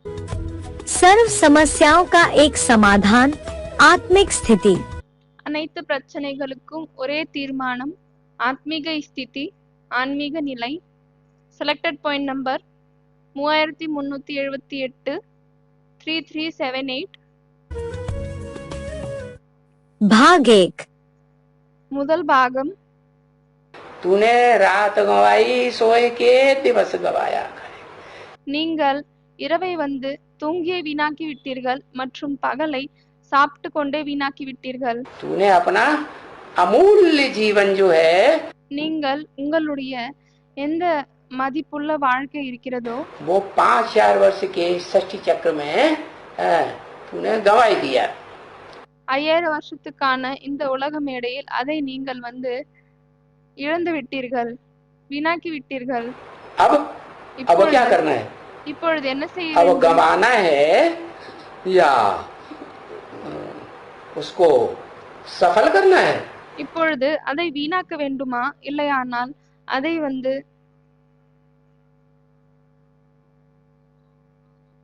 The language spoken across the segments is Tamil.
सर्व समस्याओं का एक समाधान, आत्मिक स्थिति। அனைத்து பிரச்சனைகளுக்கும் ஒரே தீர்மானம், ஆத்மீக ஸ்திதி, ஆன்மீக நிலை. Selected point number 3378 3378. भाग 1। முதல் பாகம். तूने रात गवाई सोए के दिवस गवाया। நீங்கள் இரவை வந்து தூங்கியே வீணாக்கி விட்டீர்கள் மற்றும் பகலை சாப்பிட்டு கொண்டே வீணாக்கி விட்டீர்கள். तूने अपना अमूल्य जीवन जो है, நீங்கள் உங்களுடைய எந்த மதிப்புள்ள வாழ்க்கை இருக்கிறதோ वो 5000 वर्ष के षष्ठी चक्र में तूने गवाई दिया। 5000 வருஷத்துக்கான இந்த உலக மேடையில் அதை நீங்கள் வந்து இழந்து விட்டீர்கள், வீணாக்கி விட்டீர்கள். अब क्या करना है? இப்பொழுது என்ன செய்ய अब வேண்டும்? गंवाना है या उसको सफल करना है? இப்பொழுது அதை வீணாக்க வேண்டுமா, இல்லையானால் அதை வந்து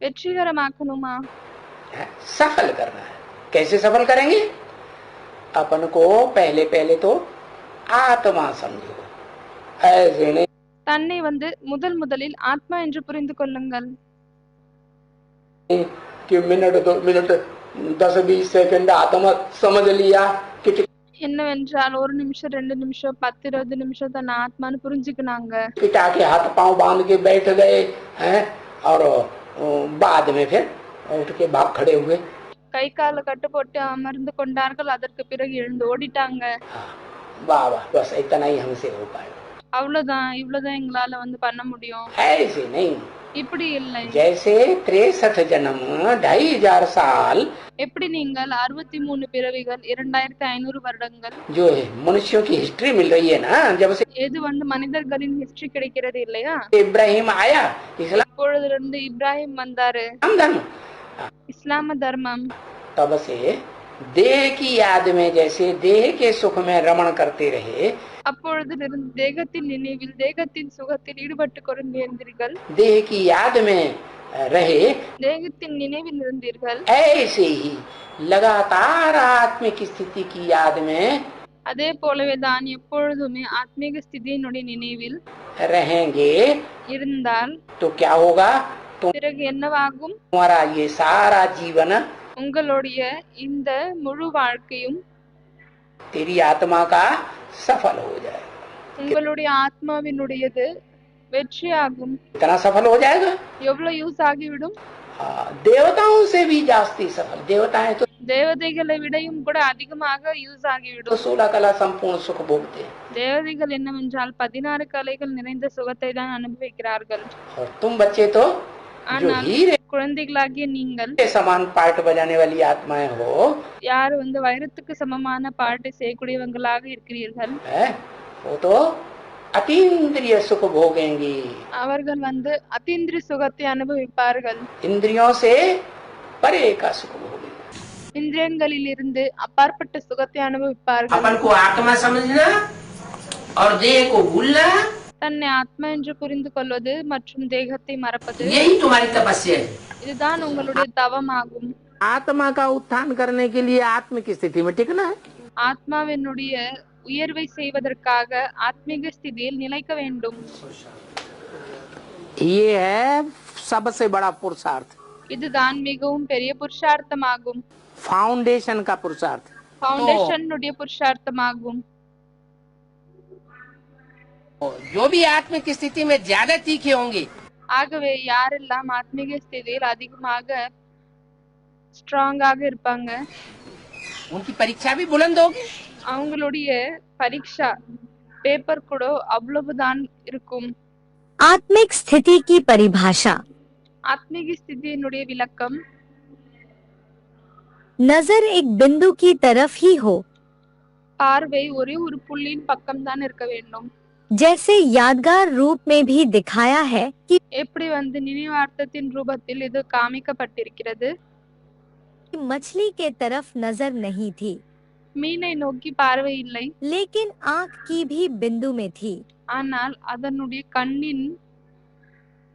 வெற்றிகரமாக்கணுமா? सफल करना है। कैसे सफल करेंगे? अपन को पहले पहले तो आत्मा समझो, ऐसे नहीं தன்னை வந்து முதலில் ஆத்மா என்று புரிந்து கொள்ளுங்கள். कि मिनट 2 मिनट 10-20 सेकंड आत्मा समझ लिया कि என்னவென்றால் 1 நிமிஷம் 2 நிமிஷம் 10-20 நிமிஷம் தன் ஆத்மான்னு புரிஞ்சுக்கினாங்க. पिटा के हाथ पांव बांध के बैठ गए हैं और बाद में फिर उठ के भाग खड़े हुए। கை கால கட்டு போட்டு அமர்ந்து கொண்டார்கள், அதற்கு பிறகு எழுந்து ஓடிட்டாங்க. वाह वाह, बस इतना ही हमसे हो पाएगा। அவ்வளவுதான், இவ்வளவுதான் எங்களால வந்து பண்ண முடியும். ऐसे नहीं, இப்படி இல்லை. जैसे 63 जन्म 2500 साल எப்படி நீங்கள் 63 பிறவிகள் 2500 வருடங்கள் जो है मनुष्यों की हिस्ट्री मिल रही है ना, जब से எது வந்து மனிதர்களின் ஹிஸ்டரி கிடைக்கிறது இல்லையா? इब्राहिम आया, इस्लाम அப்பொழுதிலிருந்து இப்ராஹிம் வந்தாரு, धर्म, இஸ்லாம தர்மம். तब से देह की याद में जैसे देह के सुख में रमण करते रहे, அப்பொழுதிலிருந்து தேகத்தின் நினைவில் தேகத்தின் சுகத்தில் ஈடுபட்டு கொண்டிருந்தீர்கள், देह की याद में रहे, தேகத்தின் நினைவில் இருந்தீர்கள். ऐसे ही लगातार आत्मिक स्थिति की याद में அதே போலவே தான் எப்பொழுதுமே ஆத்மீக ஸ்திதியினுடைய நினைவில் रहेंगे இருந்தால் तो क्या होगा? பிறகு என்னவாகும்? तुम्हारा ये सारा जीवन, உங்களுடைய இந்த முழு வாழ்க்கையும் तेरी आत्मा का सफल हो जाएगा। உங்களுடைய ஆத்மாவினுடையது வெற்றியாகும். इतना सफल हो जाएगा, எவ்வளவு யூஸ் ஆகிவிடும்? देवताओं से भी जास्ती सफल। देवताएं तो தேவதைகளை விடையும் கூட அதிகமாக யூஸ் ஆகிவிடும். 16 कला संपूर्ण सुख भोगते हैं, தேவதைகள் என்னவென்றால் 16 கலைகள் நிறைந்த சுகத்தை தான் அனுபவிக்கிறார்கள். और तुम बच्चे तो जो ஆனால் हीरे குழந்தைகளாகிய நீங்கள் के समान पार्ट बजाने वाली आत्माएं हो, யார் வந்து வைரத்துக்கு சமமான பாட்டை செய்யக்கூடியவங்களாக இருக்கிறீர்கள், वो तो अतीन्द्रिय सुख भोगेंगी। அவர்கள் வந்து அத்தீந்திரிய சுகத்தை அனுபவிப்பார்கள். इंद्रियों से परे का सुख भोगेंगे। இந்திரியங்களில் இருந்து அப்பாற்பட்ட சுகத்தை அனுபவிப்பார்கள். अपन को आत्मा समझना और देह को भूलना, தன்னை ஆத்மா என்று புரிந்து கொள்வது மற்றும் தேகத்தை மறப்பது, यही तुम्हारी तपस्या है। இதுதான் உங்களுடைய தவமாகும். आत्मा का उत्थान करने के लिए आत्मिक स्थिति में टिकना है। ஆத்மாவினுடைய உயர்வை செய்வதற்காக ஆத்மீக ஸ்திதியில் நிலைக்க வேண்டும். ये है सबसे बड़ा पुरुषार्थ, இதுதான் மிகவும் பெரிய புருஷார்த்தமாகும். फाउंडेशन का पुरुषार्थ। ஃபவுண்டேஷனுடைய புருஷார்த்தமாகும். जो भी आत्मिक स्थिति में ज्यादा तीखे होंगे, ஆகவே யாரெல்லாம் ஆத்மீக ஸ்திதியில் அதிகமாக ஸ்ட்ராங்காக இருப்பாங்க, उनकी परीक्षा भी बुलंद होगी। அவங்களுடைய பரீட்சா பேப்பர் கூட அவ்வளவுதான் இருக்கும். आत्मिक स्थिति की परिभाषा। ஆத்மீக ஸ்திதியினுடைய விளக்கம், नजर एक बिंदु की तरफ ही हो, பார்வை ஒரே ஒரு புள்ளியின் பக்கம் தான் இருக்க வேண்டும். जैसे यादगार रूप में भी दिखाया है कि எப்படி வந்து நினைவார்த்தத்தின் ரூபத்தில் இது காமிக்கப்பட்டிருக்கிறது. मछली के तरफ नजर नहीं थी, மீனை நோக்கி பார்வை இல்லை, लेकिन आंख की भी बिंदु में थी। ஆனால் அதனுடைய கண்ணின்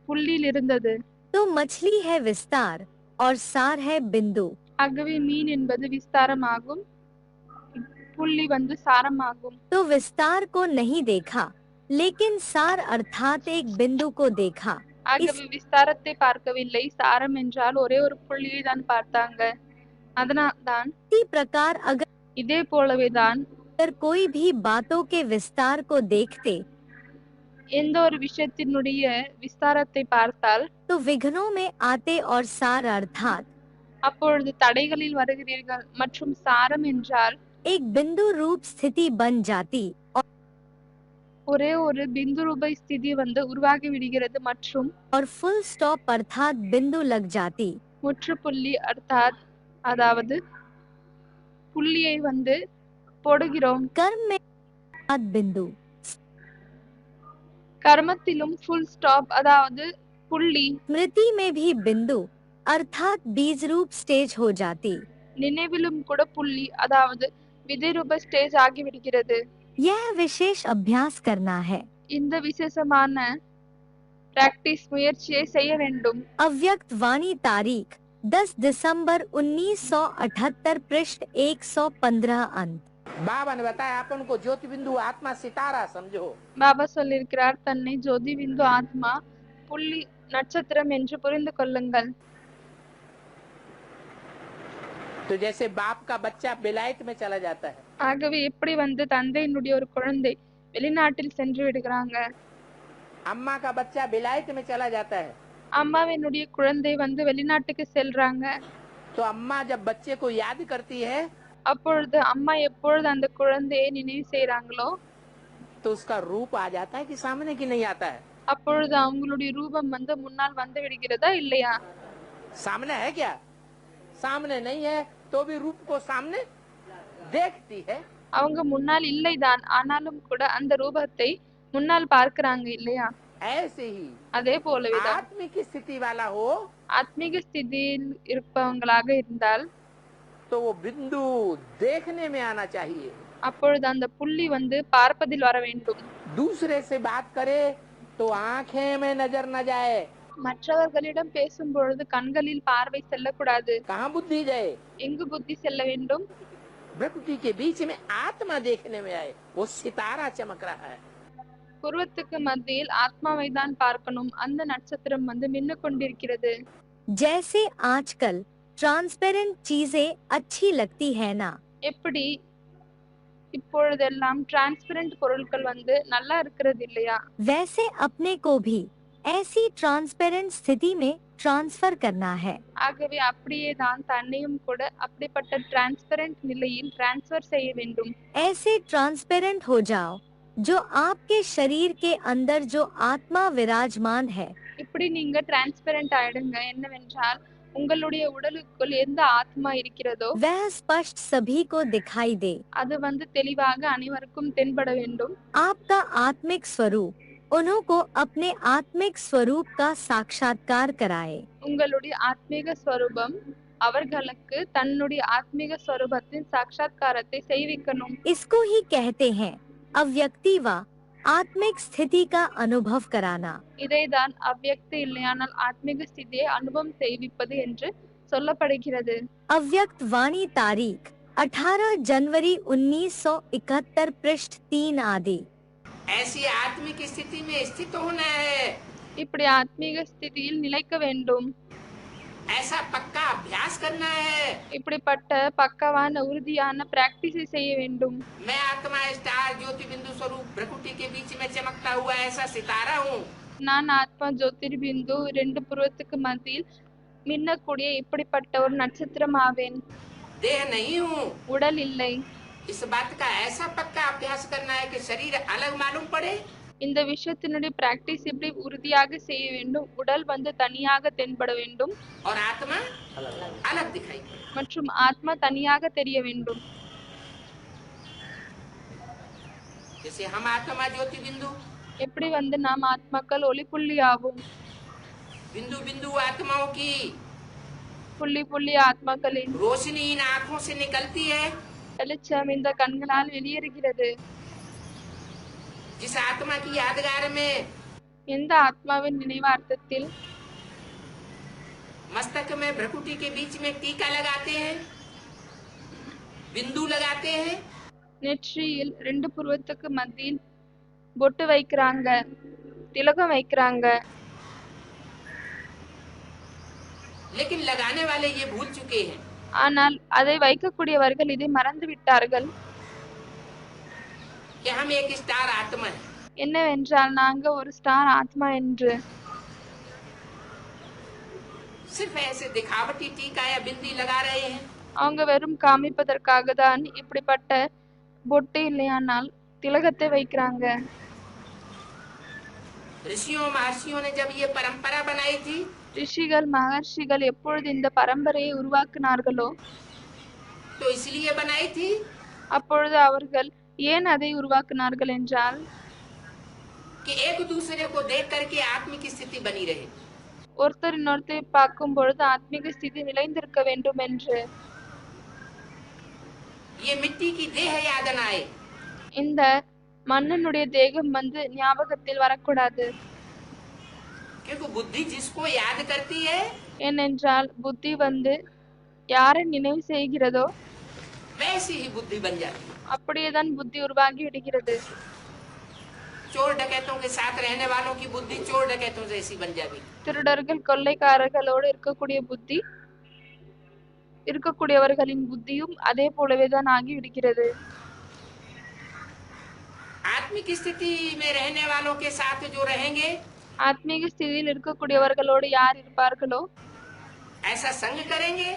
புள்ளியில் இருந்தது. तो मछली है विस्तार और सार है बिंदु। ஆகவே மீன் என்பது விஸ்தாரமாகும், புள்ளி வந்து சாரமாகும். तो विस्तार को नहीं देखा, लेकिन सार अर्थात एक बिंदु को देखा। ஆகவே விஸ்தாரத்தை பார்க்கவில்லை, சாரம் என்றால் ஒரே ஒரு புள்ளியை தான் பார்த்தாங்க. அதனால்தான் इसी प्रकार अगर இதே போலவேதான் कोई भी बातों के विस्तार को देखते எந்த ஒரு விஷயத்தினுடைய விஸ்தாரத்தை பார்த்தால் तो विघ्नों में आते और सार अर्थात அப்பொழுது தடைகளில் வருகிறீர்கள் மற்றும் சாரம் என்றால் एक बिंदु रूप स्थिति बन जाती ஒரே ஒரு பிந்து ரூப ஸ்திதி வந்து உருவாகி விடுகிறது மற்றும் और फुल स्टॉप अर्थात बिंदु लग जाती। முற்றுப்புள்ளி அர்த்தாத் அதாவது புள்ளியை வந்து போடுகிறோம். कर्म में बिंदु, கர்மத்திலும் ஃபுல் ஸ்டாப் அதாவது புள்ளி, स्मृति में भी बिंदु अर्थात बीज रूप स्टेज हो जाती। நினைவிலும் கூட புள்ளி அதாவது விதை ரூப ஸ்டேஜ் ஆகிவிடுகிறது. यह विशेष अभ्यास करना है। இந்த விசேஷமான பிராக்டிஸ் முயற்சியை செய்ய வேண்டும். अव्यक्त वाणी तारीख 10 दिसंबर 1978 पृष्ठ 115 अंत। बाबा ने बताया अपन को ज्योति बिंदु आत्मा सितारा समझो। பாபா சொல்லியிருக்கிறார், தன்னை ஜோதி பிந்து ஆத்மா புள்ளி நட்சத்திரம் என்று புரிந்து கொள்ளுங்கள். तो जैसे बाप का बच्चा बेलायत में चला जाता है, ஆகவே எப்படி வந்து தந்தையினுடைய ஒரு குழந்தை வெளிநாட்டில் சென்று விடுகிறாங்க, अम्मा का बच्चा बेलायत में चला जाता है, அம்மாவினுடைய குழந்தை வந்து வெளிநாட்டுக்கு செல்றாங்க. तो अम्मा जब बच्चे को याद करती है அப்பொழுது அம்மா எப்பொழுது அந்த குழந்தையை நினைவு செய்றாங்களோ तो उसका रूप आ जाता है कि सामने की नहीं आता है? அப்பொழுது அவங்களுடைய ரூபம் வந்து முன்னால் வந்து விடுகிறதா இல்லையா? सामने है क्या? सामने नहीं है तो भी रूप को सामने देखती है। அவங்க முன்னால் இல்லைதான், ஆனாலும் கூட அந்த ரூபத்தை முன்னால் பார்க்கறாங்க இல்லையா? ऐसे ही அதே போலவேதான் आत्मिक स्थिति वाला हो ஆத்மீக ஸ்திதியில் இருப்பவங்களாக இருந்தால் तो वो बिंदु देखने में आना चाहिए। அப்பொழுது அந்த புள்ளி வந்து பார்ப்பதில் வர வேண்டும். दूसरे से बात करे तो आंखें में नजर न जाए। மற்றவர்களிடம் பேசும் பொழுது கண்களில் பார்வை செல்லக்கூடாது. कहाँ बुद्धि जाए? எங்கு புத்தி செல்ல வேண்டும்? प्रकृति के बीच में आत्मा देखने में आए, वो सितारा चमक रहा है। புருவத்துக்கு மத்தியில் ஆத்மாவை தான் பார்க்கணும், அந்த நட்சத்திரம் வந்து மின்னு கொண்டிருக்கிறது. जैसे आजकल ट्रांसपेरेंट चीजें अच्छी लगती है ना, எப்படி இப்பொழுதெல்லாம் டிரான்ஸ்பரண்ட் பொருட்கள் வந்து நல்லா இருக்கிறது இல்லையா? वैसे अपने को भी ऐसी ट्रांसपेरेंट स्थिति में ट्रांसफर करना है। ஆகவே அப்படியே தான் தன்னையும் கூட அப்படிப்பட்ட டிரான்ஸ்பரண்ட் நிலையில் டிரான்ஸ்ஃபர் செய்ய வேண்டும். ऐसे ट्रांसपेरेंट हो जाओ जो आपके शरीर के अंदर जो आत्मा विराजमान है இப்படி நீங்க டிரான்ஸ்பரண்ட் ஆயிடுங்க. என்னவென்றால் உங்களுடைய உடலுக்குள் எந்த ஆத்மா இருக்கிறதோ वह स्पष्ट सभी को दिखाई दे। அது வந்து தெளிவாக அனைவருக்கும் தென்பட வேண்டும். आपका आत्मिक स्वरूप उन्हों को अपने आत्मिक स्वरूप का साक्षात्कार कराए। உங்களுடைய ஆத்மீக ஸ்வரூபம் அவர்களுக்கு தன்னுடைய ஆத்மீக ஸ்வரூபத்தின் சாட்சாத்காரத்தை செய்விக்கணும். इसको ही कहते हैं अव्यक्ति व आत्मिक स्थिति का अनुभव कराना। இதைதான் அவ்யக்தி இல்லையானால் ஆத்மீக ஸ்திதியை அனுபவம் செய்விப்பது என்று சொல்லப்படுகிறது. अव्यक्त वाणी तारीख 18 जनवरी 1971 पृष्ठ 3 आदि। ऐसी आत्मिक स्थिति में स्थित होना है, இப்படி ஆத்மீக ஸ்திதியில் நிலைக்க வேண்டும். ऐसा पक्का अभ्यास करना है। இப்படிப்பட்ட பக்கவான உறுதியான பிராக்டிஸை செய்ய வேண்டும். मैं आत्मा स्टार ज्योति बिंदु स्वरूप प्रकृति के बीच में चमकता हुआ ऐसा सितारा हूँ। நான் ஆத்மா ஜோதிர் பிந்து ரெண்டு புருவத்துக்கு மத்தியில் மின்னக்கூடிய இப்படிப்பட்ட ஒரு நட்சத்திரம் ஆவேன். देह नहीं हूँ। உடல் இல்லை. इस बात का ऐसा पक्का अभ्यास करना है कि शरीर अलग मालूम पड़े இந்த விஷயத்தினுடைய பிராக்டிஸ் இப்படி உறுதியாக செய்ய வேண்டும். உடல் வந்து தனியாக தென்பட வேண்டும் और आत्मा अलग दिखाई पड़े। மற்றும் ஆத்மா தனியாக தெரிய வேண்டும். जैसे हम आत्मा ज्योति बिंदु எப்படி வந்து நாம் ஆத்மாக்கள் ஒளி புள்ளி ஆகும். बिंदु बिंदु आत्माओं की புள்ளி புள்ளி ஆத்மாக்களின் रोशनी इन आँखों से निकलती है। வெளிச்சம் இந்த கண்களால் வெளியேறுகிறது. जिस आत्मा की यादगार में எந்த ஆத்மாவின் நினைவார்த்தத்தில் मस्तक में भ्रकुटी के बीच में टीका लगाते हैं, बिंदु लगाते हैं, நெற்றியில் ரெண்டு புருவத்துக்கு மத்தியில் பொட்டு வைக்கிறாங்க, திலகம் வைக்கிறாங்க. लेकिन लगाने वाले ये भूल चुके हैं ஆனால் அதை வைக்கக்கூடியவர்கள் இதை மறந்து விட்டார்கள். कि हम एक स्टार आत्मा है. என்னவென்றால் நாங்க ஒரு ஸ்டார் ஆத்மா என்று. सिर्फ ऐसे दिखावटी टीका या बिंदी लगा रहे हैं. அவங்க வெறும் காமிப்பதற்காக தான் இப்படிப்பட்ட பொட்டு இல்லையானால் திலகத்தை வைக்கிறாங்க. ऋषियों महर्षियों ने जब ये परंपरा बनाई थी ரிஷிகள் மகர்ஷிகள் எப்பொழுது இந்த பரம்பரையை உருவாக்கினார்களோ तो इसलिए बनाई थी அப்பொழுது அவர்கள் ஏன் அதை உருவாக்கினார்கள் என்றால் कि एक दूसरे को देख करके आत्मिक स्थिति बनी रहे. ஒருத்தர் இன்னொருத்தரை பார்க்கும் பொழுது ஆத்மீக ஸ்திதி நிலைந்திருக்க வேண்டும் என்று. ये मिट्टी की देह याद न आए. இந்த மன்னனுடைய தேகம் வந்து ஞாபகத்தில் வரக்கூடாது. क्योंकि बुद्धि जिसको याद करती है ஏனென்றால் புத்தி வந்து யாரை நினைவு செய்கிறதோ वैसी ही बुद्धि बन जाती है. அப்படியேதான் புத்தி உருவாகி விடுகிறது. चोर डकैतों के साथ रहने वालों की बुद्धि चोर डकैतों जैसी बन जाती. திருடர்கள் கொள்ளைக்காரர்களோடு இருக்கக்கூடியவர்களின் புத்தியும் அதே போலவே தான் ஆகி விடுகிறது. आत्मिक स्थिति में रहने वालों के साथ जो रहेंगे ஆத்மீக ஸ்திதியில் இருக்கக்கூடியவர்களோடு யார் இருப்பார்களோ ऐसा संग करेंगे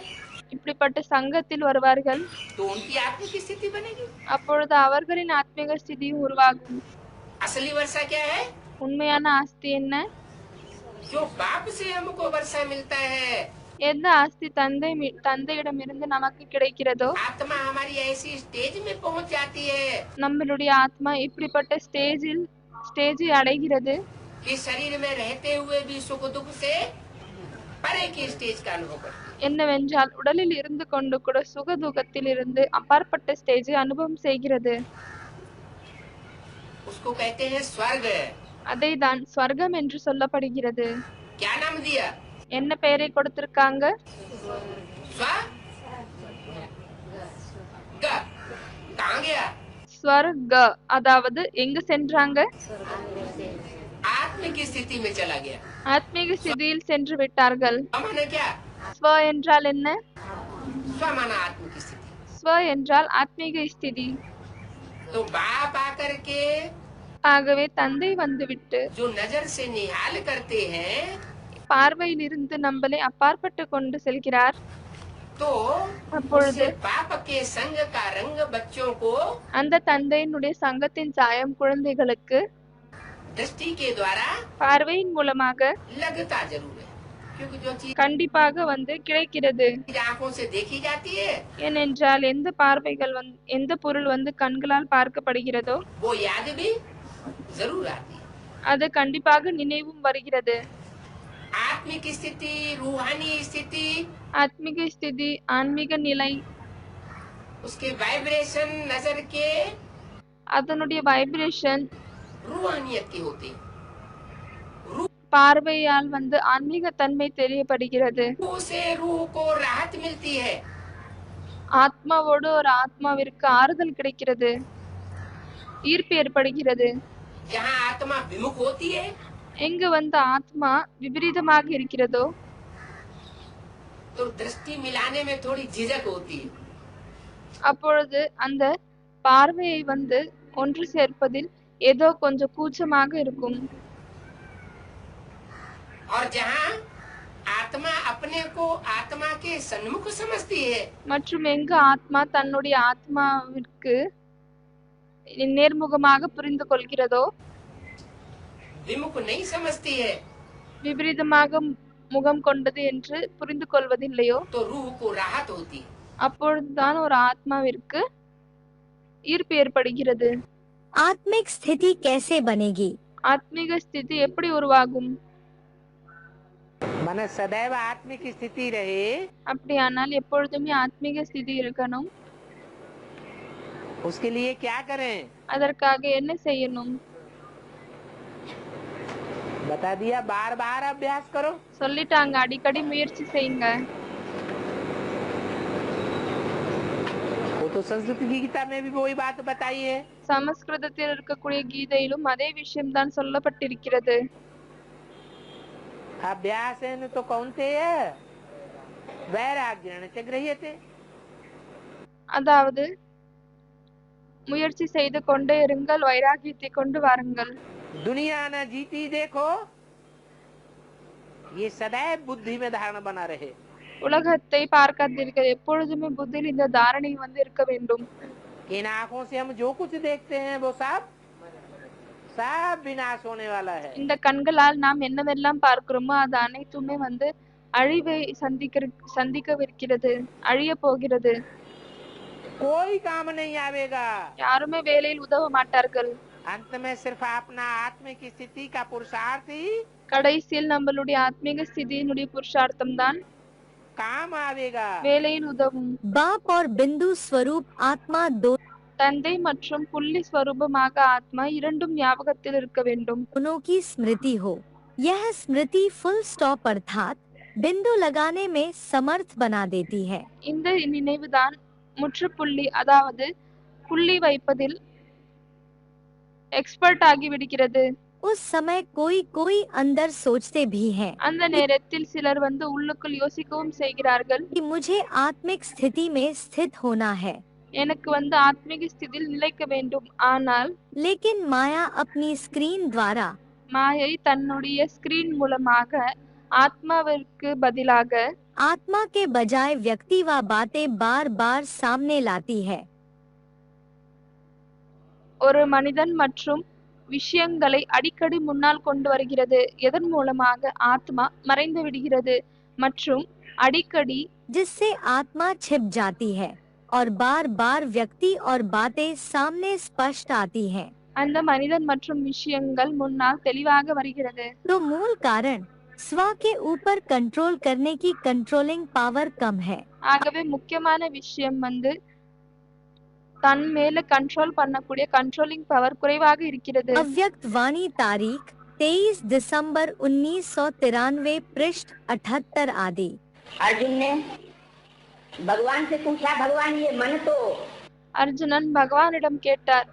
இப்படிப்பட்ட சங்கத்தில் வருவார்கள், तो उनकी आत्मिक स्थिति बनेगी. அப்பொழுது அவர்களின் ஆத்மீக ஸ்திதியும் உருவாகும். असली वर्षा क्या है? உண்மையான ஆஸ்தி என்ன? जो बाप से हमको वर्षा मिलता है. எந்த ஆஸ்தி தந்தையிடமிருந்து நமக்கு கிடைக்கிறதோ आत्मा हमारी ऐसी स्टेज में पहुंच जाती है நம்மளுடைய ஆத்மா இப்படிப்பட்ட ஸ்டேஜை அடைகிறது. कि शरीर में रहते हुए भी सुख दुख से परे की स्टेज का अनुभव करती है. என்னவென்றால் உடலில் இருந்து கொண்டு கூட சுக துக்கத்தில் இருந்து அப்பாற்பட்ட ஸ்டேஜை அனுபவம் செய்கிறது. उसको कहते हैं स्वर्ग. அதை தான் ஸ்வர்க்கம் என்று சொல்லப்படுகிறது. क्या नाम दिया? என்ன பெயரை கொடுத்திருக்காங்க? कहाँ गया? ஸ்வர்க, அதாவது எங்கு சென்றாங்க? आत्मिक स्थिति में चला गया. ஆத்மீக ஸ்திதியில் சென்று விட்டார்கள். माने क्या? ஸ்வ என்றால் என்ன? स्व माना आत्मिक स्थिति. ஸ்வ என்றால் ஆத்மீக ஸ்திதி. तो बाप आकर के ஆகவே தந்தை வந்துவிட்டு जो नजर से निहाल करते हैं பார்வையில் இருந்து நம்மளை அப்பாற்பட்டு கொண்டு செல்கிறார். तो அப்பொழுது बाप के संग का रंग बच्चों को அந்த தந்தையினுடைய சங்கத்தின் சாயம் குழந்தைகளுக்கு दृष्टि के द्वारा பார்வையின் மூலமாக लगता जरूर है. क्योंकि जो चीज கண்டிப்பாக வந்து கிடைக்கிறது. आंखों से देखी जाती है ஏனென்றால் எந்த பொருள் வந்து கண்களால் பார்க்கப்படுகிறதோ वो याद भी जरूर आती है. அது கண்டிப்பாக நினைவும் வருகிறது. आत्मिक स्थिति, रूहानी स्थिति, ஆத்மீக ஸ்திதி, ஆன்மீக நிலை, उसके वाइब्रेशन नजर के அதனுடைய வைப்ரேஷன் रूहानियत की होती है. பார்வையால் வந்து ஆன்மீக தன்மை தெரியப்படுகிறது. रूह से रूह को राहत मिलती है. ஆத்மாவோடு ஒரு ஆத்மாவிற்கு ஆறுதல் கிடைக்கிறது, ஈர்ப்பு ஏற்படுகிறது. जहाँ आत्मा विमुख होती है எங்கு வந்து ஆத்மா விபரீதமாக இருக்கிறதோ तो दृष्टि मिलाने में थोड़ी झिझक होती है. அப்பொழுது அந்த பார்வையை வந்து ஒன்று சேர்ப்பதில் ஏதோ கொஞ்சம் கூச்சமாக இருக்கும். और जहाँ आत्मा अपने को आत्मा के सन्मुख समझती है மற்றும் எங்கு ஆத்மா தன்னுடைய ஆத்மாவிற்கு நேர்முகமாக புரிந்து கொள்கிறதோ विमुख नहीं समझती है விபரீதமாக முகம் கொண்டது என்று புரிந்து கொள்வதில்லையோ तो रूह को राहत होती है. அப்பொழுதுதான் ஒரு ஆத்மாவிற்கு ஈர்ப்பு ஏற்படுகிறது. आत्मिक स्थिति कैसे बनेगी? ஆத்மீக ஸ்திதி எப்படி உருவாகும்? मन सदैव आत्मिक स्थिति रहे அப்படியானால் எப்பொழுதுமே ஆத்மீக ஸ்திதி இருக்கணும். उसके लिए क्या करें? அதற்காக என்ன செய்யணும்? बता दिया, बार बार अभ्यास करो। சொல்லிட்டாங்க, அடிக்கடி முயற்சி செய்யுங்க. वो तो संस्कृत की गीता में भी वही बात बताई है। சமஸ்கிருதத்தில் இருக்கக்கூடிய கீதையிலும் அதே விஷயம்தான் சொல்லப்பட்டிருக்கிறது. अभ्यासेन तो कौन्तेय वैराग्येण च गृह्यते। அதாவது முயற்சி செய்து கொண்டே இருங்கள், வைராகியத்தை கொண்டு வாருங்கள். दुनिया न जीती देखो, ये सदैव बुद्धि में धारणा बना रहे। உலகத்தை பார்க்காதீர்கள், எப்பொழுதுமே புத்தியில் இந்த தாரணை வந்து இருக்க வேண்டும். इन आंखों से हम जो कुछ देखते हैं वो सब विनाश होने वाला है। இந்த கண்களால் நாம் என்னவெல்லாம் பார்க்கிறோமோ அது அனைத்துமே வந்து அழிவை சந்திக்கவிருக்கிறது, அழிய போகிறது. कोई काम नहीं आवेगा। யாருமே வேலையில் உதவ மாட்டார்கள். अंत में सिर्फ अपना आत्मिक स्थिति का पुरुषार्थ ही கடைசியில் நம்மளுடைய ஆத்மீக ஸ்திதியினுடைய புருஷார்த்தம் தான் काम आवेगा। வேலையில் உதவும். बाप और बिंदु स्वरूप आत्मा தந்தை மற்றும் புள்ளி ஸ்வரூபமாக ஆத்மா இரண்டும் ஞாபகத்தில் இருக்க வேண்டும். दोनों की स्मृति हो। यह स्मृति फुल स्टॉप अर्थात बिंदु लगाने में समर्थ बना देती है। இந்த நினைவுதான் முற்றுப்புள்ளி, அதாவது புள்ளி வைப்பதில் எக்ஸ்பர்ட் ஆகி விடுகிறது. उस समय कोई अंदर सोचते भी हैं அந்த நேரத்தில் சிலர் வந்து உள்ளுக்குள் யோசிக்கவும் செய்கிறார்கள், कि मुझे आत्मिक स्थिति में स्थित होना है, எனக்கு வந்து ஆத்மீக ஸ்திதியில் நிலைக்க வேண்டும். ஆனால் लेकिन माया अपनी स्क्रीन द्वारा மாயை தன்னுடைய ஸ்கிரீன் மூலமாக ஆத்மாவிற்கு பதிலாக आत्मा के बजाय व्यक्ति व बातें बार बार सामने लाती है। ஒரு மனிதன் மற்றும் விஷயங்களை அடிக்கடி முன்னால் கொண்டு வருகிறது. எதன் மூலமாக ஆத்மா மறைந்து விடுகிறது மற்றும் அடிக்கடி जिससे आत्मा छिप जाती है और बार बार व्यक्ति और बातें सामने स्पष्ट आती हैं। அந்த மனிதன் மற்றும் விஷயங்கள் முன்னால் தெளிவாக வருகிறது. तो मूल कारण स्व के ऊपर कंट्रोल करने की कंट्रोलिंग पावर कम है। ஆகவே முக்கியமான விஷயம் வந்து தன் மேல கண்ட்ரோல் பண்ணக்கூடிய கண்ட்ரோலிங் பவர் குறைவாக இருக்கிறது. अव्यक्त वाणी तारीख 23 दिसंबर 1993 पृष्ठ 78 आदि। अर्जुन ने भगवान से पूछा, भगवान ये मन तो அர்ஜுனன் பகவானிடம் கேட்டார்,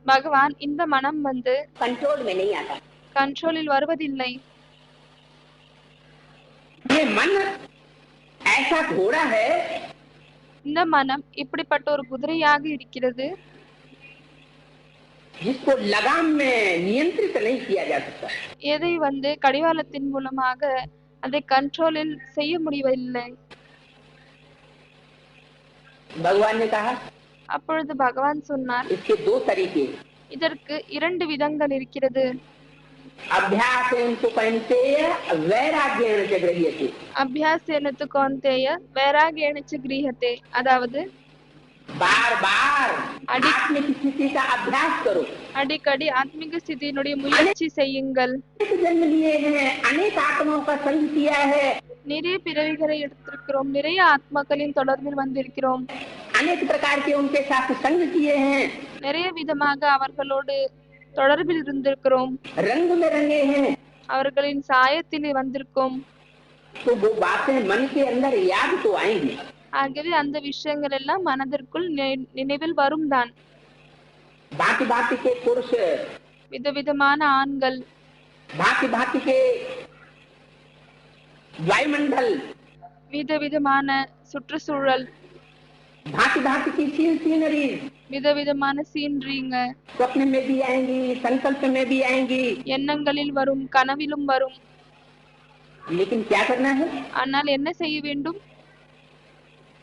பகவான் இந்த மனம் வந்து कंट्रोल में नहीं आता, கண்ட்ரோலில் வருவதில்லை. ये मन ऐसा घोड़ा है இந்த மனம் இப்படிப்பட்ட ஒரு குதிரையாக இருக்கிறது, जिसको लगाम में नियंत्रित नहीं किया जा सकता। எதை வந்து கடிவாளத்தின் மூலமாக அதை கண்ட்ரோலில் செய்ய முடியவில்லை. भगवान ने कहा அப்பொழுது பகவான் சொன்னார், इसके दो तरीके, இதற்கு இரண்டு விதங்கள் இருக்கிறது. अभ्यासेन तु कौन्तेय वैराग्येण च गृह्यते। அபியாசேன து கௌந்தேய வைராகியேன ச கிரீஹதே, அதாவது बार बार आत्मिक स्थिति का अभ्यास करो। அடிக்கடி ஆத்மீக ஸ்திதியினுடைய முயற்சி செய்யுங்கள். अनेक जन्म लिए हैं, अनेक आत्माओं का संग किया है, நிறைய பிறவிகளை எடுத்திருக்கிறோம், நிறைய ஆத்மாக்களின் தொடர்பில் வந்திருக்கிறோம், अनेक प्रकार के उनके साथ संग किए हैं, நிறைய விதமாக அவர்களோடு தொடர்பில் இருந்திருக்கிறோம், रंग में रंगे हैं। அவர்களின் சாயத்தில் வந்திருக்கோம். तो वो बातें मन के अंदर याद तो आएंगी। ஆகவே அந்த விஷயங்கள் எல்லாம் மனதிற்குள் நினைவில் வரும் தான். भांति भांति के पुरुष, விதவிதமான ஆண்கள், भांति भांति के वायुमंडल, விதவிதமான சுற்றுச்சூழல், भांति भांति की सीनरी விதவிதமான சீன்றிங்க स्वप्न में भी आएंगी, संकल्प में भी आएंगी। எண்ணங்களில் வரும், கனவிலும் வரும். लेकिन क्या करना है? ஆனால் என்ன செய்ய வேண்டும்?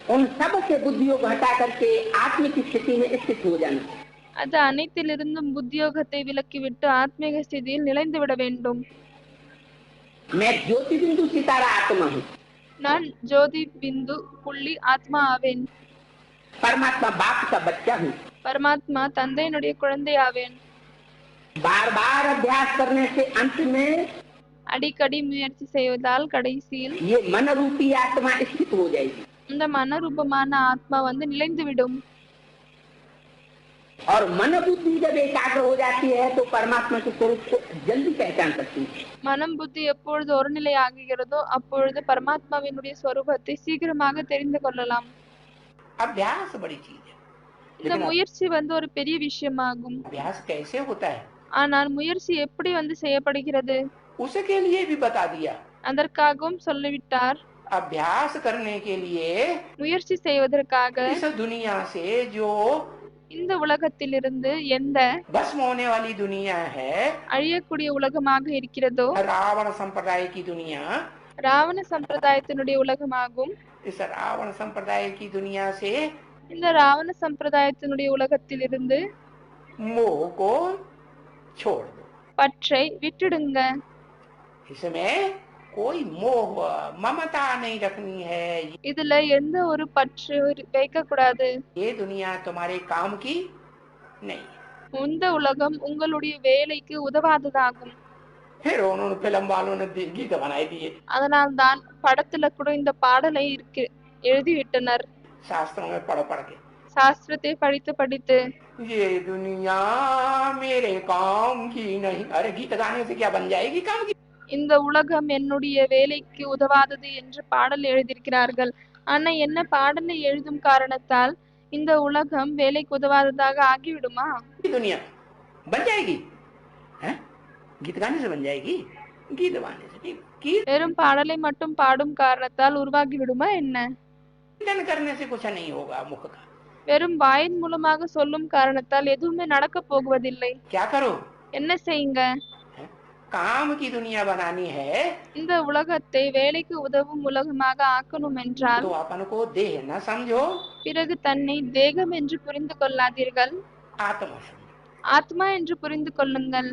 उन सब से बुद्धियों को हटा करके आत्मिक स्थिति में स्थित हो जाना। அது அனைத்திலிருந்தும் புத்தியோகத்தை விலக்கிவிட்டு ஆத்மீக ஸ்திதியில் நிலைந்து விட வேண்டும். मैं ज्योति बिंदु सितारा आत्मा हूँ। நான் ஜோதி பிந்து புள்ளி ஆத்மா ஆவேன். परमात्मा बाप का बच्चा हूँ। பரமாத்மா தந்தையினுடைய குழந்தை ஆவேன். बार बार अभ्यास करने से अंत में அடிக்கடி முயற்சி செய்வதால் கடைசியில் ये मन रूपी आत्मा स्थित हो जाएगी। இந்த மனரூபமான ஆத்மா வந்து நிலைந்து விடும். और मन बुद्धि जब एकाग्र हो जाती है तो परमात्मा के स्वरूप को जल्दी पहचान सकती है। மனம் புத்தி எப்பொழுது ஒருநிலை ஆகுகிறதோ அப்பொழுது பரமாத்மாவினுடைய ஸ்வரூபத்தை சீக்கிரமாக தெரிந்து கொள்ளலாம். अभ्यास बड़ी चीज है, இந்த लेकिन முயற்சி ஒரு பெரிய விஷயமாகும். अभ्यास कैसे होता है ஆனால் முயற்சி எப்படி செய்யப்படுகிறது उसके लिए भी बता दिया। அதற்காகவும் சொல்லிவிட்டார். अभ्यास करने के लिए முயற்சி செய்வதற்காக इस दुनिया से जो இந்த உலகத்திலிருந்து எந்த भस्म होने वाली दुनिया है, அழியக்கூடிய உலகமாக இருக்கிறதோ रावण संप्रदाय की दुनिया, ராவண சம்பிரதாயத்தினுடைய உலகமாகும். इस रावण संप्रदाय की दुनिया से இந்த ராவண சம்பிரதாயத்தினுடைய உலகத்திலிருந்து मोह को छोड़ दो। பற்றை விட்டுடுங்க. इसमें कोई मोह ममता नहीं रखनी है। இதுல எந்த ஒரு பற்று வைக்க கூடாது. ये दुनिया तुम्हारे काम की नहीं। இந்த உலகம் உங்களுடைய வேலைக்கு உதவாததாகும். फिर उन्होंने फिल्म वालों ने गीत बनाए दिए, அதனால்தான் படத்துல கூட இந்த பாடலை எழுதிவிட்டனர். शास्त्रों में पढ़ पढ़ के, சாஸ்திரத்தை படித்து படித்து ये दुनिया मेरे काम की नहीं। अरे गीत गाने से क्या बन जाएगी काम की? இந்த உலகம் என்னுடைய வேலைக்கு உதவாதது என்று பாடல் எழுதியிருக்கிறார்கள். ஆனா என்ன பாடலை எழுதும் காரணத்தால் இந்த உலகம் வேலைக்கு உதவாததாக ஆகிவிடுமா? दुनिया बन जाएगी है? गीत गाने से बन जाएगी? गीत गाने से नहीं, गीत வெறும் பாடலை மட்டும் பாடும் காரணத்தால் உருவாகி விடுமா என்ன? कीर्तन करने से कुछ नहीं होगा मुख का। வெறும் வாயின் மூலமாக சொல்லும் காரணத்தால் எதுவுமே நடக்க போவதில்லை. क्या करो? என்ன செய்யுங்க? काम की दुनिया बनानी है இந்த உலகத்தை வேலைக்கு உதவும் உலகமாக ஆக்கணும் என்றால் तो अपन को देह न समझो, பிறகு தன்னை தேகம் என்று புரிந்து கொள்ளாதீர்கள், आत्मा समझो। ஆத்மா என்று புரிந்து கொள்ளுங்கள்.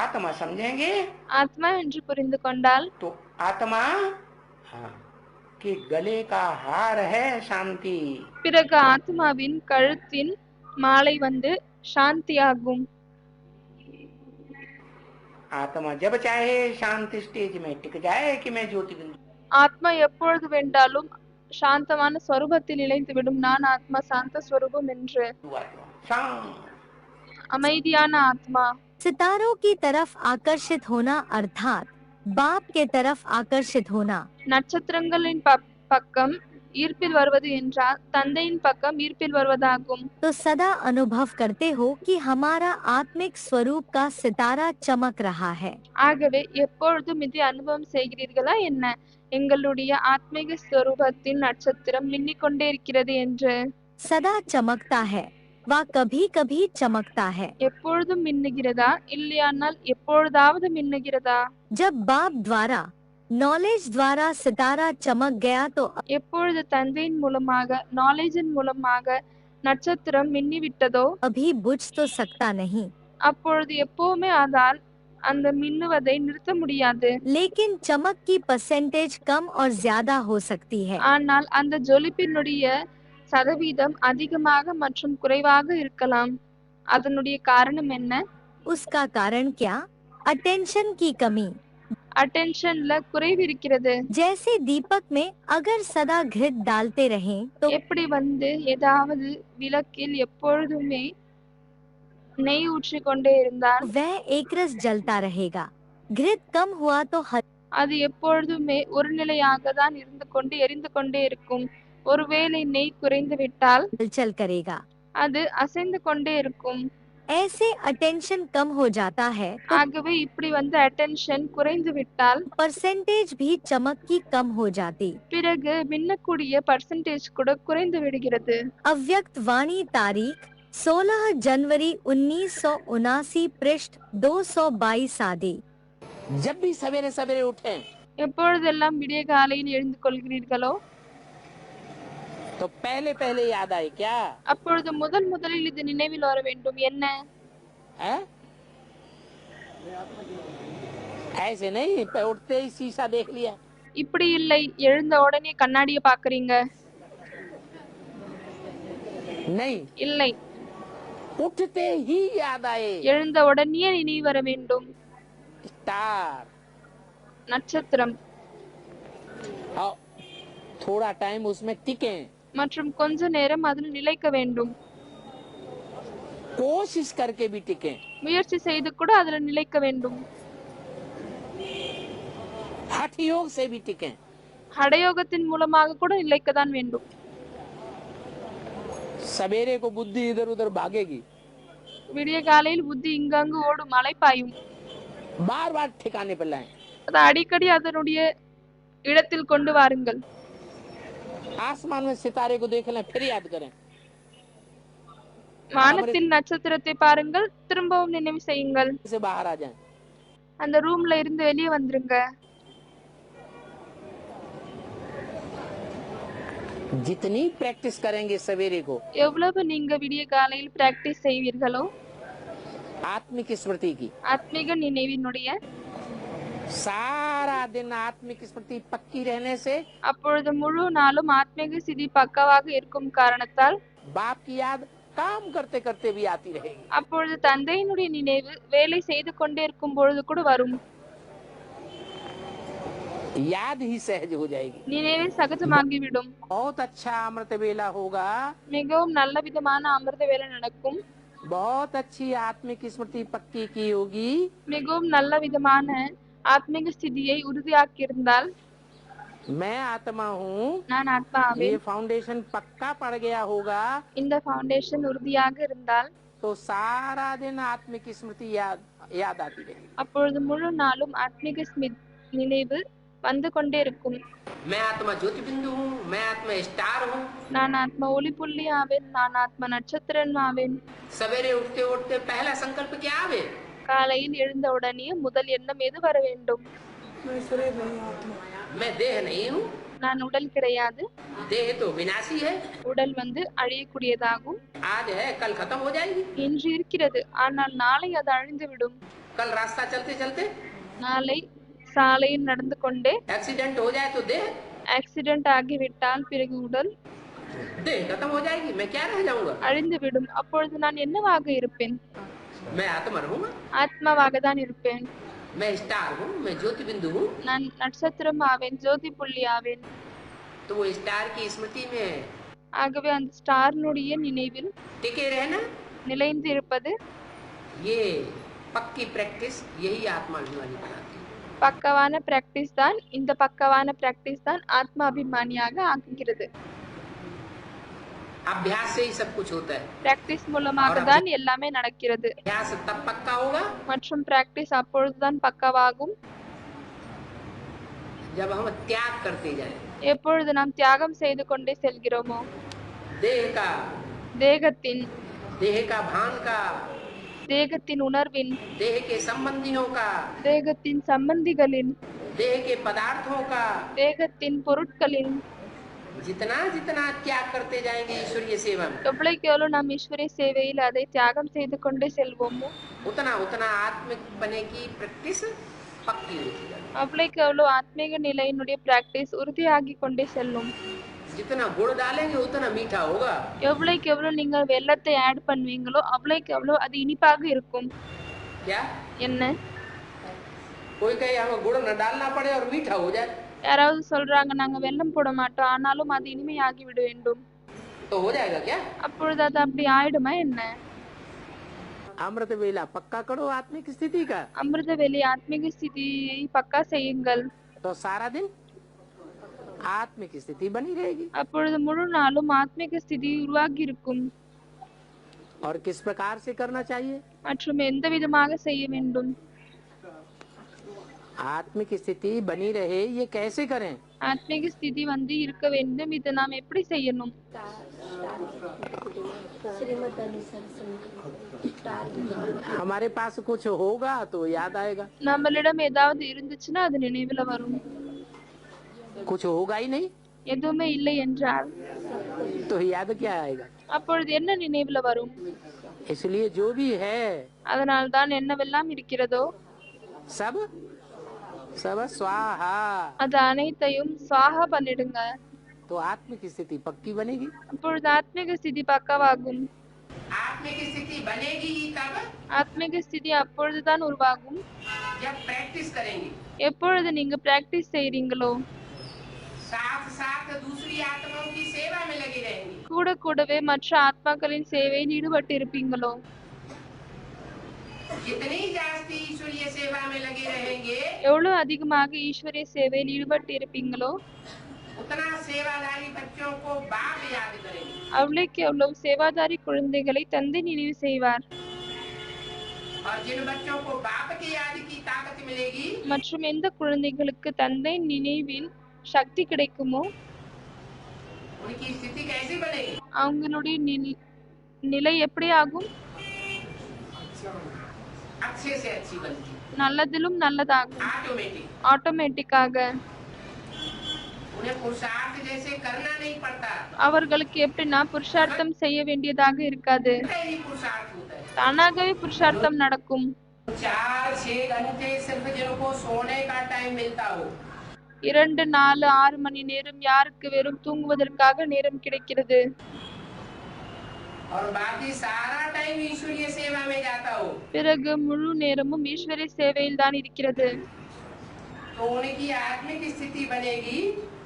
आत्मा समझेंगे ஆத்மா என்று புரிந்து கொண்டால் तो आत्मा हाँ कि गले का हार है शांति। பிறகு ஆத்மாவின் கழுத்தின் மாலை சாந்தியாகும். आत्मा जब चाहे शांति स्टेज में टिक जाए कि मैं ज्योति बिंदु। ஆத்மா எப்பொழுது வேண்டாலும் சாந்தமான ஸ்வரூபத்தில் நிலைத்துவிடும். நான் ஆத்மா சாந்த ஸ்வரூபம் என்று. आत्मा शांत, அமைதியான ஆத்மா. सितारों की तरफ आकर्षित होना अर्थात बाप के तरफ आकर्षित होना। நட்சத்திரங்களின் பக்கம் ஈர்ப்பில் வருவது என்றால் தந்தையின் பக்கம் ஈர்ப்பில் வருவதாகும். तो सदा अनुभव करते हो कि हमारा आत्मिक स्वरूप का सितारा चमक रहा है। ஆகவே எப்பொழுதும் இதை அனுபவம் செய்கிறீர்களா என்ன? எங்களுடைய ஆத்மீக ஸ்வரூபத்தின் நட்சத்திரம் மின்னிக்கொண்டே இருக்கிறது என்று. सदा चमकता है व कभी कभी चमकता है। எப்பொழுதும் மின்னுகிறதா இல்லையானால் எப்பொழுதாவது மின்னுகிறதா? जब बाप द्वारा नॉलेज द्वारा सितारा चमक गया तो எப்பொழுது தந்தையின் மூலமாக நாலேஜின் மூலமாக நட்சத்திரம் மின்னிவிட்டதோ अभी बुझ तो सकता नहीं, அப்பொழுது எப்பவுமே அதால் அந்த மின்னுவதை நிறுத்த முடியாது. लेकिन चमक की परसेंटेज कम और ज्यादा हो सकती है। ஆனால் அந்த ஜொலிப்பினுடைய சதவீதம் அதிகமாக மற்றும் குறைவாக இருக்கலாம். அதனுடைய காரணம் என்ன? उसका कारण क्या? अटेंशन की कमी। அட்டென்ஷன்ல குறைவு இருக்கிறது. जैसे दीपक में अगर सदा घृत डालते रहें तो எப்படி ஏதாவது விளக்கில் எப்பொழுதுமே நெய் ஊற்றி கொண்டே இருந்தால் वह एक रस जलता रहेगा। घृत कम हुआ तो அது எப்பொழுதுமே ஒரு நிலையாக தான் இருந்து கொண்டு எரிந்து கொண்டே இருக்கும். ஒருவேளை நெய் குறைந்து விட்டால் हलचल करेगा। அது அசைந்து கொண்டே இருக்கும். ऐसे अटेंशन कम हो जाता है तो ஆகவே இப்படி அட்டென்ஷன் குறைந்து விட்டால் परसेंटेज भी चमक की कम हो जाती। பிறகு மின்னக்கூடிய பர்சன்டேஜ் கூட குறைந்து விடுகிறது. अव्यक्त वाणी तारीख 16 जनवरी 1979 पृष्ठ 222 आदि। जब भी सवेरे सवेरे उठे எப்பொழுதெல்லாம் விடிய காலையில் எழுந்து கொள்கிறீர்களோ तो पहले पहले याद आए क्या? அப்பொழுது முதலில் இது நினைவில் வர வேண்டும். என்ன? ऐसे नहीं उठते ही शीशा देख लिया, இப்படி இல்லை எழுந்த உடனே கண்ணாடியை பாக்குறீங்க. नहीं இல்லை, उठते ही याद आए। எழுந்த உடனே நினைவு வர வேண்டும். स्टार நட்சத்திரம். और थोड़ा टाइम उसमें टिके மற்றும் கொஞ்ச நேரம் அதில் நிலைக்க வேண்டும். कोशिश करके भी टिके, முயற்சி செய்து கூட அதுல நிலைக்க வேண்டும். हठ योग से भी टिके. ஹடயோகத்தின் மூலமாக கூட நிலைக்கத்தான் வேண்டும். सवेरे को बुद्धि इधर उधर भागेगी, விடிய காலையில் புத்தி இங்கங்கு ஓடும், அலைப்பாயும். बार बार ठिकाने पर लाएं. அதை அடிக்கடி அதனுடைய இடத்தில் கொண்டு வாருங்கள். आसमान में सितारे को देख लें, फिर याद करें. வானத்தில் நட்சத்திரத்தை பாருங்கள், திரும்பவும் நினைவு செய்யுங்கள். से बाहर आ जाएं. அந்த ரூம்ல இருந்து வெளியே வந்துருங்க. जितनी प्रैक्टिस करेंगे सवेरे को எவ்வளவு நீங்க விடிய காலையில் பிராக்டிஸ் செய்வீர்களோ, आत्मिक स्मृति की, ஆத்மீக நினைவினுடைய सारा दिन आत्मिक स्मृति पक्की रहने से அப்பொழுது முழு நாளும் ஆத்மீக ஸ்திதி பக்கவாக இருக்கும் காரணத்தால் बाप की याद काम करते करते भी आती रहेगी. அப்பொழுது தந்தையினுடைய நினைவு வேலை செய்து கொண்டே இருக்கும் பொழுது கூட வரும். याद ही सहज हो जाएगी. நினைவே சகஜமாகிவிடும். बहुत अच्छा अमृत वेला होगा, மிகவும் நல்ல விதமான அமிர்த வேலை நடக்கும். बहुत अच्छी आत्मिक स्मृति पक्की की होगी. மிகவும் நல்ல விதமான ஆத்மீக ஸ்திதியை உறுதியாக்கி இருந்தால், मैं आत्मा हूँ, நான் ये ஆத்மாவேன், फाउंडेशन पक्का पड़ गया होगा, இந்த ஃபவுண்டேஷன் உறுதியாக இருந்தால் तो सारा दिन आत्मिक स्मृति याद आती रहेगी. அப்பொழுது முழு நாளும் ஆத்மீக நினைவு வந்து கொண்டே இருக்கும். मैं आत्मा ज्योति बिंदु हूँ, मैं आत्मा स्टार हूँ. நான் ஆத்மா ஒளி புள்ளி ஆவேன், நான் ஆத்மா நட்சத்திரம் ஆவேன். सवेरे उठते उठते पहला संकल्प क्या आवे? காலையில் எழுந்த உடனே முதல் எண்ணம் எது வர வேண்டும்? मैं देह नहीं हूँ, நான் உடல் கிடையாது, देह तो विनाशी है. உடல் வந்து அழியக்கூடியதாகும். आज है कल खत्म हो जाएगी. இன்று இருக்கிறது, ஆனால் நாளை அது அழிந்துவிடும். कल रास्ता चलते चलते நாளை சாலையில் நடந்து கொண்டே एक्सीडेंट हो जाए तो देह ஆக்சிடென்ட் ஆகிவிட்டால் பிறகு உடல் देह खत्म हो जाएगी. मैं क्या रह जाऊंगा? அழிந்துவிடும். அப்பொழுது நான் என்னவாக இருப்பேன்? मैं आत्मा रहूंगा, ஆத்மாவாக தான் இருப்பேன். मैं स्टार हूँ, मैं ज्योति बिंदु हूँ. நான் நட்சத்திரம் ஆவேன், ஜோதி புள்ளி ஆவேன். तो वो स्टार की स्मृति में ஆகவே அந்த ஸ்டார்னுடைய நினைவில் टिके रहना, நிலைந்து இருப்பது ये पक्की प्रैक्टिस यही आत्मा अभिमानी बनाती है. பக்கவான பிராக்டிஸ் தான். இந்த பக்கவான பிராக்டிஸ் தான் ஆத்மா அபிமானியாக ஆக்குகிறது. अभ्यास से ही सब कुछ होता है. பிராக்டிஸ் மூலமாக தான் எல்லாமே நடக்கிறது. अभ्यास तब पक्का होगा மற்றும் பிராக்டிஸ் அப்பொழுதுதான் பக்கவாகும் जब हम त्याग करते जाएं. எப்பொழுது நாம் தியாகம் செய்து கொண்டே செல்கிறோமோ. देह का भान का, தேகத்தின் உணர்வின், देह के संबंधियों का, தேகத்தின் சம்பந்திகளின், देह के पदार्थों का, தேகத்தின் பொருட்களின் जितना जितना त्याग करते जाएंगे ईश्वरीय सेवा में, எவ்வளவுக்கு எவ்வளவு நாம் ஈஸ்வரிய சேவையில் அதை தியாகம் செய்து கொண்டே செல்வோமோ उतना उतना आत्मिक बने की प्रैक्टिस पक्की होती जाएगी. அவ்வளவுக்கு எவ்வளவு ஆத்மீக நிலையினுடைய பிராக்டிஸ் உறுதியாகி கொண்டே செல்லும். जितना गुड़ डालेंगे उतना मीठा होगा. எவ்வளவுக்கு எவ்வளவு நீங்கள் வெல்லத்தை ஆட் பண்ணுவீங்களோ அவ்வளவுக்கு எவ்வளவு அது இனிப்பாக இருக்கும். क्या என்ன? कोई कहे हमें गुड़ न डालना पड़े और मीठा हो जाए, யாராவது சொல்றாங்க நாங்க வெல்லம் போட மாட்டோம் ஆனாலும் அது இனிமையாகி விட வேண்டும். तो हो जाएगा क्या? அப்பொழுது அது அப்படி ஆயிடுமா என்ன? अमृत वेला पक्का करो आत्मिक स्थिति का, அமிர்த வெளி ஆத்மீக ஸ்திதியை பக்கா செய்யுங்கள். तो सारा दिन आत्मिक स्थिति बनी रहेगी. அப்பொழுது முழு நாளும் ஆத்மீக ஸ்திதி உருவாகி இருக்கும். और किस प्रकार से करना चाहिए? மற்றும் எந்த விதமாக செய்ய வேண்டும்? आत्मिक स्थिति बनी रहे ये कैसे करें? ஆத்மீக ஸ்திதி வந்து இருக்க வேண்டும். இதை நாம் எப்படி செய்யணும்? हमारे पास कुछ होगा तो याद आएगा, நம்மளிடம் ஏதாவது இருந்துச்சுன்னா அது நினைவுல வரும். कुछ होगा ही नहीं எதுவுமே இல்லை என்றால் तो याद क्या आएगा? அப்பொழுது என்ன நினைவுல வரும்? इसलिए जो भी है அதனால் தான் என்னவெல்லாம் இருக்கிறதோ सब सब स्वाहा, அது அனைத்தையும் சுவாகா பண்ணிடுங்க. तो आत्मिक स्थिति पक्की बनेगी. அப்பொழுது ஆத்மீக ஸ்திதி பக்கவாகும். आत्मिक स्थिति बनेगी ही तब ஆத்மீக ஸ்திதி அப்பொழுதுதான் உருவாகும் जब प्रैक्टिस करेंगे, எப்பொழுது நீங்க பிராக்டிஸ் செய்றீங்களோ, साथ साथ दूसरी आत्माओं की सेवा में लगे रहेंगे. கூட கூடவே மற்ற ஆத்மாக்களின் சேவையில் ஈடுபட்டு இருப்பீங்களோ. जितनी जास्ती ईश्वरीय सेवा में लगे रहेंगे எவ்வளவு அதிகமாக ஈஸ்வரிய சேவையில் ஈடுபட்டு இருப்பீங்களோ उतना सेवादारी बच्चों को बाप याद करेंगे அவ்வளவுக்கு எவ்வளவு சேவாதாரி குழந்தைகளை தந்தை நினைவு செய்வார். और जिन बच्चों को बाप की याद की ताकत मिलेगी மற்றும் எந்த குழந்தைகளுக்கு தந்தை நினைவின் சக்தி கிடைக்குமோ उनकी स्थिति कैसी बनेगी அவங்களுடைய நிலை எப்படி ஆகும்? अच्छे से अच्छी बनती நல்லதிலும் நல்லதாகும். ऑटोमेटिक ஆட்டோமேட்டிக்காக उन्हें पुरुषार्थ जैसे करना नहीं पड़ता அவர்களுக்கு எப்படின்னா புருஷார்த்தம் செய்ய வேண்டியதாக இருக்காது. ही पुरुषार्थ होता है தானாகவே புருஷார்த்தம் நடக்கும். 4-6 घंटे सिर्फ जिनको सोने का टाइम मिलता हो 2, 4, 6 மணி நேரம் யாருக்கு வெறும் தூங்குவதற்காக நேரம் கிடைக்கிறது. और बाकी सारा टाइम ईश्वरीय सेवा में जाता हो பிறகு முழு நேரமும் ஈஸ்வரிய சேவையில் தான் இருக்கிறது. तो उनकी आत्मिक स्थिति बनेगी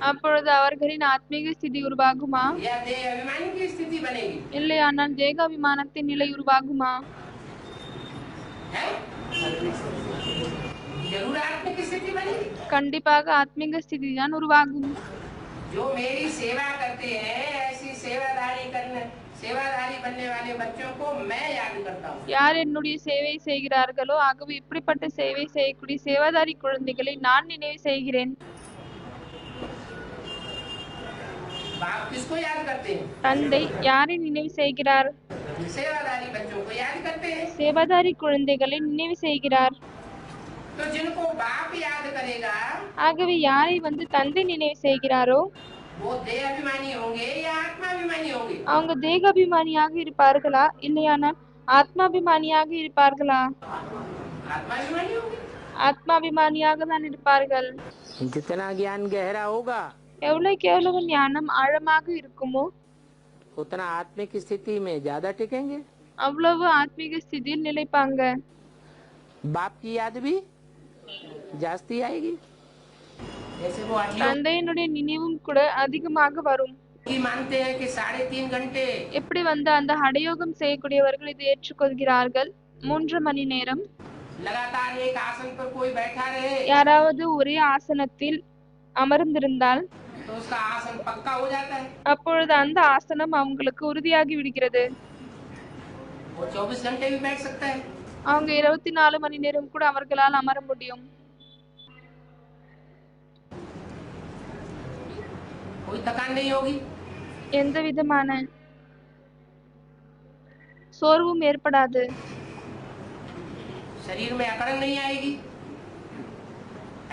அப்பொழுது அவர்களின் ஆத்மீக ஸ்திதி உருவாகுமா या देह अभिमानी की स्थिति बनेगी இல்லையானால் தேகாபிமானத்தின் நிலை உருவாகுமா? है जरूर आत्मिक स्थिति बनेगी கண்டிப்பாக ஆத்மீக ஸ்திதி தான் உருவாகும். जो मेरी सेवा करते हैं ऐसी सेवादारी बनने वाले बच्चों को मैं याद करता हूँ யார் என்னுடைய சேவை செய்கிறார்களோ ஆகவே இப்படிப்பட்ட சேவை செய்யக்கூடிய சேவாதாரி குழந்தைகளை நான் நினைவு செய்கிறேன். बाप किसको याद करते हैं தந்தை யாரை நினைவு செய்கிறார்? सेवादारी बच्चों को याद करते हैं சேவாதாரி குழந்தைகளை நினைவு செய்கிறார். तो जिनको बाप याद करेगा ஆகவே யாரை தந்தை நினைவு செய்கிறாரோ वो देह अभिमानी होंगे या आत्माभिमानी होंगे அவங்க தேகாபிமானியாக இருப்பார்களா இல்லையானால் ஆத்மாபிமானியாக இருப்பார்களா? आत्माभिमानी होंगे ஆத்மாபிமானியாக தான் இருப்பார்கள். जितना ज्ञान गहरा होगा எவ்வளவுக்கு எவ்வளவு ஞானம் ஆழமாக இருக்குமோ उतना आत्मिक स्थिति में ज्यादा टिकेंगे அவ்வளவு ஆத்மீக ஸ்திதியில் நிலைப்பாங்க. बाप की याद भी जास्ती आएगी जैसे वो தந்தையினுடைய நினைவும் கூட அதிகமாக வரும். मानते हैं कि 3.5 घंटे எப்படி அந்த ஹடயோகம் செய்யக்கூடியவர்கள் இதை ஏற்றுக்கொள்கிறார்கள். 3 மணி நேரம் लगातार एक आसन पर कोई बैठा रहे யாராவது ஒரே ஆசனத்தில் அமர்ந்திருந்தால் तो उसका आसन पक्का हो जाता है அப்பொழுது அந்த ஆசனம் அவங்களுக்கு உறுதியாகி விடுகிறது. वो 24 घंटे भी बैठ सकता है அவங்க 24 மணி நேரம் கூட அவர்களால் அமர முடியும். कोई थकान नहीं होगी எந்த விதமான சோர்வும் ஏற்படாது. शरीर में अकड़न नहीं आएगी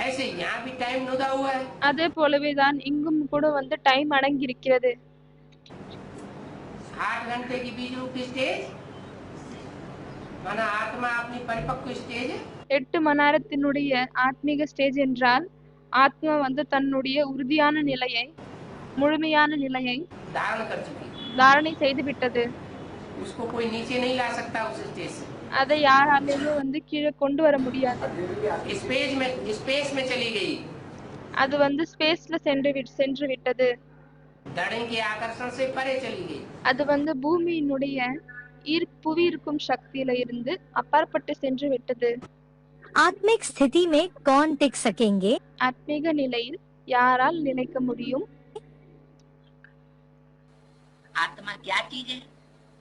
ऐसे यहाँ भी टाइम नुदा हुआ है அதே போலவே தான் இங்கும் கூட டைம் அடங்கி இருக்கிறது. 8 घंटे की बीज रूप स्टेज माना आत्मा अपनी परिपक्व स्टेज 8 மணி நேரத்தினுடைய ஆத்மீக ஸ்டேஜ் என்றால் ஆத்மா தன்னுடைய உறுதியான நிலையை முழுமையான நிலையை धारण कर चुकी தாரணை செய்து விட்டது. उसको कोई नीचे नहीं ला सकता उस स्टेज से அதை யாராலையும் கீழே கொண்டு வர முடியாது. स्पेस में चली गई அது ஸ்பேஸ்ல சென்று விட்டது. धरणी के आकर्षण से परे चली गई அது பூமியினுடைய புவி ஈர்க்கும் சக்தியில இருந்து அப்பாற்பட்டு சென்று விட்டது. आत्मिक स्थिति में कौन टिक सकेंगे? ஆத்மீக நிலையில் யாரால் நிலைக்க முடியும்? आत्मा क्या चीज है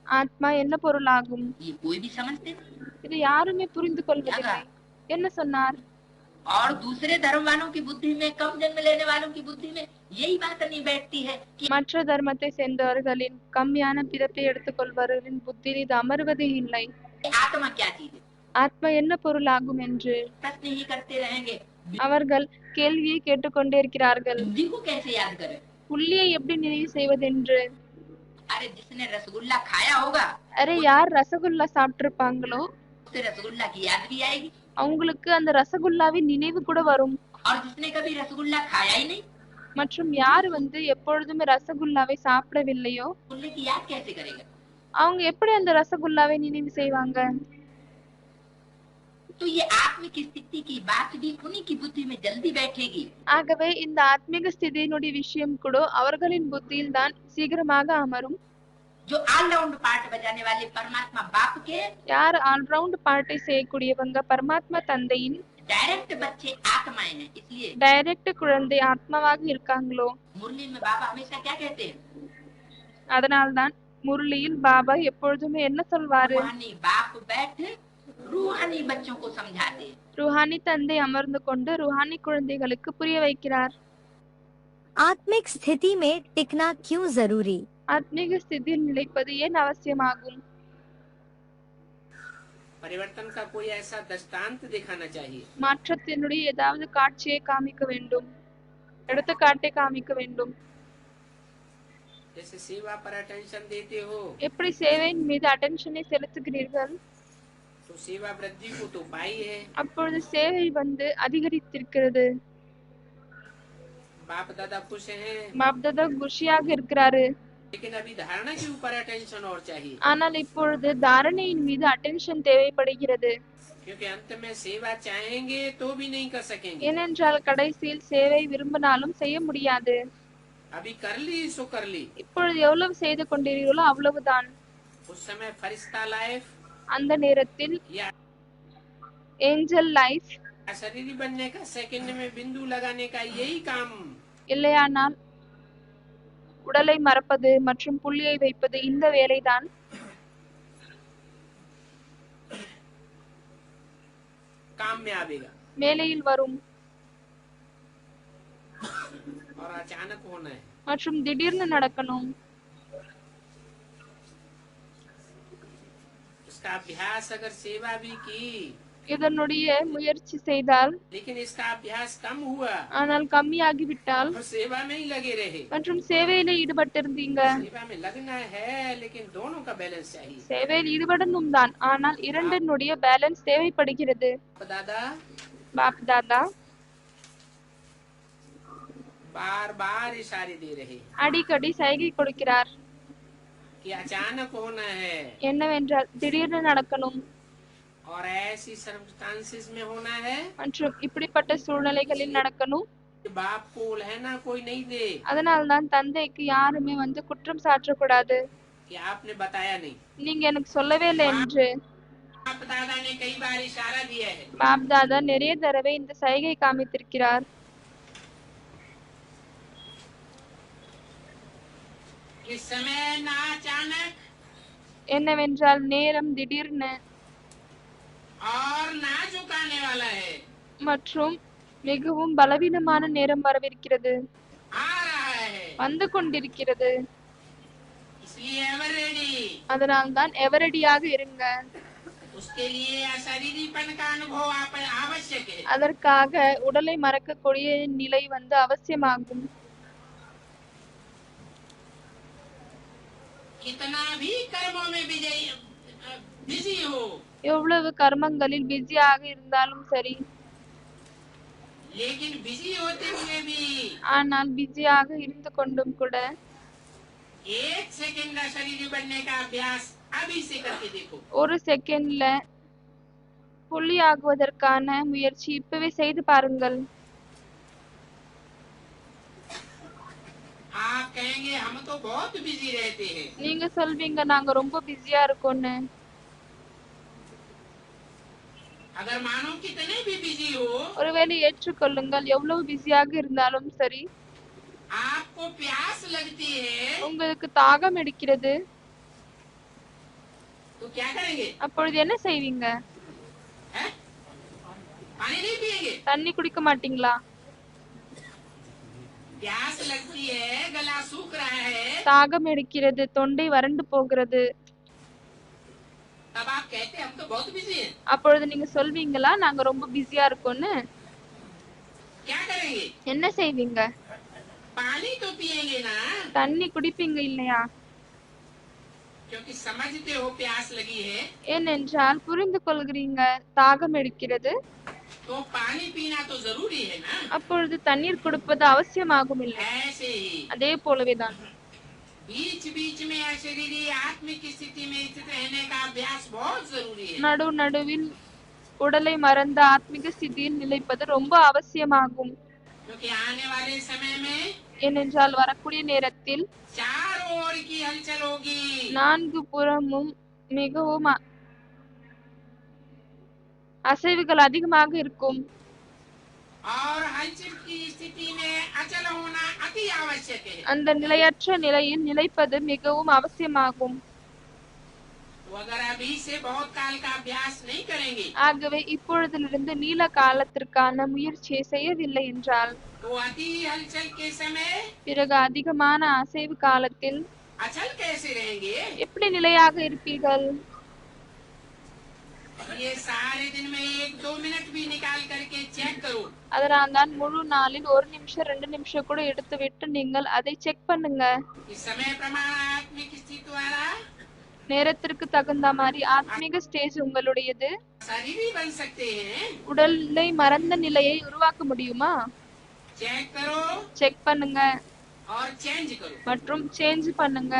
ஆத்மா என்ன பொருளாகும்? ये कोई भी समझते नहीं। இது யாருமே புரிந்து கொள்வதில்லை. என்ன சொன்னார்? और दूसरे धर्म वालों की बुद्धि में कम जन्म लेने वालों की बुद्धि में यही बात नहीं बैठती है कि மற்ற தர்மத்தை சேர்ந்தவர்களின் கம்மியான பிறப்பை எடுத்துக்கொள்பவர்களின் புத்தியில் இது அமர்வதே இல்லை. आत्मा क्या चीज है ஆத்மா என்ன பொருளாகும் என்று प्रश्न ही करते रहेंगे। அவர்கள் கேள்வியை கேட்டுக்கொண்டே இருக்கிறார்கள். बुद्धि को कैसे याद करें? புள்ளியை எப்படி நினைவு செய்வதென்று. अरे जिसने रसगुल्ला खाया होगा அரே யார் ரசகுல்லா சாப்பிட்டிருப்பாங்களோ उसे रसगुल्ला की याद भी आएगी அவங்களுக்கு அந்த ரசகுல்லாவின் நினைவு கூட வரும். और जिसने कभी रसगुल्ला खाया ही नहीं மற்றும் யார் எப்பொழுதுமே ரசகுல்லாவை சாப்பிடவில்லையோ रसगुल्ले की याद कैसे करेगा? அவங்க எப்படி அந்த ரசகுல்லாவை நினைவு செய்வாங்க? तो ये आत्मिक स्थिति की बात भी उन्हीं की बुद्धि में जल्दी बैठेगी। ஆகவே இந்த ஆத்மீக ஸ்திதியினுடைய விஷயம் கூட அவர்களின் புத்தியில் தான் சீக்கிரமாக அமரும். जो ऑलराउंड पार्ट बजाने वाले परमात्मा बाप के யார் ஆல்ரவுண்ட் பார்ட்டை செய்யக்கூடியவங்க பரமாத்மா தந்தையின் डायरेक्ट बच्चे आत्माएं हैं। इसलिए டைரக்ட் குழந்தை ஆத்மாவாக இருக்காங்களோ मुरली में बाबा हमेशा क्या कहते हैं? அதனால்தான் முரளியில் பாபா எப்பொழுதுமே என்ன சொல்வாரு, रूहानी बाप बैठ रूहानी बच्चों को समझाते। ருஹானி தந்தை அமர்ந்து கொண்டு ருஹானி குழந்தைகளுக்கு புரிய வைக்கிறார். आत्मिक स्थिति में टिकना क्यों जरूरी? ஆத்மீக ஸ்திதியில் நிலைப்பது ஏன் அவசியமாகும்? परिवर्तन का कोई ऐसा दृष्टांत दिखाना चाहिए। மாற்றத்தினுடைய ஏதாவது காட்சியை காமிக்க வேண்டும், எடுத்துக்காட்டை காமிக்க வேண்டும். जैसे सेवा पर अटेंशन देते हो எப்படி சேவையின் மீது அட்டென்ஷனை செலுத்துகிறீர்கள், तो सेवा वृद्धि को तो पाई है। அப்பொழுது சேவை வந்து அதிகரித்திருக்கிறது. बाप दादा खुश हैं, பாப்தாதா குஷியாக இருக்கிறாரு. लेकिन अभी धारणा के ऊपर अटेंशन और चाहिए, ஆனால் இப்பொழுது தாரணையின் மீது அட்டென்ஷன் தேவைப்படுகிறது. क्योंकि अंत में सेवा चाहेंगे तो भी नहीं कर सकेंगे। ஏனென்றால் கடைசியில் சேவை விரும்பினாலும் செய்ய முடியாது. अभी कर ली सो कर ली, இப்பொழுது எவ்வளவு செய்து கொண்டீர்களோ அவ்வளவுதான். उस समय फरिश्ता लाइफ அந்த நேரத்தில் या ஏஞ்சல் லைஃப் शरीर बनने का सेकंड में बिंदु लगाने का यही काम, இல்லையானால் உடலை மறப்பது மற்றும் புள்ளியை வைப்பது இந்த வேலைதான். काम में आवेगा வேலையில் வரும் और अचानक होना है। மற்றும் திடீர்னு நடக்கணும். इसका अभ्यास अगर सेवा भी की, இதனுடைய முயற்சி செய்தால் लेकिन इसका अभ्यास कम हुआ ஆனால் கம்மியாகிவிட்டால் और सेवा में ही लगे रहे। மற்றும் சேவையில ஈடுபட்டிருந்தீங்க, सेवा में लगना है लेकिन दोनों का बैलेंस चाहिए। சேவையில் ஈடுபடணும் தான், ஆனால் இரண்டினுடைய பேலன்ஸ் தேவைப்படுகிறது. दादा பாப் தாதா बार बार इशारे दे रहे அடிக்கடி சைகை கொடுக்கிறார். कि अचानक होना है என்னவென்றால் திடீர்னு நடக்கணும் और ऐसी सर्कमस्टांसेस में होना है மற்றும் இப்படிப்பட்ட சூழ்நிலைகளில் நடக்கணும். कि बाप को उलहना कोई नहीं दे அதனால்தான் தந்தைக்கு யாருமே வந்து குற்றம் சாட்டக்கூடாது. कि आपने बताया नहीं। நீங்க எனக்கு சொல்லவே இல்லை என்று बाप दादा ने कई बार इशारा दिया है பாப் தாதா நிறைய தடவை இந்த சைகை காமித்திருக்கிறார். कि समय ना अचानक என்னவென்றால் நேரம் திடீர்னு और ना झुकाने वाला है, மற்றும் மிகவும் பலவீனமான நேரம் வரவிருக்கிறது, आ रहा है। வந்து கொண்டிருக்கிறது. इसलिए एवर रेडी, அதனால்தான் எவரடியாக இருங்க. उसके लिए अशरीरीपन का अनुभव आवश्यक है। அதற்காக உடலை மறக்கக்கூடிய நிலை வந்து அவசியமாகும். कितना भी कर्मों में बिजी हो, எவ்வளவு கர்மங்களில் பிஸியாக இருந்தாலும் சரி, लेकिन बिजी होते हुए भी ஆனால் பிஸியாக இருந்து கொண்டும் கூட एक सेकंड शरीर बनने का अभ्यास अभी से करके देखो। ஒரு செகண்ட்ல புள்ளி ஆகுவதற்கான முயற்சி இப்பவே செய்து பாருங்கள். आप कहेंगे हम तो बहुत बिजी रहते हैं, நீங்க சொல்வீங்க நாங்க ரொம்ப பிஸியா இருக்கோம்னு. अगर मानो कितने भी बिजी हो, ஒருவேளை ஏற்றுக்கொள்ளுங்கள், எவ்வளவு பிஸியாக இருந்தாலும் சரி, आपको प्यास लगती है உங்களுக்கு தாகம் எடுக்கிறது, तो क्या करेंगे? அப்பொழுது என்ன செய்வீங்க? हैं? पानी नहीं पिएंगे? தண்ணி குடிக்க மாட்டீங்களா? प्यास लगती है, गला सूख रहा है, தாகம் எடுக்கிறது, தொண்டை வறண்டு போகிறது, तब आप कहते हम तो बहुत बिजी हैं। அப்பொழுது நீங்க சொல்வீங்களா நாங்க ரொம்ப பிஸியா இருக்கோம்னு? क्या करेंगे? என்ன செய்வீங்க? पानी तो पिएंगे ना, தண்ணி குடிப்பீங்க இல்லையா? क्योंकि समझते हो प्यास लगी है, ஏனென்றால் புரிந்து கொள்கிறீங்க தாகம் எடுக்கிறது, तो पानी पीना तो जरूरी है ना। அப்பொழுது தண்ணீர் கொடுப்பது அவசியமாகும் இல்லை? ऐसे ही அதே போலவேதான் बीच बीच में अशरीरी आत्मिक स्थिति में स्थित रहने का अभ्यास बहुत जरूरी है। நடுவில் உடலை மறந்த ஆத்மிக ஸ்திதியில் நிலைப்பது ரொம்ப அவசியமாகும். क्योंकि आने वाले समय में ஏனென்றால் வரக்கூடிய நேரத்தில் चारों ओर की हलचल होगी நான்கு புறமும் மிகவும் அசைவுகள் அதிகமாக இருக்கும். और हलचल की स्थिति में अचल होना अति आवश्यक है। அந்த நிலையற்ற நிலையில் நிலைப்பது மிகவும் அவசியமாகும். तो अगर अभी से बहुत काल का अभ्यास नहीं करेंगे ஆகவே இப்பொழுதிலிருந்து நீல காலத்திற்கான முயற்சியை செய்யவில்லை என்றால் तो अति हलचल के समय பிறகு அதிகமான அசைவு காலத்தில் अचल कैसे रहेंगे? எப்படி நிலையாக இருப்பீர்கள்? ये सारे दिन में 1-2 मिनट भी निकाल करके चेक करो। அதனால்தான் முழு நாளில் 1 நிமிஷம் 2 நிமிஷம் கூட எடுத்து விட்டு நீங்கள் அதை செக் பண்ணுங்க. इस समय प्रमाण आत्मिक स्थिति द्वारा நேரத்திற்கு தகுந்த மாதிரி ஆத்மீக ஸ்டேஜ் உங்களுடையது. शरीर बन सकते हैं। உடலை மறந்த நிலையை உருவாக்க முடியுமா? चेक करो செக் பண்ணுங்க और चेंज करो। மற்றும் சேஞ்ச் பண்ணுங்க.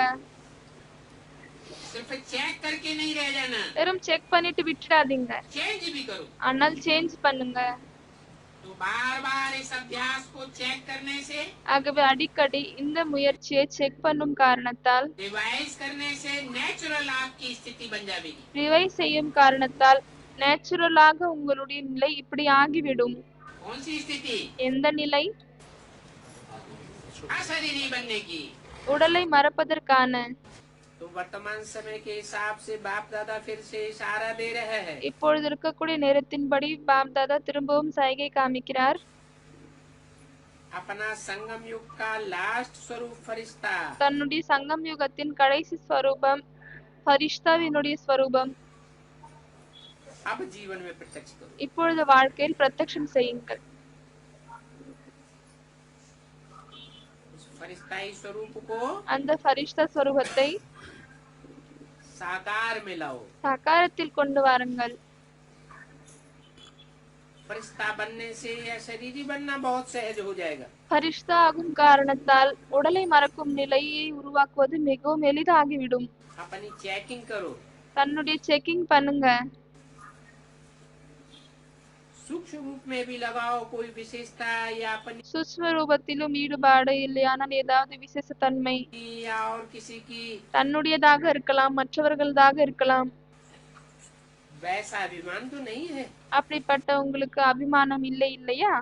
सिर्फ चेक करके नहीं रह जाना, வெறும் செக் பண்ணிட்டு விட்டுடாதீங்க, चेंज भी करो। ஆனால் சேஞ்ச் பண்ணுங்க. तो बार बार इस अभ्यास को चेक करने से, ஆகவே அடிக்கடி இந்த முயற்சியை செக் பண்ணும் காரணத்தால், रिवाइज करने से नेचुरल आपकी स्थिति बन जाएगी। ரிவைஸ் செய்யும் காரணத்தால் நேச்சுரலாக உங்களுடைய நிலை இப்படி ஆகிவிடும். कौन सी स्थिति? எந்த நிலை? अशरीरी बनने की। உடலை மறப்பதற்கான. तो वर्तमान समय के हिसाब से बाप दादा फिर से इशारा दे रहे हैं। இப்பொழுது இருக்கக்கூடிய நேரத்தின்படி பாப் தாதா திரும்பவும் சைகை காமிக்கிறார். अपना संगम युग का लास्ट स्वरूप फरिश्ता, தன்னுடைய சங்கம் யுகத்தின் கடைசி ஸ்வரூபம் ஃபரிஷ்தாவினுடைய ஸ்வரூபம் अब जीवन में प्रत्यक्ष करो। இப்பொழுது வாழ்க்கையில் பிரத்யக்ஷம் செய்யுங்கள். उस फरिश्ताई स्वरूप को அந்த ஃபரிஷ்தா ஸ்வரூபத்தை साकार में लाओ। சாகாரத்தில் கொண்டு வாருங்கள். फरिश्ता बनने से या शरीरी बनना बहुत सहज हो जाएगा। ஃபரிஷ்தா ஆகும் காரணத்தால் உடலை மறக்கும் நிலையை உருவாக்குவது மிகவும் எளிதாகிவிடும். अपनी चेकिंग करो, தன்னுடைய செக்கிங் பண்ணுங்க. सूक्ष्म रूप में भी लगाओ कोई विशेषता या अपनी சூட்சும ரூபத்திலும் ஈடுபாடு இல்லையானால் ஏதாவது விசேஷ தன்மை या और किसी की, தன்னுடையதாக இருக்கலாம், மற்றவர்களதாக இருக்கலாம். वैसा अभिमान तो नहीं है। அப்படிப்பட்ட உங்களுக்கு அபிமானம் இல்லை இல்லையா?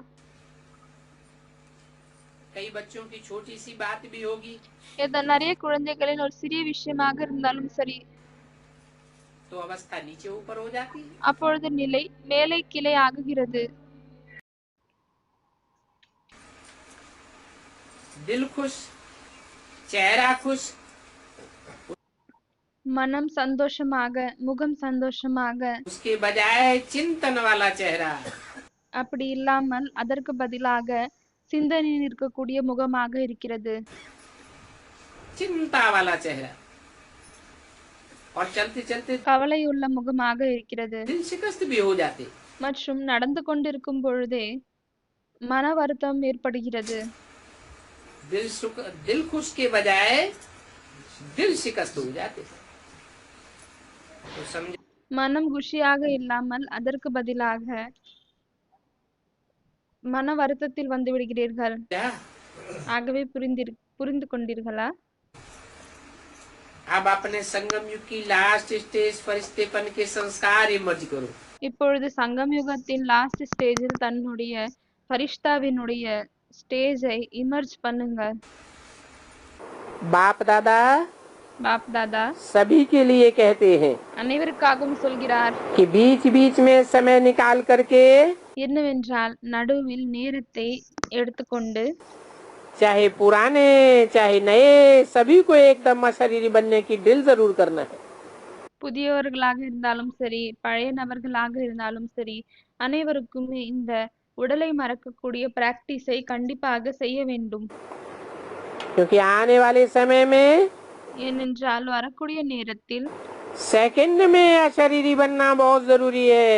कई बच्चों की छोटी सी बात भी होगी நிறைய குழந்தைகளின் ஒரு சிறிய விஷயமாக இருந்தாலும் சரி, तो अवस्था नीचे ऊपर हो जाती है। அப்பொழுது நிலை மேலே கீழே ஆகுகிறது. दिल खुश, चेहरा खुश, மனம் சந்தோஷமாக, முகம் சந்தோஷமாக, उसके बजाय चिंतन वाला चेहरा, அப்படி இல்லாமல் அதற்கு பதிலாக சிந்தனையில் இருக்கக்கூடிய முகமாக இருக்கிறது. चिंता वाला चेहरा, और चलते चलते கவலையுள்ள முகமாக இருக்கிறது. दिल शिकस्त भी हो जाते। மற்றும் நடந்து கொண்டிருக்கும் பொழுதே மன வருத்தம் ஏற்படுகிறது. दिल खुश के बजाय दिल शिकस्त हो जाते। तो समझ மனம் குஷியாக இல்லாமல் அதற்கு பதிலாக மன வருத்தத்தில் வந்து விடுகிறீர்கள். क्या? ஆகவே புரிந்து கொண்டீர்களா? अब अपने संगम युग की लास्ट स्टेज फरिश्तेपन के संस्कार इमर्ज करो। இப்பொழுது சங்கம் யுகத்தின் லாஸ்ட் ஸ்டேஜில் தன்னுடைய ஃபரிஷ்தாவினுடைய ஸ்டேஜை இமர்ஜ் பண்ணுங்க. बाप दादा பாப் தாதா सभी के लिए कहते हैं அனைவருக்காகவும் சொல்கிறார். कि बीच बीच में समय निकाल करके, என்னவென்றால் நடுவில் நேரத்தை எடுத்துக்கொண்டு चाहे पुराने चाहे नए, सभी को एकदम अशरीरी बनने की ड्रिल जरूर करना है। புதியவர்களாக இருந்தாலும் சரி, பழைய நபர்களாக இருந்தாலும் சரி, அனைவருக்குமே இந்த உடலை மறக்கக்கூடிய பிராக்டிஸை கண்டிப்பாக செய்ய வேண்டும். क्योंकि आने वाले समय में ஏனென்றால் வரக்கூடிய நேரத்தில் सेकंड में अशरीरी बनना बहुत जरूरी है।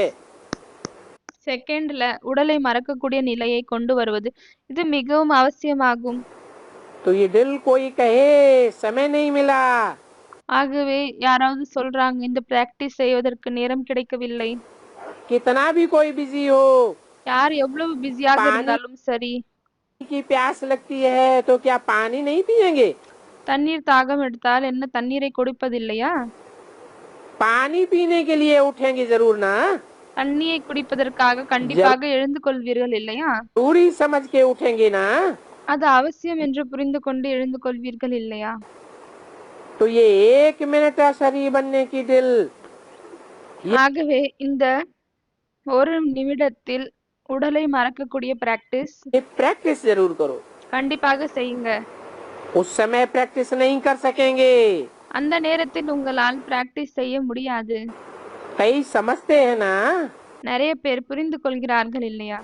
செகண்ட்ல உடலை மறக்கக்கூடிய நிலையை கொண்டு வருவது இது மிகவும் அவசியமாகும். तो ये दिल कोई कहे समय नहीं मिला, ஆகவே யாராவது சொல்றாங்க இந்த பிராக்டிஸ் செய்வதற்கு நேரம் கிடைக்கவில்லை, कितना भी कोई बिजी हो, யார் எவ்வளவு பிஸியாக இருந்தாலும் சரி, की प्यास लगती है तो क्या पानी नहीं पिएंगे? தண்ணீர் தாகம் எடுத்தால் என்ன தண்ணீரை குடிப்பதில்லையா? पानी पीने के लिए उठेंगे जरूर ना, தண்ணியை குடிப்பதற்காக கண்டிப்பாக எழுந்து கொள்வீர்கள் இல்லையா? जरूरी समझ के उठेंगे ना। அது அவசியம் என்று புரிந்து கொண்டு எழுந்து கொள்வீர்கள் இல்லையா? तो ये 1 मिनट शरीर बनने की दिल, ஆகவே இந்த ஒரு நிமிடத்தில் உடலை மறக்கக்கூடிய பிராக்டிஸ் ये प्रैक्टिस जरूर करो। கண்டிப்பாக செய்யுங்க. उस समय प्रैक्टिस नहीं कर सकेंगे। அந்த நேரத்தில் உங்களால் பிராக்டிஸ் செய்ய முடியாது. कई समझते हैं ना நிறைய பேர் புரிந்து கொள்கிறார்கள் இல்லையா?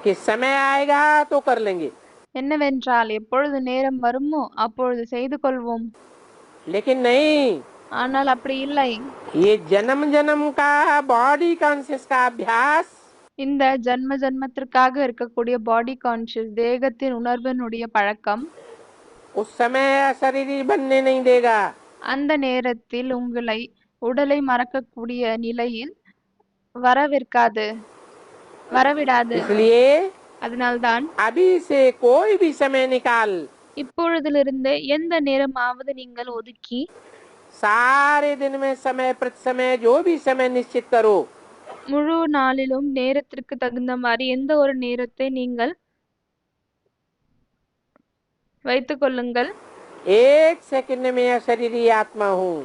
कि समय आएगा तो कर लेंगे, என்னவென்றால் எப்பொழுது நேரம் வருமோ அப்பொழுது செய்து கொள்வோம். लेकिन नहीं, ஆனால் அப்படி இல்லை. ये जन्म जन्म का बॉडी कॉन्शियस का अभ्यास இந்த ஜன்ம ஜன்மத்திற்காக இருக்கக்கூடிய பாடி கான்சியஸ் தேகத்தின் உணர்வினுடைய பழக்கம் उस समय शरीर बनने नहीं देगा। அந்த நேரத்தில் உங்களை உடலை மறக்கக்கூடிய நிலையில் வரவிடாது. इसलिए அதனால்தான் अभी से कोई भी समय निकाल, இப்பொழுதிலிருந்து எந்த நேரமாவது நீங்கள் ஒதுக்கி सारे दिन में समय प्रति समय जो भी समय निश्चित करो, முழு நாளிலும் நேரத்திற்கு தகுந்த மாதிரி எந்த ஒரு நேரத்தை நீங்கள் வைத்துக் கொள்ளுங்கள். 1 सेकंड में यह शरीर आत्मा हूँ,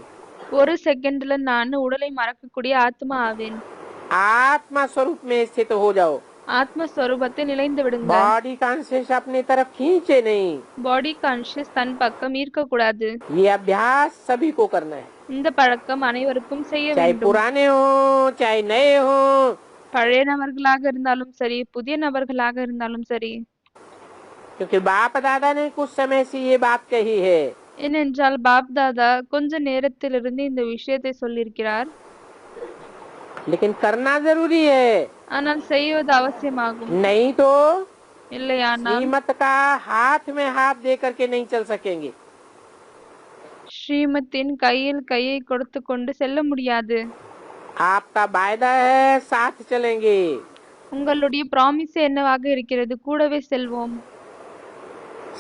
ஒரு செகண்ட்ல நான் உடலை மறக்கக்கூடிய ஆத்மா ஆவேன். आत्मा स्वरूप में स्थित हो जाओ। ஆத்மஸ்வரூபத்தை நிலைந்து விடுங்க. बॉडी कॉन्शियस अपनी तरफ खींचे नहीं। பாடி கான்சியஸ் தன் பக்கம் ஈர்க்க கூடாது. ये अभ्यास सभी को करना है, இந்த பழக்கம் அனைவருக்கும் செய்ய चाहे வேண்டும். पुराने हो चाहे नए हो। பழைய நபர்களாக இருந்தாலும் சரி, புதிய நபர்களாக இருந்தாலும் சரி. क्योंकि बाप दादा ने कुछ समय से ये बात कही है, ஏனென்றால் பாப் தாதா கொஞ்ச நேரத்திலிருந்து இந்த விஷயத்தை சொல்லியிருக்கிறார். लेकिन करना जरूरी है, ஆனால் செய்வது அவசியமாகும். नहीं तो இல்லையானால் श्रीमत का हाथ में हाथ दे करके नहीं चल सकेंगे। ஸ்ரீமத்தின் கையில் கையை கொடுத்து கொண்டு செல்ல முடியாது. आपका वायदा है साथ चलेंगे, உங்களுடைய ப்ராமிஸ் என்னவாக இருக்கிறது? கூடவே செல்வோம்,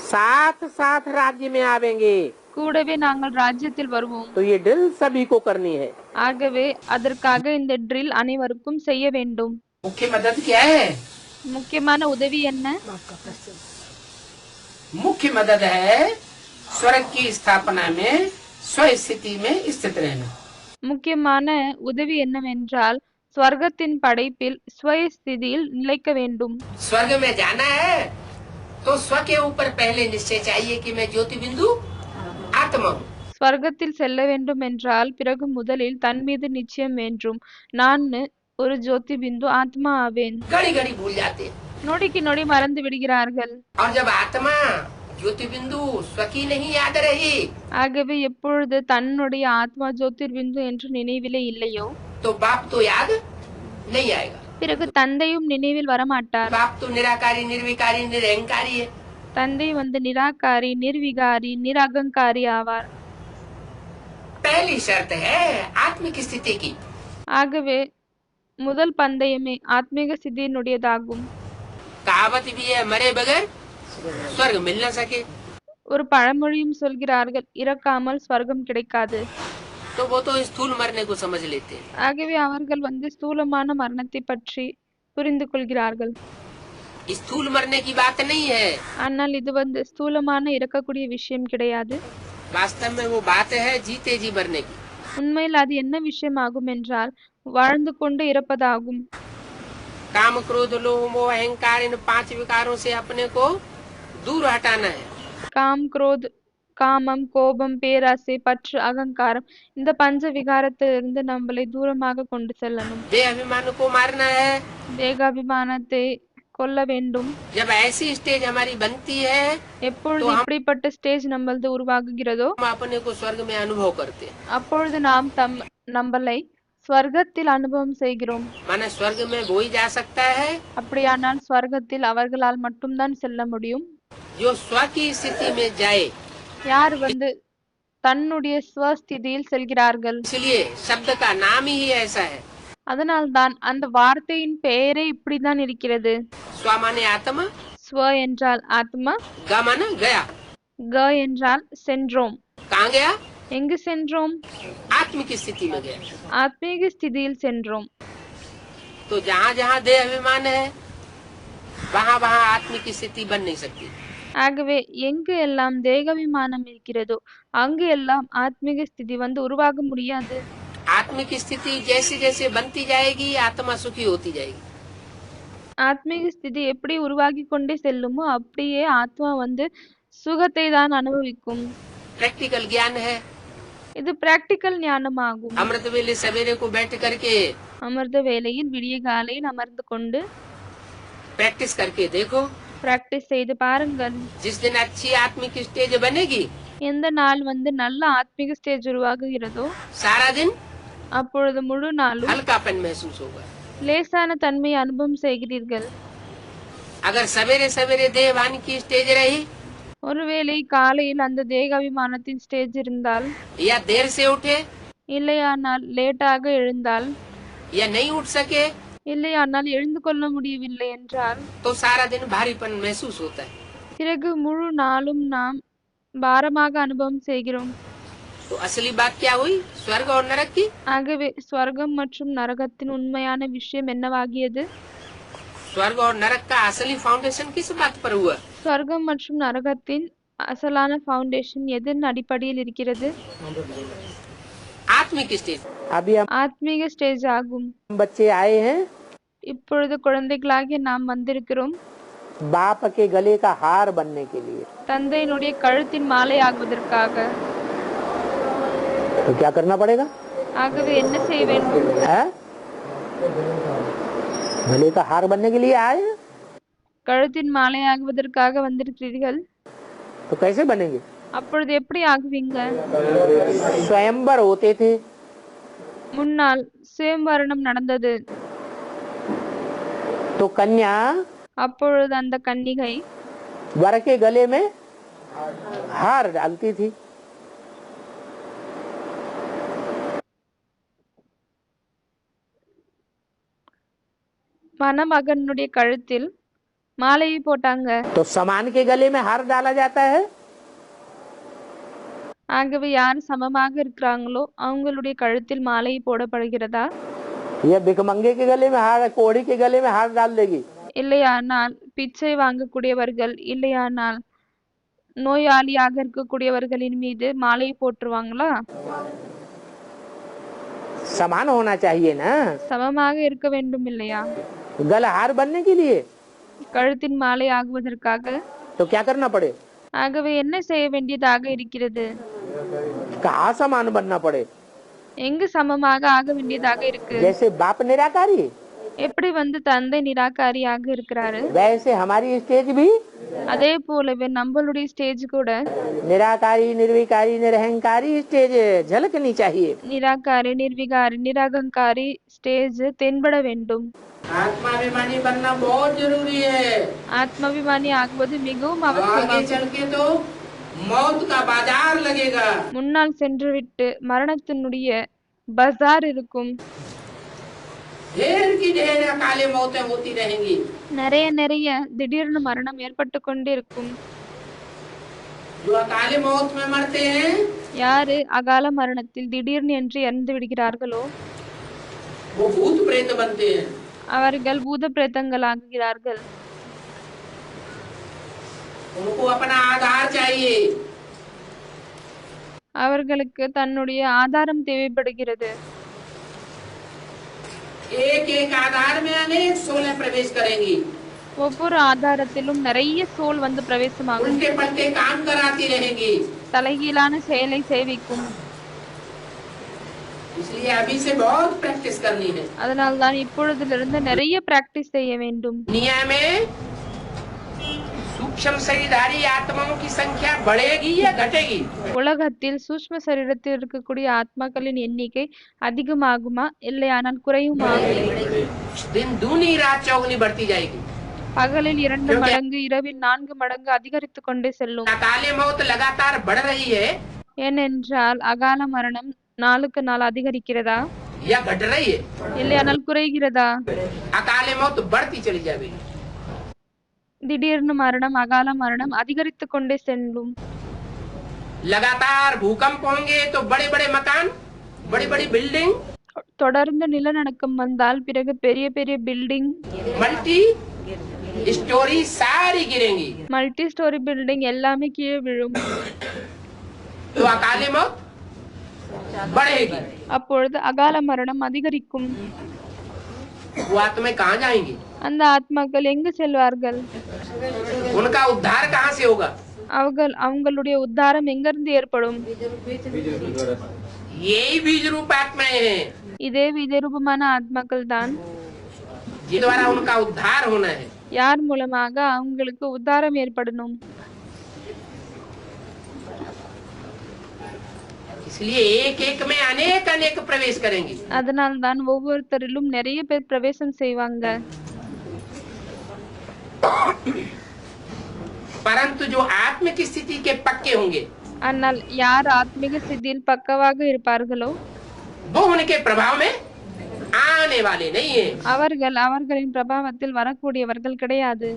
साथ साथ राज्य में आवेंगे। கூடவே நாங்கள் ராஜ்யத்தில் வருவோம். तो ये ड्रिल सभी को करनी है। ஆகவே அதற்காக இந்த ட்ரில் அனைவருக்கும் செய்ய வேண்டும். मुख्य मदद क्या है? முக்கியமான உதவி என்ன? मुख्य मदद है स्वर्ग की स्थापना में स्व स्थिति में स्थित रहना। முக்கியமான உதவி என்னவென்றால் ஸ்வர்க்கத்தின் படைப்பில் ஸ்வய ஸ்திதியில் நிலைக்க வேண்டும். स्वर्ग में जाना है तो स्व के ऊपर पहले निश्चय चाहिए कि मैं ज्योति बिंदु आत्मा हूँ। ஸ்வர்க்கத்தில் செல்ல வேண்டும் என்றால் பிறகு முதலில் தன் மீது நிச்சயம் வேண்டும், நான் ஒரு ஜோதி பிந்து ஆத்மா ஆவேன். घड़ी घड़ी भूल जाते हैं। நொடிக்கு நொடி மறந்து விடுகிறார்கள். और जब आत्मा ज्योति बिंदु स्व की नहीं याद रही ஆகவே எப்பொழுது தன்னுடைய ஆத்மா ஜோதிர் பிந்து என்று நினைவிலே இல்லையோ तो बाप तो याद नहीं आएगा। பிறகு தந்தையும் நினைவில் வரமாட்டார். बाप तो निराकारी निर्विकारी निरहंकारी है। தந்தை நிராகாரி நிர்விகாரி நிரகங்காரி ஆவார். पहली शर्त है आत्मिक स्थिति की। ஆகவே முதல் பந்தயமே ஆத்மீக சித்தியினுடையதாகும். कहावत भी है मरे बगैर स्वर्ग मिल न सके। ஒரு பழமொழியும் சொல்கிறார்கள், இறக்காமல் ஸ்வர்க்கம் கிடைக்காது. तो वो तो स्थूल मरने को समझ लेते हैं। ஆகவே அவர்கள் ஸ்தூலமான மரணத்தை பற்றி புரிந்து கொள்கிறார்கள். स्थूल मरने की बात नहीं है, ஆனால் இது ஸ்தூலமான இறக்கக்கூடிய விஷயம் கிடையாது. वास्तव में वो बात है जीते जी मरने की। உண்மையில் அது என்ன விஷயம் ஆகும் என்றால் வாழ்ந்து கொண்டு இறப்பதாகும். काम क्रोध लोभ मोह अहंकार इन 5 विकारों से अपने को दूर हटाना है। காம் குரோத் காமம் கோபம் பேராசை பற்று அகங்காரம் இந்த பஞ்ச விகாரத்திலிருந்து நம்மளை தூரமாக கொண்டு செல்லணும். वे अभिमान को मारना है। தேகாபிமானத்தை கொல்ல வேண்டும். जब ऐसी स्टेज हमारी बनती है எப்பொழுது இப்படிப்பட்ட ஸ்டேஜ் நம்மளது உருவாகுகிறதோ हम अपने को स्वर्ग में अनुभव करते हैं। அப்பொழுது நாம் நம்மளை ஸ்வர்க்கத்தில் அனுபவம் செய்கிறோம். माने स्वर्ग में वो ही जा सकता है அப்படியானால் ஸ்வர்க்கத்தில் அவர்களால் மட்டும்தான் செல்ல முடியும். जो स्व की स्थिति में जाए। யார் தன்னுடைய ஸ்வஸ்திதியில் செல்கிறார்கள். इसलिए शब्द का नाम ही ऐसा है। அதனால்தான் அந்த வார்த்தையின் பெயரே இப்படிதான் இருக்கிறது. स्व माने आत्मा, ஸ்வ என்றால் ஆத்மா, ग माने गया। க என்றால் சென்றோம். कहाँ गया? எங்கு சென்றோம்? आत्मिक स्थिति में गया। ஆத்மீக ஸ்திதியில் சென்றோம். तो जहाँ जहाँ देह अभिमान है वहाँ वहाँ आत्मिक स्थिति बन नहीं सकती। ஆகவே எங்கு எல்லாம் தேகாபிமானம் இருக்கிறதோ அங்கு எல்லாம் ஆத்மீக ஸ்திதி வந்து உருவாக முடியாது. आत्मिक स्थिति जैसे जैसे बनती जाएगी आत्मा सुखी होती जाएगी। ஆத்மீக ஸ்திதி எப்படி உருவாகி கொண்டே செல்லுமோ அப்படியே ஆத்மா வந்து சுகத்தை தான் அனுபவிக்கும். प्रैक्टिकल ज्ञान है। இது பிராக்டிக்கல் ஞானமாகும். अमृत वेले सवेरे को बैठ करके அமிர்த வேளையில் விடிய காலையில் அமர்ந்து கொண்டு प्रैक्टिस करके देखो। பிராக்டிஸ் செய்து பாருங்கள். जिस दिन अच्छी आत्मिक स्टेज बनेगी எந்த நாள் வந்து நல்ல ஆத்மீக ஸ்டேஜ் உருவாகுகிறதோ सारा दिन அப்பொழுது முழு நாளும் हल्कापन महसूस होगा। லேசான தன்மையை அனுபவம் செய்கிறீர்கள். अगर सवेरे सवेरे देहवान की स्टेज रही ஒருவேளை காலையில் அந்த தேகாபிமானத்தின் ஸ்டேஜ் இருந்தால், या देर से उठे இல்லையானால் லேட்டாக எழுந்தால், या नहीं उठ सके இல்லையானால் எழுந்து கொள்ள முடியவில்லை என்றால், तो सारा दिन भारीपन महसूस होता है। பிறகு முழு நாளும் நாம் பாரமாக அனுபவம் செய்கிறோம். तो असली बात क्या हुई? स्वर्ग और नरक की। ஆகவே ஸ்வர்க்கம் மற்றும் நரகத்தின் உண்மையான விஷயம் என்னவாகியது? स्वर्ग और नरक का असली फाउंडेशन किस बात पर हुआ? ஸ்வர்க்கம் மற்றும் நரகத்தின் அசலான ஃபவுண்டேஷன் எதன் அடிப்படையில் இருக்கிறது? आत्मिक स्टेज। अभी हम ஆத்மீக ஸ்டேஜ் ஆகும். बच्चे आए हैं இப்பொழுது குழந்தைகளாகிய நாம் வந்திருக்கிறோம் बाप के गले का हार बनने के लिए। தந்தையினுடைய கழுத்தின் மாலை ஆகுவதற்காக. तो क्या करना पड़ेगा? ஆகவே என்ன செய்ய வேண்டும்? है? गले का हार बनने के लिए आए हैं, கழுத்தின் மாலை ஆகுவதற்காக வந்திருக்கிறீர்கள். तो कैसे बनेंगे? அப்பொழுது எப்படி ஆகுவீங்க? स्वयंवर होते थे, முன்னால் சுயம்வரணம் நடந்தது. तो कन्या அப்பொழுது அந்த கன்னிகை वर के गले में हार डालती थी। மணமகனுடைய கழுத்தில் மாலையை போட்டாங்க. तो समान के गले में हार डाला जाता है। ஆகவே யார் சமமாக இருக்கிறாங்களோ அவங்களுடைய கழுத்தில் மாலை போடப்படுகிறதா? ये भिखमंगे के गले में हार, कोढ़ी के गले में हार डाल देगी। இல்லையானால் பிச்சை வாங்கக்கூடியவர்கள், இல்லையானால் நோயாளியாக இருக்கக்கூடியவர்களின் மீது மாலை போட்டுருவாங்களா? समान होना चाहिए ना। சமமாக இருக்க வேண்டும் இல்லையா? गला हार बनने के लिए கழுத்தின் மாலை ஆகுவதற்காக. तो क्या करना पड़े? ஆகவே என்ன செய்ய வேண்டியதாக இருக்கிறது? कहाँ समान बनना पड़े? எங்கு சமமாக ஆக வேண்டியதாக இருக்கு? जैसे बाप निराकारी எப்படி வந்து தந்தை நிராகாரியாக இருக்கிறாரு, वैसे हमारी स्टेज भी அதே போலவே நம்மளுடைய ஸ்டேஜ் கூட निराकारी निर्विकारी निरहंकारी स्टेज झलकनी चाहिए। நிராகாரி, நிர்விகாரி, நிராகங்காரி ஸ்டேஜ் தென்பட வேண்டும். आत्माभिमानी बनना बहुत जरूरी है। ஆத்மாபிமானி ஆகுவது மிகவும் आगे அவசியமாகும். चल के तो मौत का बाजार लगेगा। முன்னால் சென்றுவிட்டு மரணத்தினுடைய பஜார் இருக்கும். ढेर की ढेर काले मौतें होती रहेंगी। நிறைய நிறைய திடீர்னு மரணம் ஏற்பட்டு கொண்டே இருக்கும். जो अकाले मौत में मरते हैं யாரு அகால மரணத்தில் திடீர்னு என்று இறந்து விடுகிறார்களோ वो भूत प्रेत बनते हैं। அவர்கள் பூத பிரேதங்கள் ஆகுகிறார்கள். उनको अपना आधार चाहिए। அவர்களுக்கு தன்னுடைய ஆதாரம் தேவைப்படுகிறது. एक एक आधार में अनेक सोलें प्रवेश करेंगी। ஒவ்வொரு ஆதாரத்திலும் நிறைய சோல் வந்து பிரவேசமாகும். उल्टे पलटे काम कराती रहेंगी। தலைகீழான செயலை செய்விக்கும். इसलिए अभी से बहुत प्रैक्टिस करनी है। அதனால்தான் இப்பொழுதிலிருந்து நிறைய பிராக்டிஸ் செய்ய வேண்டும். दुनिया में सूक्ष्म शरीरधारी आत्माओं की संख्या बढ़ेगी या घटेगी? உலகத்தில் சூஷ்ம சரீரத்தில் இருக்கக்கூடிய ஆத்மாக்களின் எண்ணிக்கை அதிகமாகுமா இல்லையானால் குறையுமாகும்? दिन दूनी रात चौगुनी बढ़ती जाएगी। பகலில் 2 மடங்கு, இரவில் 4 மடங்கு அதிகரித்து கொண்டே செல்லும். अकाले मौत लगातार बढ़ रही है ஏனென்றால் அகால மரணம் நாளுக்கு நாள் அதிகரிக்கிறதா या घट रही है? இல்லையானால் குறைகிறதா? अकाले मौत बढ़ती चली जाएगी। திடீர்னு மரணம், அகால மரணம் அதிகரித்து கொண்டே செல்லும். लगातार भूकंप होंगे तो बड़े बड़े मकान, बड़ी बड़ी बिल्डिंग, தொடர்ந்து நிலநடுக்கம் வந்தால் பிறகு பெரிய பெரிய பில்டிங், मल्टी स्टोरी सारी गिरेंगी, மல்டி ஸ்டோரி பில்டிங் எல்லாமே கீழே விழும். तो अकाली मौत बढ़ेगी। அப்பொழுது அகால மரணம் அதிகரிக்கும். वो आत्माएं कहाँ जाएंगी? அந்த ஆத்மாக்கள் எங்கு செல்வார்கள்? उनका उद्धार कहाँ से होगा? அவங்களுடைய உத்தாரம் எங்கிருந்து ஏற்படும்? यही बीज रूप आत्माएं हैं இதே விதரூபமான ஆத்மாக்கள் தான். जिन द्वारा उनका उद्धार होना है। யார் மூலமாக அவங்களுக்கு உத்தாரம் ஏற்படணும்? इसलिए एक एक में अनेक अनेक प्रवेश करेंगे। அதனால் தான் ஒவ்வொருத்தரிலும் நிறைய பேர் பிரவேசம் செய்வாங்க. परंतु जो आत्मिक स्थिति के पक्के होंगे, ஆனால் யார் ஆத்மீக ஸ்திதியில் பக்கவாக இருப்பார்களோ वो उनके प्रभाव में आने वाले नहीं है। அவர்களின் பிரபாவத்தில் வரக்கூடியவர்கள் கிடையாது.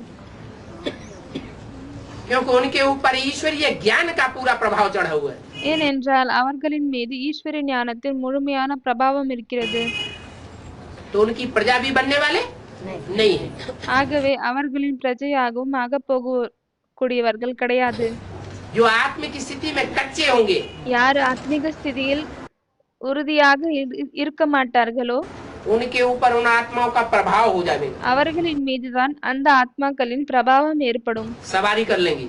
क्योंकि उनके ऊपर ईश्वरीय ज्ञान का पूरा प्रभाव चढ़ा हुआ है। ஏனென்றால் அவர்களின் மீது ஈஸ்வரிய ஞானத்தின் முழுமையான பிரபாவம் இருக்கிறது. तो उनकी प्रजा भी बनने वाले नहीं है। ஆகவே அவர்களின் பிரஜையாகவும் ஆகப்போகக்கூடியவர்கள் கிடையாது. जो आत्मिक स्थिति में कच्चे होंगे, யார் ஆத்மீக ஸ்திதியில் உறுதியாக இருக்க மாட்டார்களோ उनके ऊपर उन आत्माओं का प्रभाव हो जाएगा। அவர்களின் மீதுதான் அந்த ஆத்மாக்களின் பிரபாவம் ஏற்படும். सवारी कर लेंगी,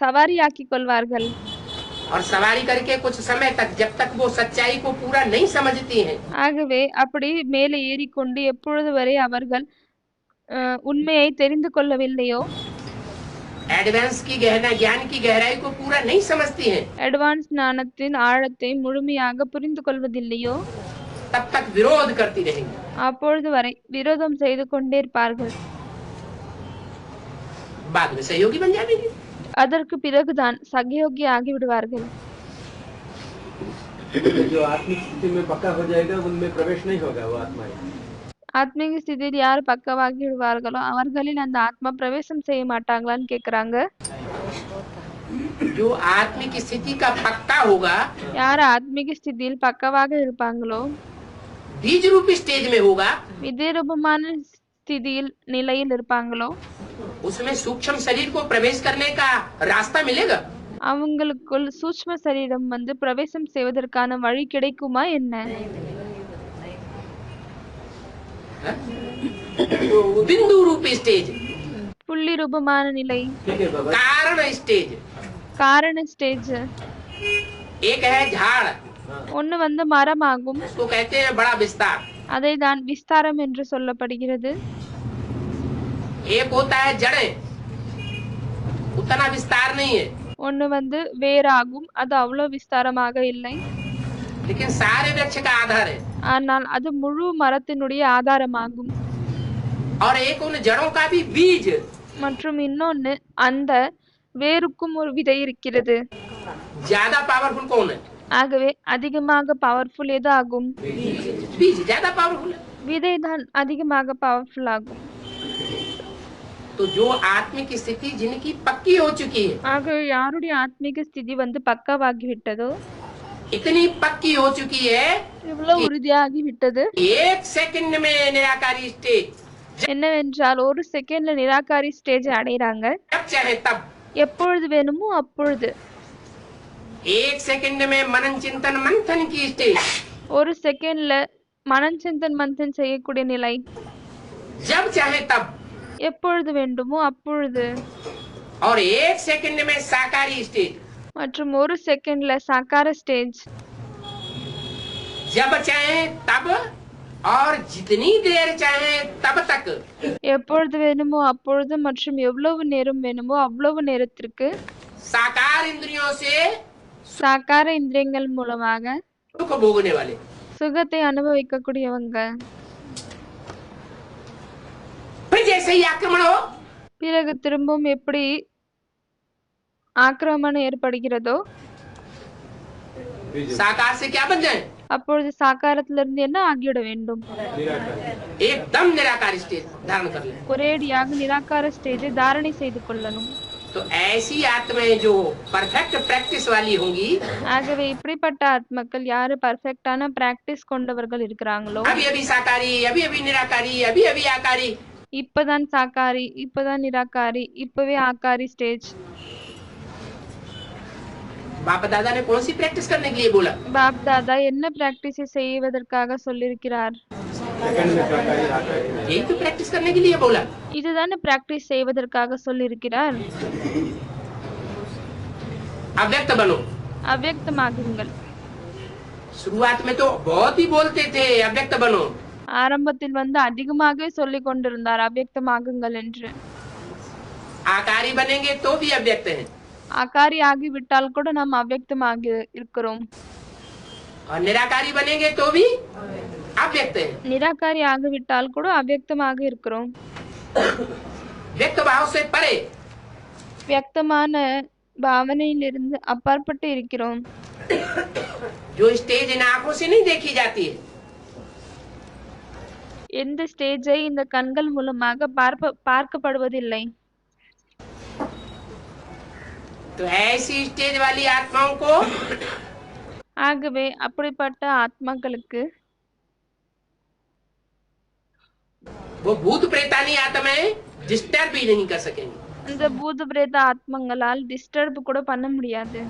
சவாரியாக்கிக் கொள்வார்கள். और सवारी करके कुछ समय तक, जब तक वो सच्चाई को पूरा नहीं समझती हैं, ஆகவே அப்படி மேலே ஏறிக்கொண்டு எப்பொழுது வரை அவர்கள் உண்மையை தெரிந்து கொள்ளவில்லையோ, एडवांस की ज्ञान की गहराई को पूरा नहीं समझती हैं, அட்வான்ஸ் ஞானத்தின் ஆழத்தை முழுமையாக புரிந்து கொள்வதில்லையோ, तब तक विरोध करती रहेंगी। அப்பொழுது வரை விரோதம் செய்து கொண்டே இருப்பார்கள். बाद में सहयोगी बन जाएंगे। அதற்கு பிறகுதான் சகயோகி ஆகிவிடுவார்கள். जो आत्मिक स्थिति में पक्का हो जाएगा उनमें प्रवेश नहीं होगा वो आत्माएं। ஆத்மீக ஸ்திதியில் யார் பக்கவாகி விடுவார்களோ அவர்களில் அந்த ஆத்மா பிரவேசம் செய்ய மாட்டாங்களான்னு கேக்குறாங்க. जो आत्मिक स्थिति का पक्का होगा, யார் ஆத்மீக ஸ்திதியில் பக்கவாக இருப்பாங்களோ, बीज रूप स्टेज में होगा, விதரூபமான ஸ்திதியில் நிலையில் இருப்பாங்களோ, उसमें सूक्ष्म शरीर को प्रवेश करने का रास्ता मिलेगा। அவங்களுக்குள் சூட்ச்ம சரீரம் பிரவேசம் செய்வதற்கான வழி கிடைக்குமா என்ன? बिंदु रूप स्टेज, புள்ளி ரூபமான நிலை, कारण स्टेज, காரண ஸ்டேஜ். एक है झाड़, ஒண்ணு மரமாகும். उसको कहते हैं बड़ा विस्तार। அதை தான் விஸ்தாரம் என்று சொல்லப்படுகிறது. एक होता है जड़ें, उतना विस्तार नहीं है, ஒண்ணு வேராகும். அது அவ்வளவு விஸ்தாரமாக இல்லை. लेकिन सारे वृक्ष का आधार है। ஆனால் அது முழு மரத்தினுடைய ஆதாரமாகும். और एक उन जड़ों का भी बीज, மற்றும் இன்னொன்னு அந்த வேருக்கும் ஒரு விதை இருக்கிறது. ज्यादा पावरफुल कौन है? ஆகவே அதிகமாக பவர்ஃபுல் எது ஆகும்? बीज ज्यादा पावरफुल है। விதை தான் அதிகமாக பவர்ஃபுல் ஆகும். तो जो आत्मिक स्थिति जिनकी पक्की हो चुकी है, ஆகவே யாருடைய ஆத்மீக ஸ்திதி பக்கவாகி விட்டதோ, इतनी पक्की हो चुकी है, இவ்வளவு உறுதியாகி விட்டது एक सेकंड में निराकारी स्टेज, என்னவென்றால் ஒரு செகண்ட்ல நிராகாரி ஸ்டேஜ் அடைகிறாங்க. जब चाहे तब, எப்பொழுது வேணுமோ அப்பொழுது. एक सेकंड में मनन चिंतन मंथन की स्टेज, ஒரு செகண்ட்ல மனச்சிந்தன் மந்தன் செய்யக்கூடிய நிலை. जब चाहे तब, எப்பொழுது வேண்டுமோ அப்பொழுது. और एक सेकंड में साकारी स्टेज, மற்றும் ஒரு செகண்ட்ல சாக்கார ஸ்டேஜ். जब चाहे तब और जितनी देर चाहे तब तक, எப்பொழுது வேணுமோ அப்பொழுது மற்றும் எவ்வளவு நேரம் வேணுமோ அவ்வளவு நேரத்திற்கு साकार इंद्रियों से சாக்கார இந்திரியங்கள் மூலமாக सुख भोगने वाले। சுகத்தை அனுபவிக்கக்கூடியவங்க. फिर जैसे ही आक्रमण हो, பிறகு திரும்பவும் எப்படி ஆக்கிரமணம் ஏற்படுகிறதோ साकार से क्या बन जाए? அப்பொழுது சாக்காரத்திலிருந்து என்ன ஆகிவிட வேண்டும்? एकदम निराकार स्टेज धारण कर ले। ஒரேடியாக நிராகார ஸ்டேஜை தாரணை செய்து கொள்ளணும். तो ऐसी आत्माएं जो परफेक्ट प्रैक्टिस वाली होंगी, ஆகவே இப்படிப்பட்ட ஆத்மாக்கள் யாரு பர்ஃபெக்டான பிராக்டிஸ் கொண்டவர்கள் இருக்கிறாங்களோ, अभी अभी साकारी, अभी अभी निराकारी, अभी अभी आकारी, இப்பதான் சாக்காரி, இப்பதான் நிராகாரி, இப்பவே ஆக்காரி ஸ்டேஜ். बाप दादा ने कौन सी प्रैक्टिस करने के लिए बोला? பாப் தாதா என்ன பிராக்டிஸ் செய்வதற்காக சொல்லியிருக்கிறார்? सेकंड में साकारी आकारी में। यही तो प्रैक्टिस करने के लिए बोला। இதுதானே பிராக்டிஸ் செய்வதற்காக சொல்லியிருக்கிறார். अव्यक्त बनो। அவ்யக்தமாகுங்கள். शुरुआत में तो बहुत ही बोलते थे अव्यक्त बनो, ஆரம்பத்தில் அதிகமாக சொல்லிக் கொண்டிருந்தார் அவ்யக்தமாகுங்கள் என்று. आकारी बनेंगे तो भी अव्यक्त हैं, ஆகாரி ஆகிவிட்டால் கூட நாம் அவ்யக்தமாகி இருக்கிறோம். और निराकारी बनेंगे तो भी अव्यक्त हैं। நிராகாரி ஆகிவிட்டால் கூட அவ்யக்தமாக இருக்கிறோம். व्यक्त भाव से परे, வியக்தமான பாவனையிலிருந்து அப்பாற்பட்டு இருக்கிறோம். जो स्टेज इन आंखों से नहीं देखी जाती है, எந்த ஸ்டேஜை இந்த கண்கள் மூலமாக பார்க்கப்படுவதில்லை. तो ऐसी स्टेज वाली आत्माओं को ஆகவே அப்படிப்பட்ட ஆத்மாக்களுக்கு वो भूत प्रेतानी आत्माएं डिस्टर्ब भी नहीं कर सकेंगे। இந்த பூத பிரேத ஆத்மங்களால் டிஸ்டர்ப் கூட பண்ண முடியாது.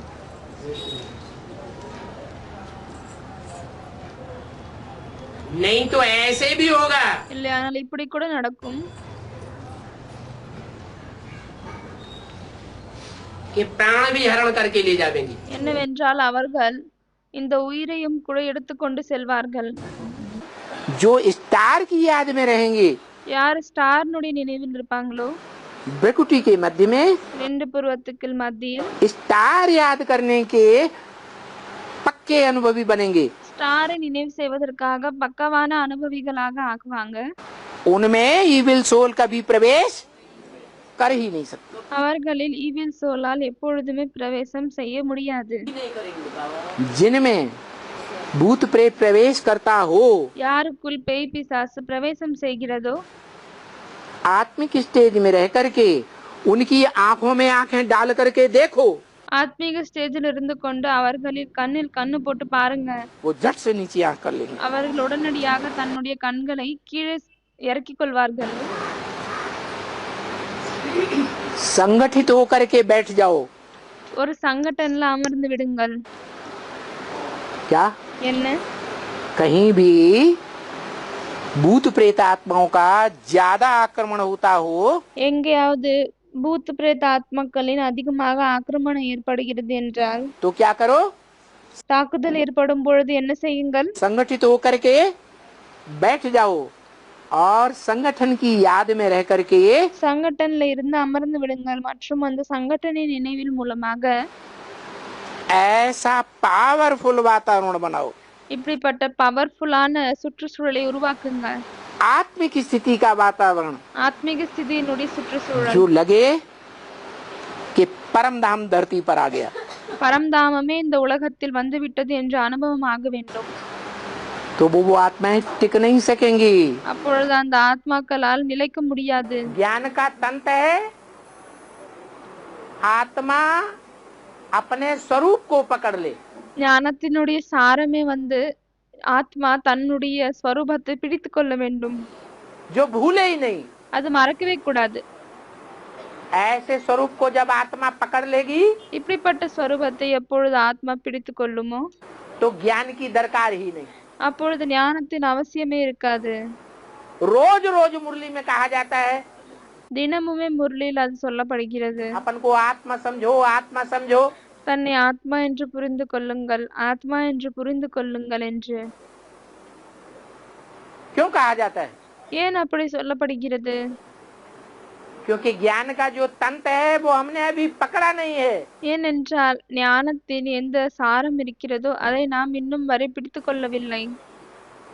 नहीं तो ऐसे भी होगा இல்லையானால் இப்படி கூட நடக்கும். कि प्राण भी हरण करके ले जाएंगे। என்னவென்றால் அவர்கள் இந்த உயிரையும் கூட எடுத்துக்கொண்டு செல்வார்கள். जो स्टार की याद में रहेंगे, யார் ஸ்டார்னுடைய நினைவில் இருப்பாங்களோ, भ्रकुटी के मध्य में ரெண்டு புருவத்துக்கு மத்தியில் स्टार याद करने के पक्के अनुभवी बनेंगे। ஸ்டாரை நினைவு செய்வதற்காக பக்கவான அனுபவிகளாக ஆக்குவாங்க. उनमें इविल सोल कभी प्रवेश कर ही नहीं सकते। அவர்களில் ஈவில் சோலால் எப்பொழுதுமே பிரவேசம் செய்ய முடியாது. जिनमें भूत प्रेत प्रवेश करता हो, யாருக்குள் பேய் பிசாசு பிரவேசம் செய்கிறதோ, आत्मिक स्टेज में रह करके उनकी आंखों में आंखें डाल करके देखो, ஆத்மீக ஸ்டேஜில் இருந்து கொண்டு அவர்களில் கண்ணில் கண்ணு போட்டு பாருங்க. वो झट से नीचे आंख कर लेंगे। அவர்கள் உடனடியாக தன்னுடைய கண்களை கீழே இறக்கிக் கொள்வார்கள். संगठित होकर के बैठ जाओ। ஒரு சங்கடன்ல அமர்ந்து விடுங்கள். क्या என்ன? कहीं भी भूत प्रेत आत्माओं का ज्यादा आक्रमण होता हो, எங்கேயாவது பூத் பிரேத ஆத்மாக்களின் அதிகமாக ஆக்கிரமணம் ஏற்படுகிறது என்றால், तो क्या करो? தாக்குதல் ஏற்படும் பொழுது என்ன செய்யுங்கள்? संगठित होकर के बैठ जाओ और संगठन की याद में रह करके சங்கடன்ல இருந்து அமர்ந்து விடுங்கள் மற்றும் அந்த சங்கடனின் நினைவில் மூலமாக ऐसा पावरफुल वातावरण बनाओ, இப்படிப்பட்ட பவர்ஃபுல்லான சுற்றுச்சூழலை உருவாக்குங்கள். आत्मिक स्थिति का वातावरण, ஆத்மீக ஸ்திதியினுடைய சுற்றுச்சூழல், जो लगे कि परम धाम धरती पर आ गया। பரம்தாமமே இந்த உலகத்தில் வந்துவிட்டது என்ற அனுபவம் ஆக வேண்டும். तो वो आत्माएं टिक नहीं सकेंगी। அப்பொழுது அந்த ஆத்மாக்களால் நிலைக்க முடியாது. ज्ञान का तंत्र है, आत्मा अपने स्वरूप को पकड़ ले। ஞானத்தினுடைய சாரமே ஆத்மா தன்னுடைய ஸ்வரூபத்தை பிடித்து கொள்ள வேண்டும். जो भूले ही नहीं। அது மறக்கவே கூடாது. ऐसे स्वरूप को जब आत्मा पकड़ लेगी, இப்படிப்பட்ட ஸ்வரூபத்தை எப்பொழுது ஆத்மா பிடித்து கொள்ளுமோ, तो ज्ञान की दरकार ही नहीं। அப்பொழுது ஞானத்தின் அவசியமே இருக்காது. रोज रोज मुरली में कहा जाता है, தினமுமே முரளியில் அது சொல்லப்படுகிறது. अपन को आत्मा समझो, आत्मा समझो। தன்னை ஆத்மா என்று புரிந்து கொள்ளுங்கள், ஆத்மா என்று புரிந்து கொள்ளுங்கள் என்று. क्यों कहा जाता है? ஏன் அப்படி சொல்லப்படுகிறது? क्योंकि ज्ञान का जो तंत्र है वो हमने अभी पकड़ा नहीं है। ஏனென்றால் ஞானத்தின் எந்த சாரம் இருக்கிறதோ அதை நாம் இன்னும் வரை பிடித்து கொள்ளவில்லை.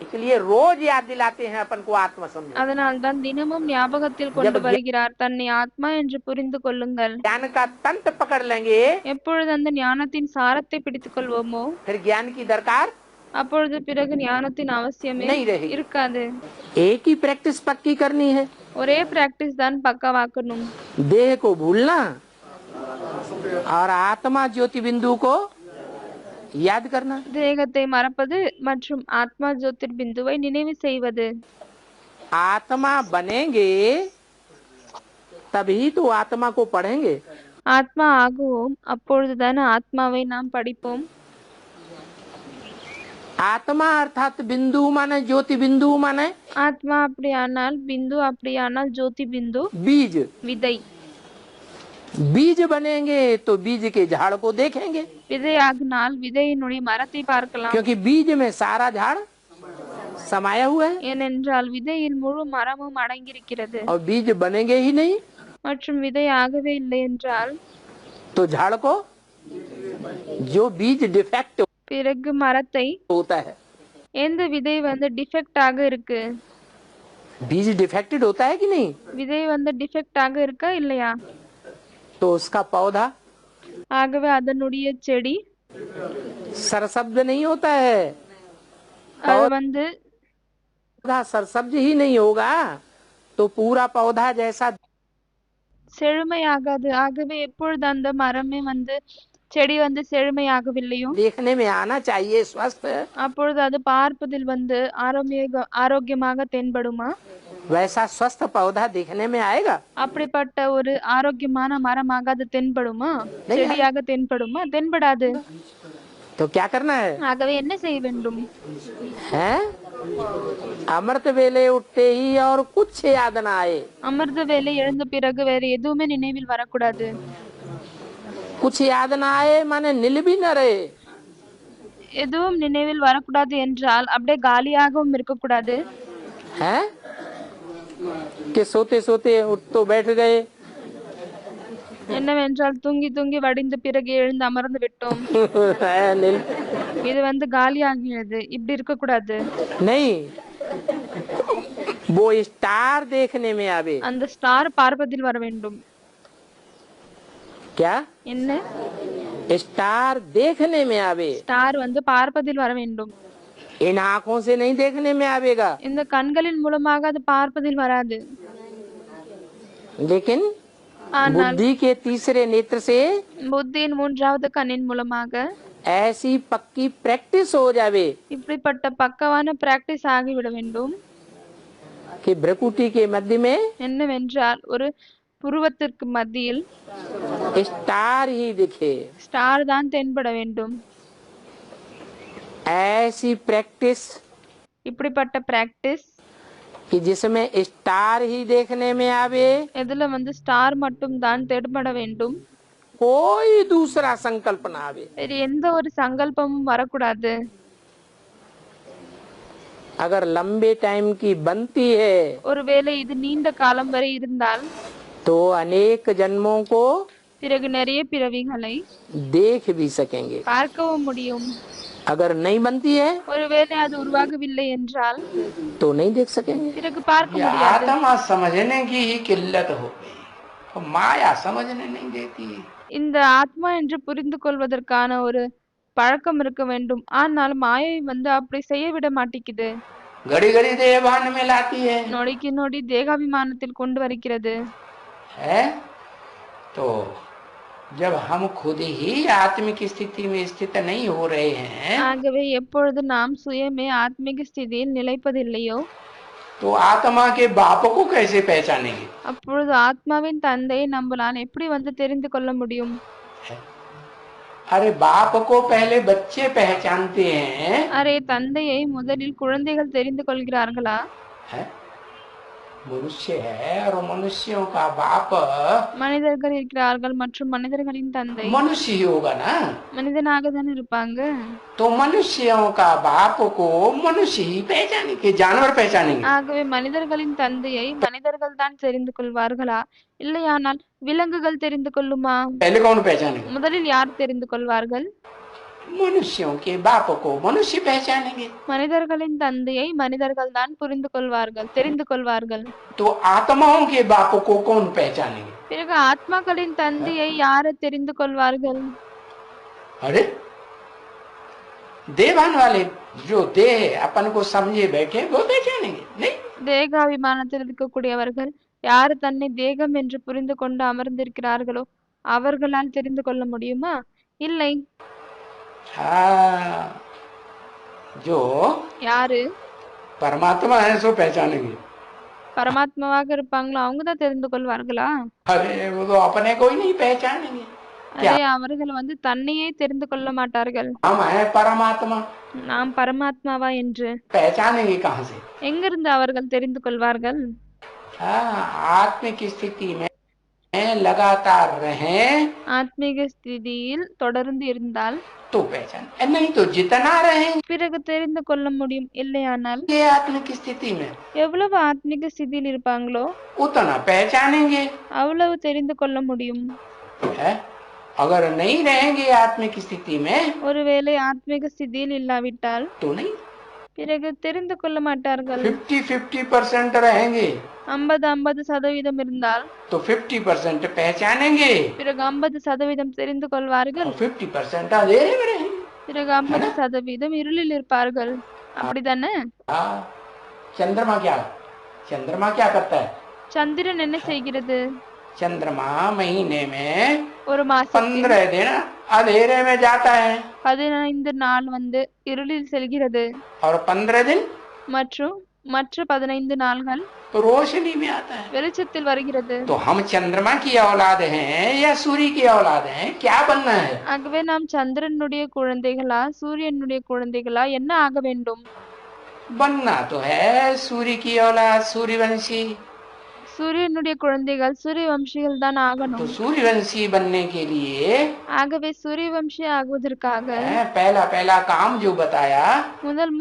इसलिए रोज याद दिलाते हैं अपन को आत्मा समझो। அதனால்தான் தினமும் ஞாபகத்தில் கொண்டு வருகிறார், தன்னை ஆத்மா என்று புரிந்து கொள்ளுங்கள். ज्ञान का तंत्र पकड़ लेंगे, எப்பொழுது அந்த ஞானத்தின் சாரத்தை பிடித்துக் கொள்வோமோ, फिर ज्ञान की दरकार அப்பொழுது பிறகு ஞானத்தின் அவசியமே नहीं रहेगी। இருக்காது. एक ही प्रैक्टिस पक्की करनी है, ஒரே பிராக்டிஸ் தான் பக்காவாக்கணும். देह को भूलना और आत्मा ज्योति बिंदु को याद करना। தேகத்தை மறப்பது மற்றும் ஆத்மா ஜோதிர் பிந்துவை நினைவு செய்வது. आत्मा बनेंगे तभी तो आत्मा को पढ़ेंगे। ஆத்மா ஆகுவோம், அப்பொழுதுதானே ஆத்மாவை நாம் படிப்போம். आत्मा अर्थात बिंदु माने ज्योति बिंदु माने ஆத்மா அப்படியானால் பிந்து, அப்படியானால் ஜோதி பிந்து बीज। விதை. बीज बनेंगे तो बीज के झाड़ को देखेंगे, விதை ஆகினால் விதையினுடைய மரத்தை பார்க்கலாம். क्योंकि बीज में सारा झाड़ समाया हुआ है ஏனென்றால் விதையில் முழு மரமும் அடங்கியிருக்கிறது. और बीज बनेंगे ही नहीं மற்றும் விதை ஆகவே இல்லை என்றால் तो झाड़ को जो बीज डिफेक्ट பிறகு मरத்தை होता है, எந்த விதை வந்து டிஃபெக்ட் ஆக இருக்கு, बीज डिफेक्टेड होता है कि नहीं, விதை வந்து டிஃபெக்ட் ஆக இருக்கா இல்லையா, तो उसका पौधा ஆகவே அதனுடைய செடி सरसब्ज नहीं होता है। அது வந்து पौधा सरसब्ज ही नहीं होगा तो पूरा पौधा जैसा செழுமையாகாது. ஆகவே எப்பொழுது அந்த மரமே வந்து செடி வந்து செழுமையாகவில்லையோ देखने में आना चाहिए स्वस्थ, அப்பொழுது அது பார்ப்பதில் வந்து ஆரோக்கியமாக தென்படுமா? वैसा स्वस्थ पौधा देखने में आएगा? அப்படிப்பட்ட ஒரு ஆரோக்கியமான மரமாக அது தென்படுமா? செடியாக தென்படுமா? தென்படாது. तो क्या करना है? ஆகவே என்ன செய்ய வேண்டும்? हैं? अमृत वेले उठते ही और कुछ याद ना आए, அமிர்த வேலை எழுந்த பிறகு வேற எதுவுமே நினைவில் வரக்கூடாது. कुछ याद ना आए माने नील भी न रहे, எதுவும் நினைவில் வரக்கூடாது என்றால் அப்படியே காலியாகவும் இருக்கக்கூடாது. हैं? कि सोते सोते उठ तो बैठ गए என்னவென்றால் தூங்கி தூங்கி வடிந்த பிறகு எழுந்து அமர்ந்து விட்டோம், हैं, नील இது வந்து காலியாகிறது. இப்படி இருக்கக்கூடாது. नहीं, वो स्टार देखने में आवे। அந்த ஸ்டார் பார்ப்பதில் வர வேண்டும். क्या? என்ன? स्टार देखने में आवे, ஸ்டார் வந்து பார்ப்பதில் வர வேண்டும். इन आंखों से नहीं देखने में आवेगा, இந்த கண்களின் மூலமாக அது பார்ப்பதில் வராது. लेकिन ஆனால் बुद्धि के तीसरे नेत्र से புத்தியின் மூன்றாவது கண்ணின் மூலமாக ऐसी पक्की प्रैक्टिस हो जावे இப்படிப்பட்ட பக்கவான பிராக்டிஸ் ஆகிவிட வேண்டும். कि भ्रकुटी के मध्य में என்னவென்றால் ஒரு புருவத்திற்கு மத்தியில் स्टार ही दिखे। ஸ்டார் தான் தென்பட வேண்டும். ऐसी प्रैक्टिस இப்படிப்பட்ட பிராக்டிஸ் कि जिसमें स्टार ही देखने में आवे, எதுல வந்து ஸ்டார் மட்டும் தான் தென்பட வேண்டும், कोई दूसरा संकल्प ना आवे। வேறு எந்த ஒரு சங்கல்பமும் வரக்கூடாது. अगर लंबे टाइम की बनती है ஒருவேளை இது நீண்ட காலம் வரை இருந்தால் तो अनेक जन्मों को பிறகு நிறைய பிறவிகளை देख भी सकेंगे। பார்க்கவும் முடியும். अगर नहीं बनती है ஒருவேளை அது உருவாகவில்லை என்றால் तो नहीं देख सकेंगे। பிறகு பார்க்க ये முடியாது. आत्मा समझने की ही किल्लत हो गई, तो माया समझने नहीं देती। இந்த ஆத்மா என்று புரிந்து கொள்வதற்கான ஒரு பழக்கம் இருக்க வேண்டும். ஆனால் மாயை வந்து அப்படி செய்ய விட மாட்டேங்குது. घड़ी घड़ी देहभान में लाती है, நொடிக்கு நொடி தேகாபிமானத்தில் கொண்டு வருகிறது. है? तो जब हम खुद ही आत्मिक स्थिति में स्थित नहीं हो रहे हैं ஆகவே எப்பொழுது நாம் சுயமே ஆத்மிக ஸ்திதியில் நிலைப்பதில்லையோ तो आत्मा के बाप को कैसे पहचानेंगे? அப்பொழுது ஆத்மாவின் தந்தையை நம்மளால் எப்படி வந்து தெரிந்து கொள்ள முடியும்? अरे बाप को पहले बच्चे पहचानते हैं, அரே, தந்தையை முதலில் குழந்தைகள் தெரிந்து கொள்கிறார்களா? है? मनुष्य है और मनुष्यों का बाप மனிதர்கள் இருக்கிறார்கள் மற்றும் மனிதர்களின் தந்தை मनुष्य ही होगा ना, மனிதனாக தானே இருப்பாங்க. तो मनुष्यों का बाप को मनुष्य ही पहचानेंगे, जानवर पहचानेंगे। ஆகவே மனிதர்களின் தந்தையை மனிதர்கள் தான் தெரிந்து கொள்வார்களா, இல்லையானால் விலங்குகள் தெரிந்து கொள்ளுமா? पहले कौन पहचानेंगे? முதலில் யார் தெரிந்து கொள்வார்கள்? मनुष्यों के बाप को मनुष्य पहचानेंगे। மனிதர்களின் தந்தையை மனிதர்கள் தான் புரிந்து கொள்வார்கள், தெரிந்து கொள்வார்கள். तो आत्माओं के बाप को कौन पहचानेंगे? பிறகு ஆத்மாக்களின் தந்தையை யாரை தெரிந்து கொள்வார்கள்? अरे देवान वाले जो देह अपन को समझे बैठे वो पहचानेंगे नहीं? தேகாபிமானத்தில் இருக்கக்கூடியவர்கள் யார் தன்னை தேகம் என்று புரிந்து கொண்டு அமர்ந்திருக்கிறார்களோ அவர்களால் தெரிந்து கொள்ள முடியுமா? இல்லை. हाँ, जो யாரு परमात्मा है सो पहचानेंगे। பரமாத்மாவாக இருப்பாங்களோ அவங்க தான் தெரிந்து கொள்வார்களா? अरे वो तो अपने को ही नहीं पहचानेंगे। क्या அதே அவர்கள் தன்னையே தெரிந்து கொள்ள மாட்டார்கள். हम है परमात्मा, நாம் பரமாத்மாவா என்று पहचानेंगे कहाँ से? எங்கிருந்து அவர்கள் தெரிந்து கொள்வார்கள்? हाँ, आत्मिक स्थिति में लगातार रहें ஆத்மீக ஸ்திதியில் தொடர்ந்து இருந்தால் तो पहचान, नहीं तो जितना रहेंगे பிறகு தெரிந்து கொள்ள முடியும். இல்லையானால் आत्मिक स्थिति में எவ்வளவு ஆத்மீக ஸ்திதியில் இருப்பாங்களோ उतना पहचानेंगे। அவ்வளவு தெரிந்து கொள்ள முடியும். है? अगर नहीं रहेंगे आत्मिक स्थिति में ஒருவேளை ஆத்மீக ஸ்திதியில் இல்லாவிட்டால் तो नहीं, பிறகு தெரிந்து கொள்ள மாட்டார்கள். 50-50% रहेंगे 50-50% இருந்தால் तो 50% पहचानेंगे பிறகு 50% தெரிந்து கொள்வார்கள். और 50% अंधेरे में रहेंगे। பிறகு 50% இருளில் இருப்பார்கள். அப்படிதானே? हाँ, चंद्रमा क्या करता है? சந்திரன் என்ன செய்கிறது? चंद्रमा महीने में ஒரு மாசத்தில் 15 दिन अंधेरे में जाता है 15 நாள் இருளில் செல்கிறது और 15 दिन மற்றும் மற்ற 15 நாள்கள் रोशनी में आता है। வெளிச்சத்தில் வருகிறது. तो हम चंद्रमा की औलाद हैं या सूर्य की औलाद हैं? क्या बनना है? ஆகவே நாம் சந்திரனுடைய குழந்தைகளா சூரியனுடைய குழந்தைகளா என்ன ஆக வேண்டும்? बनना तो है सूर्य की औलाद, सूर्यवंशी। சூரியனுடைய குழந்தைகள் சூரிய வம்சிகள் தான் तो ஆகணும். सूर्यवंशी बनने के लिए ஆகவே சூரிய வம்சி ஆகுவதற்காக पहला काम जो बताया,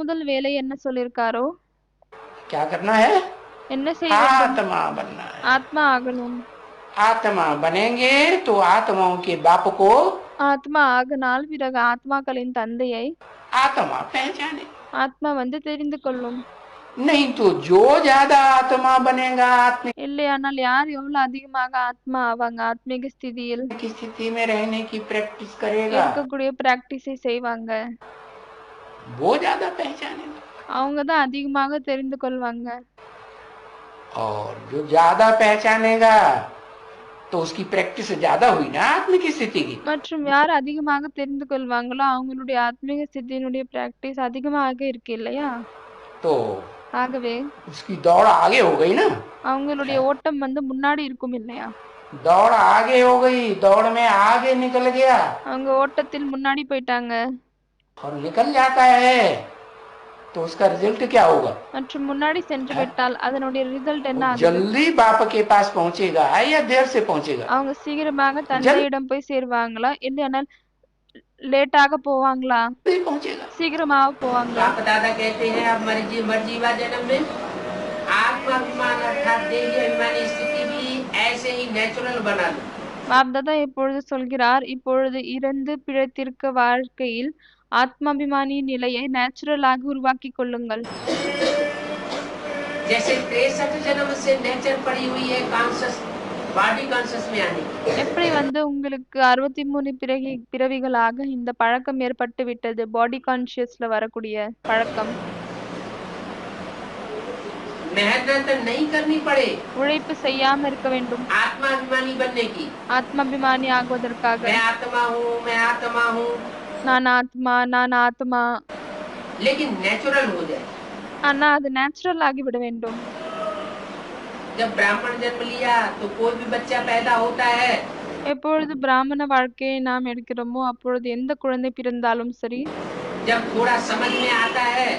முதல் வேலை என்ன சொல்லிருக்காரோ क्या करना है? என்ன செய்ய வேண்டும்? आत्मा बनना है। ஆத்மா ஆகணும். आत्मा बनेंगे तो आत्माओं के बाप को ஆத்மா ஆகினால் பிறகு ஆத்மாக்களின் தந்தையை आत्मा पहचाने। ஆத்மா தெரிந்து கொள்ளும். नहीं तो जो ज्यादा आत्मा बनेगा आत्मिक இல்லையானால் யார் எவ்வளவு அதிகமாக ஆத்மா ஆவாங்க ஆத்மீக ஸ்திதியில் की स्थिति में रहने की प्रैक्टिस करेगा இருக்கக்கூடிய பிராக்டிஸை செய்வாங்க. वो ज्यादा पहचानेगा। அவங்க தான் அதிகமாக தெரிந்து கொள்வாங்க. और जो ज्यादा पहचानेगा तो उसकी प्रैक्टिस ज्यादा हुई ना आत्मिक स्थिति की। மற்றும் யார் அதிகமாக தெரிந்து கொள்வாங்களோ அவங்களுடைய ஆத்மீக ஸ்திதியினுடைய பிராக்டிஸ் அதிகமாக இருக்கு இல்லையா? तो ஆகவே उसकी दौड़ आगे हो गई ना, அவங்களுடைய ஓட்டம் முன்னாடி இருக்கும் இல்லையா? दौड़ आगे हो गई, दौड़ में आगे निकल गया அவங்க ஓட்டத்தில் முன்னாடி போயிட்டாங்க. और निकल जाता है तो उसका रिजल्ट क्या होगा? மற்றும் முன்னாடி சென்று விட்டால் அதனுடைய ரிசல்ட் என்ன ஆகுது? जल्दी बाप के पास पहुंचेगा या देर से पहुंचेगा? அவங்க சீக்கிரமாக தந்தையிடம் போய் சேருவாங்களா இல்லையானால் லேட்டாக போவாங்களா? जल्दी पहुंचेगा। சீக்கிரமாக போவாங்களா? बाप दादा कहते हैं अब मर्जीवा जन्म में आत्माभिमान अर्थात देही अभिमानी स्थिति भी ऐसे ही नेचुरल बना लो। பாப்தாதா இப்பொழுது சொல்கிறார், இப்பொழுது இறந்து பிழைத்திருக்க வாழ்க்கையில் ஆத்மாபிமானி நிலையை நேச்சுரலாக உருவாக்கி கொள்ளுங்கள். जैसे 63 जन्म से नेचर पड़ी हुई है कॉन्शियस बॉडी कॉन्शियस में आने की। எப்படி உங்களுக்கு 63 பிறவிகளாக இந்த பழக்கம் ஏற்பட்டு விட்டது, பாடி கான்ஷியஸ்ல வரக்கூடிய பழக்கம். मेहनत नहीं करनी पड़े உழைப்பு செய்யாம இருக்க வேண்டும் आत्माभिमानी बनने की। ஆத்மாபிமானி ஆகுவதற்காக. मैं आत्मा हूँ நான் ஆத்மா. लेकिन नेचुरल हो जाए। ஆனா அது நேச்சுரல் ஆகிவிட வேண்டும். जब ब्राह्मण जन्म लिया तो कोई भी बच्चा पैदा होता है எப்பொழுது பிராமண வாழ்க்கையை நாம் எடுக்கிறோமோ அப்பொழுது எந்த குழந்தை பிறந்தாலும் சரி, जब थोड़ा समझ में आता है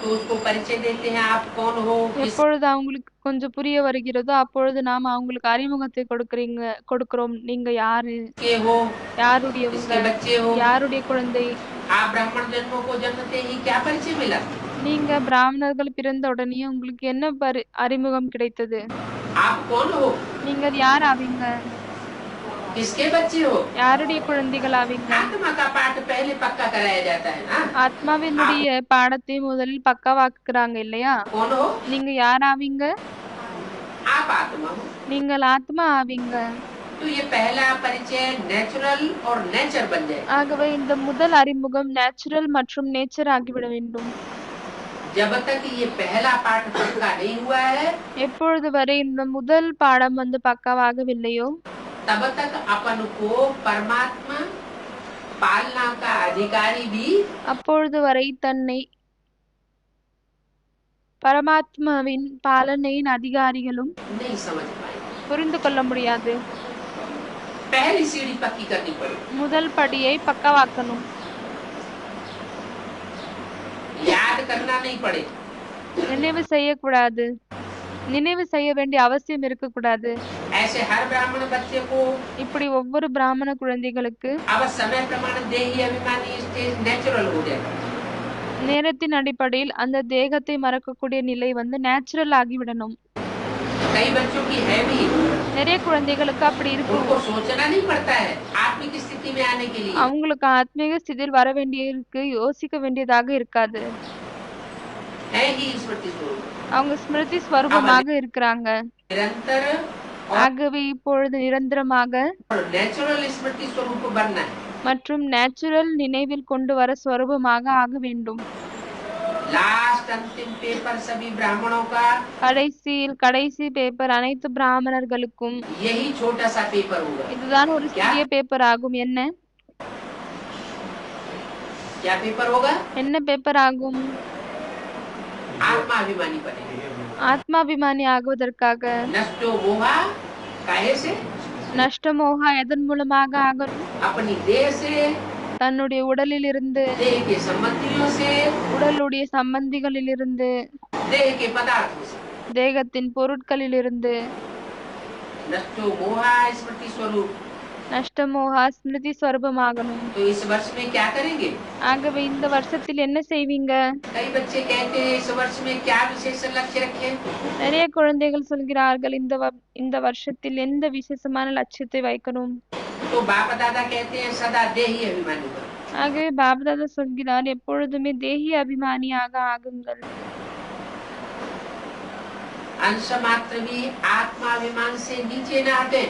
तो उसको परिचय देते हैं आप कौन हो, எப்பொழுது அவங்களுக்கு கொஞ்சம் புரிய வருகிறதோ அப்பொழுது நாம அவங்களுக்கு அறிமுகத்தை கொடுக்கிறோம். நீங்க யாரு, के हो, யாருடையவங்க, किसके बच्चे हो। யாருடைய குழந்தை. आप ब्राह्मण जन्मों को जन्मते ही क्या परिचय मिला? நீங்க பிராமணர்கள் பிறந்த உடனே உங்களுக்கு என்ன அறிமுகம் கிடைத்தது? आप कौन हो, நீங்கள் யார் ஆவீங்க, किसके बच्चे हो। யாருடைய குழந்தைகள் ஆவீங்க. आत्मा का पाठ पहले पक्का कराया जाता है ना। ஆத்மாவினுடைய பாடத்தை முதலில் பக்காவாக்குறாங்க இல்லையா? कौन हो, நீங்க யார் ஆவீங்க, आप आत्मा हो। நீங்கள் ஆத்மா ஆவீங்க. तो ये पहला परिचय नेचुरल और नेचर बन जाए। ஆகவே இந்த முதல் அறிமுகம் நேச்சுரல் மற்றும் நேச்சர் ஆகிவிட வேண்டும். जब तक ये पहला पाठ पक्का नहीं हुआ है எப்பொழுது வரை இந்த முதல் பாடம் பக்காவாகவில்லையோ तब तक अपन को परमात्मा पालना का अधिकारी भी அப்பொழுது வரை தன்னை பரமாத்மாவின் பாலனையின் அதிகாரிகளும் नहीं समझ पाएंगे। புரிந்து கொள்ள முடியாது. पहली सीढ़ी पक्की करनी पड़ेगी। முதல் படியை பக்கவாக்கணும். याद करना नहीं पड़ेगा। நினைவு செய்யக்கூடாது. நினைவு செய்ய வேண்டிய அவசியம் இருக்கக்கூடாது. ऐसे हर ब्राह्मण बच्चे को இப்படி ஒவ்வொரு பிராமண குழந்தைகளுக்கு अब समय प्रमाण देही अभिमानी स्टेज नेचुरल हो जाएगा। நேரத்தின் அடிப்படையில் அந்த தேகத்தை மறக்கக்கூடிய நிலை நேச்சுரல் ஆகிவிடணும். कई बच्चों की है भी, நிறைய குழந்தைகளுக்கு அப்படி இருக்கும். उनको सोचना नहीं पड़ता है आत्मिक स्थिति में आने के लिए। அவங்களுக்கு ஆத்மீக ஸ்திதியில் வர வேண்டியிருக்கு, யோசிக்க வேண்டியதாக இருக்காது. है ही स्मृति स्वरूप, அவங்க ஸ்மிருதி ஸ்வரூபமாக இருக்கிறாங்க. निरंतर ஆகவே இப்பொழுது நிரந்தரமாக और नेचुरल स्मृति स्वरूप बनना है। மற்றும் நேச்சுரல் நினைவில் கொண்டு வர ஸ்வரூபமாக ஆக வேண்டும். लास्ट अंतिम पेपर सभी ब्राह्मणों का கடைசி பேப்பர் அனைத்து பிராமணர்களுக்கும் यही छोटा सा पेपर होगा। இதுதான் ஒரு சிறிய பேப்பர் ஆகும். क्या पेपर होगा? என்ன பேப்பர் ஆகும்? आत्माभिमानी बनेंगे। ஆத்மாபிமானி ஆகுவதற்காக नष्टो मोहा काहे से? நஷ்டமோகா எதன் மூலமாக ஆகணும்? अपनी देह से, தன்னுடைய உடலிலிருந்து, देह के संबंधियों से, உடலுடைய சம்பந்திகளிலிருந்து, देह के पदार्थों से। தேகத்தின் பொருட்களிலிருந்து. नष्टो मोहा स्मृति स्वरूप। நஷ்டமோகா ஸ்மிருதி ஸ்வரூபமாகணும். तो इस वर्ष में क्या करेंगे? ஆகவே இந்த வருஷத்தில் என்ன செய்வீங்க? कई बच्चे कहते हैं इस वर्ष में क्या विशेष लक्ष्य रखें? நிறைய குழந்தைகள் சொல்கிறார்கள் இந்த வருஷத்தில் எந்த விசேஷமான லட்சியத்தை வைக்கணும்? तो बाप दादा कहते हैं सदा देही अभिमानी बनो। ஆகவே பாப்தாதா சொல்கிறார் எப்பொழுதுமே தேகி அபிமானியாக ஆகுங்கள். अंश मात्र भी आत्माभिमान से नीचे न हटे।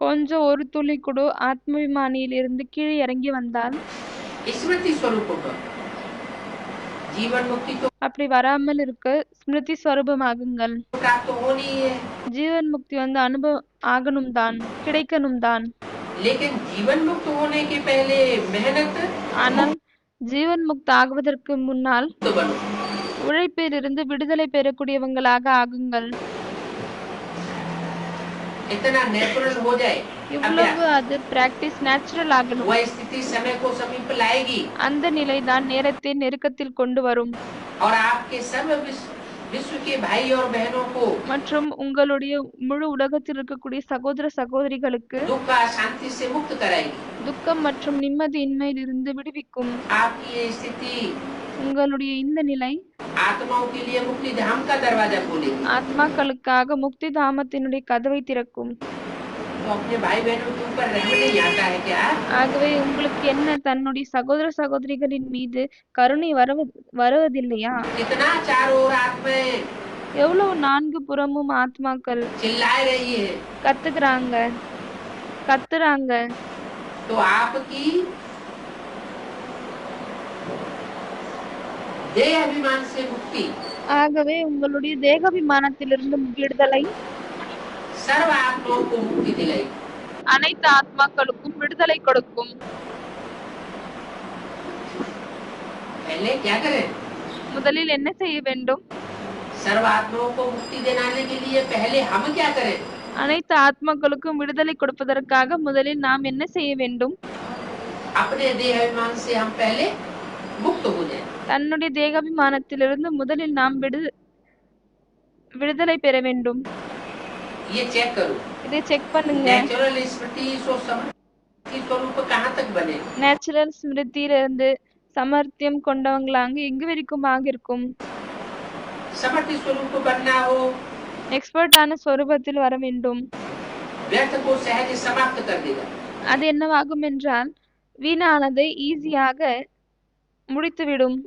கொஞ்சம் ஒரு துளி கூட ஆத்மாபிமானியில் இருந்து கீழே இறங்கி வந்தால் स्मृति स्वरूप बनो। जीवन मुक्ति तो அப்படி வராமல் இருக்க ஸ்மிருதி ஸ்வரூபமாகுங்கள். प्राप्त होनी है, ஜீவன் முக்தி அனுபவம் ஆகணும் தான், கிடைக்கணும் தான். लेकिन जीवन मुक्त होने के पहले मेहनत ஆனால் ஜீவன் முக்தி ஆகுவதற்கு முன்னால் तो बनो। உழைப்பிலிருந்து விடுதலை பெறக்கூடியவங்களாக ஆகுங்கள். इतना नेचुरल हो जाए இவ்வளவு அது பிராக்டிஸ் நேச்சுரல் ஆகணும். वह स्थिति समय को समीप लाएगी அந்த நிலை தான் நேரத்தை நெருக்கத்தில் கொண்டு வரும். और आपके सब विश्व के भाई और बहनों को மற்றும் உங்களுடைய முழு உலகத்தில் இருக்கக்கூடிய சகோதர சகோதரிகளுக்கு दुख शांति से मुक्त कराएगी। துக்கம் மற்றும் நிம்மதியின்மையிலிருந்து விடுவிக்கும். आपकी ये स्थिति உங்களுடைய இந்த நிலை आत्माओं के लिए मुक्ति धाम का दरवाजा खोलेगी। ஆத்மாக்களுக்காக முக்தி தாமத்தினுடைய கதவை திறக்கும். तो अपने भाई बहनों के ऊपर रहम नहीं आता है क्या? ஆகவே உங்களுக்கு என்ன தன்னுடைய சகோதர சகோதரிகளின் மீது கருணை வருவதில்லையா? कितना चारों ओर आत्माएं எவ்வளவு நான்கு புறமும் ஆத்மாக்கள் चिल्ला रही है, கத்துறாங்க. तो आपकी देह अभिमान से मुक्ति ஆகவே உங்களுடைய தேகாபிமானத்திலிருந்து விடுதலை सर्व आत्माओं को मुक्ति दिलाएगी। அனைத்து ஆத்மாக்களுக்கும் விடுதலை கொடுக்கும். पहले क्या करें? முதலில் என்ன செய்ய வேண்டும்? सर्व आत्माओं को मुक्ति दिलाने के लिए पहले हम क्या करें? அனைத்து ஆத்மாக்களுக்கும் விடுதலை கொடுப்பதற்காக முதலில் நாம் என்ன செய்ய வேண்டும்? अपने देह अभिमान से हम पहले मुक्त हो जाए। தன்னுடைய தேகாபிமானத்திலிருந்து முதலில் நாம் விடுதலை பெற வேண்டும். ये चेक करो, இதை செக் பண்ணுங்க. नेचुरल स्मृति स्वरूप कहाँ तक बने? நேச்சுரல் ஸ்மிருதியிலிருந்து சமர்த்தியம் கொண்டவங்களாங்க எங்கு வரைக்கும் ஆகிருக்கும். समर्थि स्वरूप बनना हो, எக்ஸ்பர்ட்டான ஸ்வரூபத்தில் வர வேண்டும். व्यर्थ को सहज समाप्त कर देगा। அது என்னவாகும் என்றால் வீணானதை ஈஸியாக முடித்துவிடும்.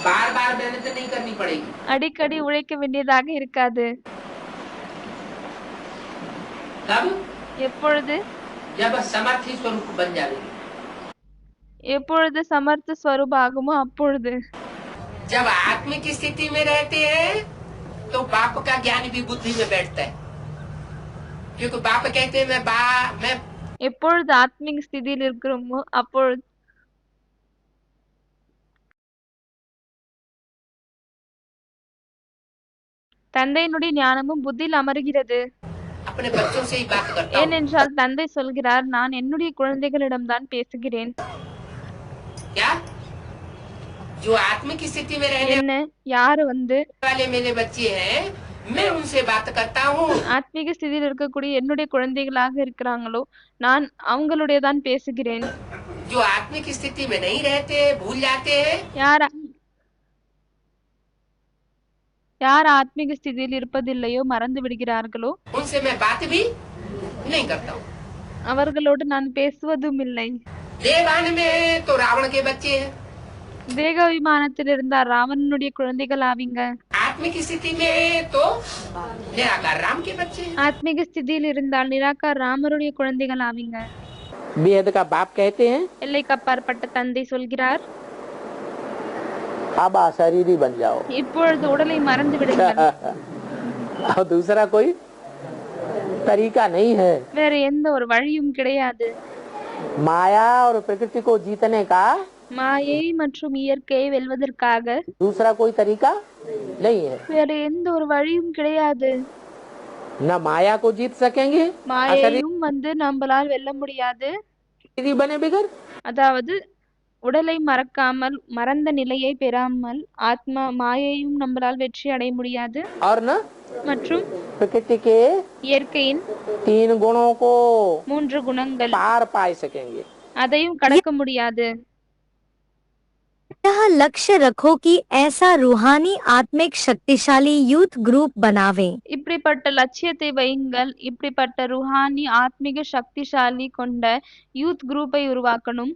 बार बार मेहनत नहीं करनी पड़ेगी। அடிக்கடி உழைக்க வேண்டியதாக இருக்காது. कब? எப்பொழுது? जब समर्थि स्वरूप बन जाएगी। எப்பொழுது சமர்த்த ஸ்வரூப ஆகுமோ அப்பொழுது. जब आत्मिक स्थिति में रहते हैं तो बाप का ज्ञान भी बुद्धि में बैठता है, क्योंकि बाप कहते हैं मैं எப்பொழுது ஆத்மீக ஸ்திதியில் இருக்கிறோமோ அப்பொழுது தந்தையினுடைய ஞானமும் புத்தியில் அமருகிறது. अपने बच्चों से ही बात करता हूँ। ஏனென்றால் தந்தை சொல்கிறார், நான் என்னுடைய குழந்தைகளிடம்தான் பேசுகிறேன். क्या जो आत्मिक स्थिति में रहने என்ன யாரு वाले मेरे बच्चे हैं, मैं उनसे बात करता हूँ। ஆத்மீக ஸ்திதியில் இருக்கக்கூடிய என்னுடைய குழந்தைகளாக இருக்கிறாங்களோ நான் அவங்களுடைய தான் பேசுகிறேன். जो आत्मिक स्थिति में नहीं रहते, भूल जाते हैं, யார் ஆத்மீக ஸ்திதியில் இருப்பதில்லையோ மறந்து விடுகிறார்களோ उनसे मैं बात भी नहीं करता हूँ। அவர்களோடு நான் பேசுவதும் இல்லை. देवान में तो रावण के बच्चे हैं, தேக விமானத்தில் இருந்தார் ராவணனுடைய குழந்தைகள் ஆவீங்க. आत्मिक स्थिति में तो निराकार राम के बच्चे हैं। ஆத்மீக ஸ்திதியில் இருந்தால் நிராகார் ராமருடைய குழந்தைகள் ஆவீங்க. बेहद का बाप कहते हैं எல்லைக்கு அப்பாற்பட்ட தந்தை சொல்கிறார், अब अशरीरी बन जाओ। இப்பொழுது உடலை மறந்து விடுங்கள். और दूसरा कोई तरीका नहीं है। வேற எந்த ஒரு வழியும் கிடையாது. माया और प्रकृति को जीतने का மாயை மற்றும் இயற்கையை வெல்வதற்காக दूसरा कोई तरीका नहीं है। வேற எந்த ஒரு வழியும் கிடையாது. न माया को जीत सकेंगे, மாயையும் நம்மளால் வெல்ல முடியாது. अशरीरी बने बिगर, அதாவது உடலை மறக்காமல் மறந்த நிலையை பெறாமல் ஆத்மா மாயையும் நம்மளால் வெற்றி அடைய முடியாது. और न மற்றும் प्रकृति के இயற்கையின் 3 गुणों को 3 குணங்கள் पार पा सकेंगे। அதையும் கடக்க முடியாது. यह लक्ष्य रखो कि ऐसा रूहानी आत्मिक शक्तिशाली यूथ ग्रुप बनावें இப்படிப்பட்ட லட்சியத்தை வையுங்கள். இப்படிப்பட்ட ருஹானி ஆத்மீக சக்திசாலி கொண்ட யூத் குரூப்பை உருவாக்கணும்.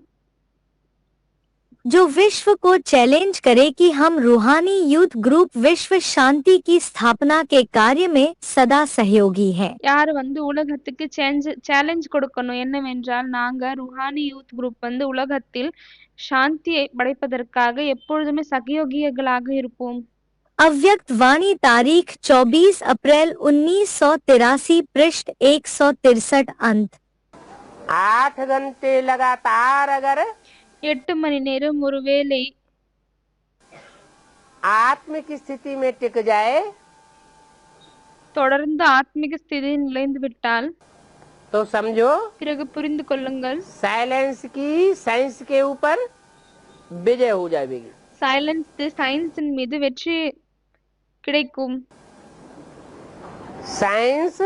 जो विश्व को चैलेंज करे कि हम रूहानी यूथ ग्रुप विश्व शांति की स्थापना के कार्य में सदा सहयोगी हैं। யார் உலகத்துக்கு சேலஞ்ச் கொடுக்கணும் என்னவென்றால், நாங்க ருஹானி யூத் குரூப் உலகத்தில் சாந்தியை படைப்பதற்காக எப்பொழுதுமே சகயோகிகளாக இருப்போம். अव्यक्त वाणी तारीख 24 अप्रैल 1983 पृष्ठ 163 अंत। 8 घंटे लगातार अगर 8 மணி நேரம் ஒருவேளை आत्मिक स्थिति में टिक जाए தொடர்ந்து ஆத்மீக ஸ்திதியில் நிலைந்து விட்டால் तो समझो பிறகு புரிந்து கொள்ளுங்கள், साइलेंस की साइंस के ऊपर विजय हो जाएगी। சயின்ஸின் மீது வெற்றி கிடைக்கும். साइंस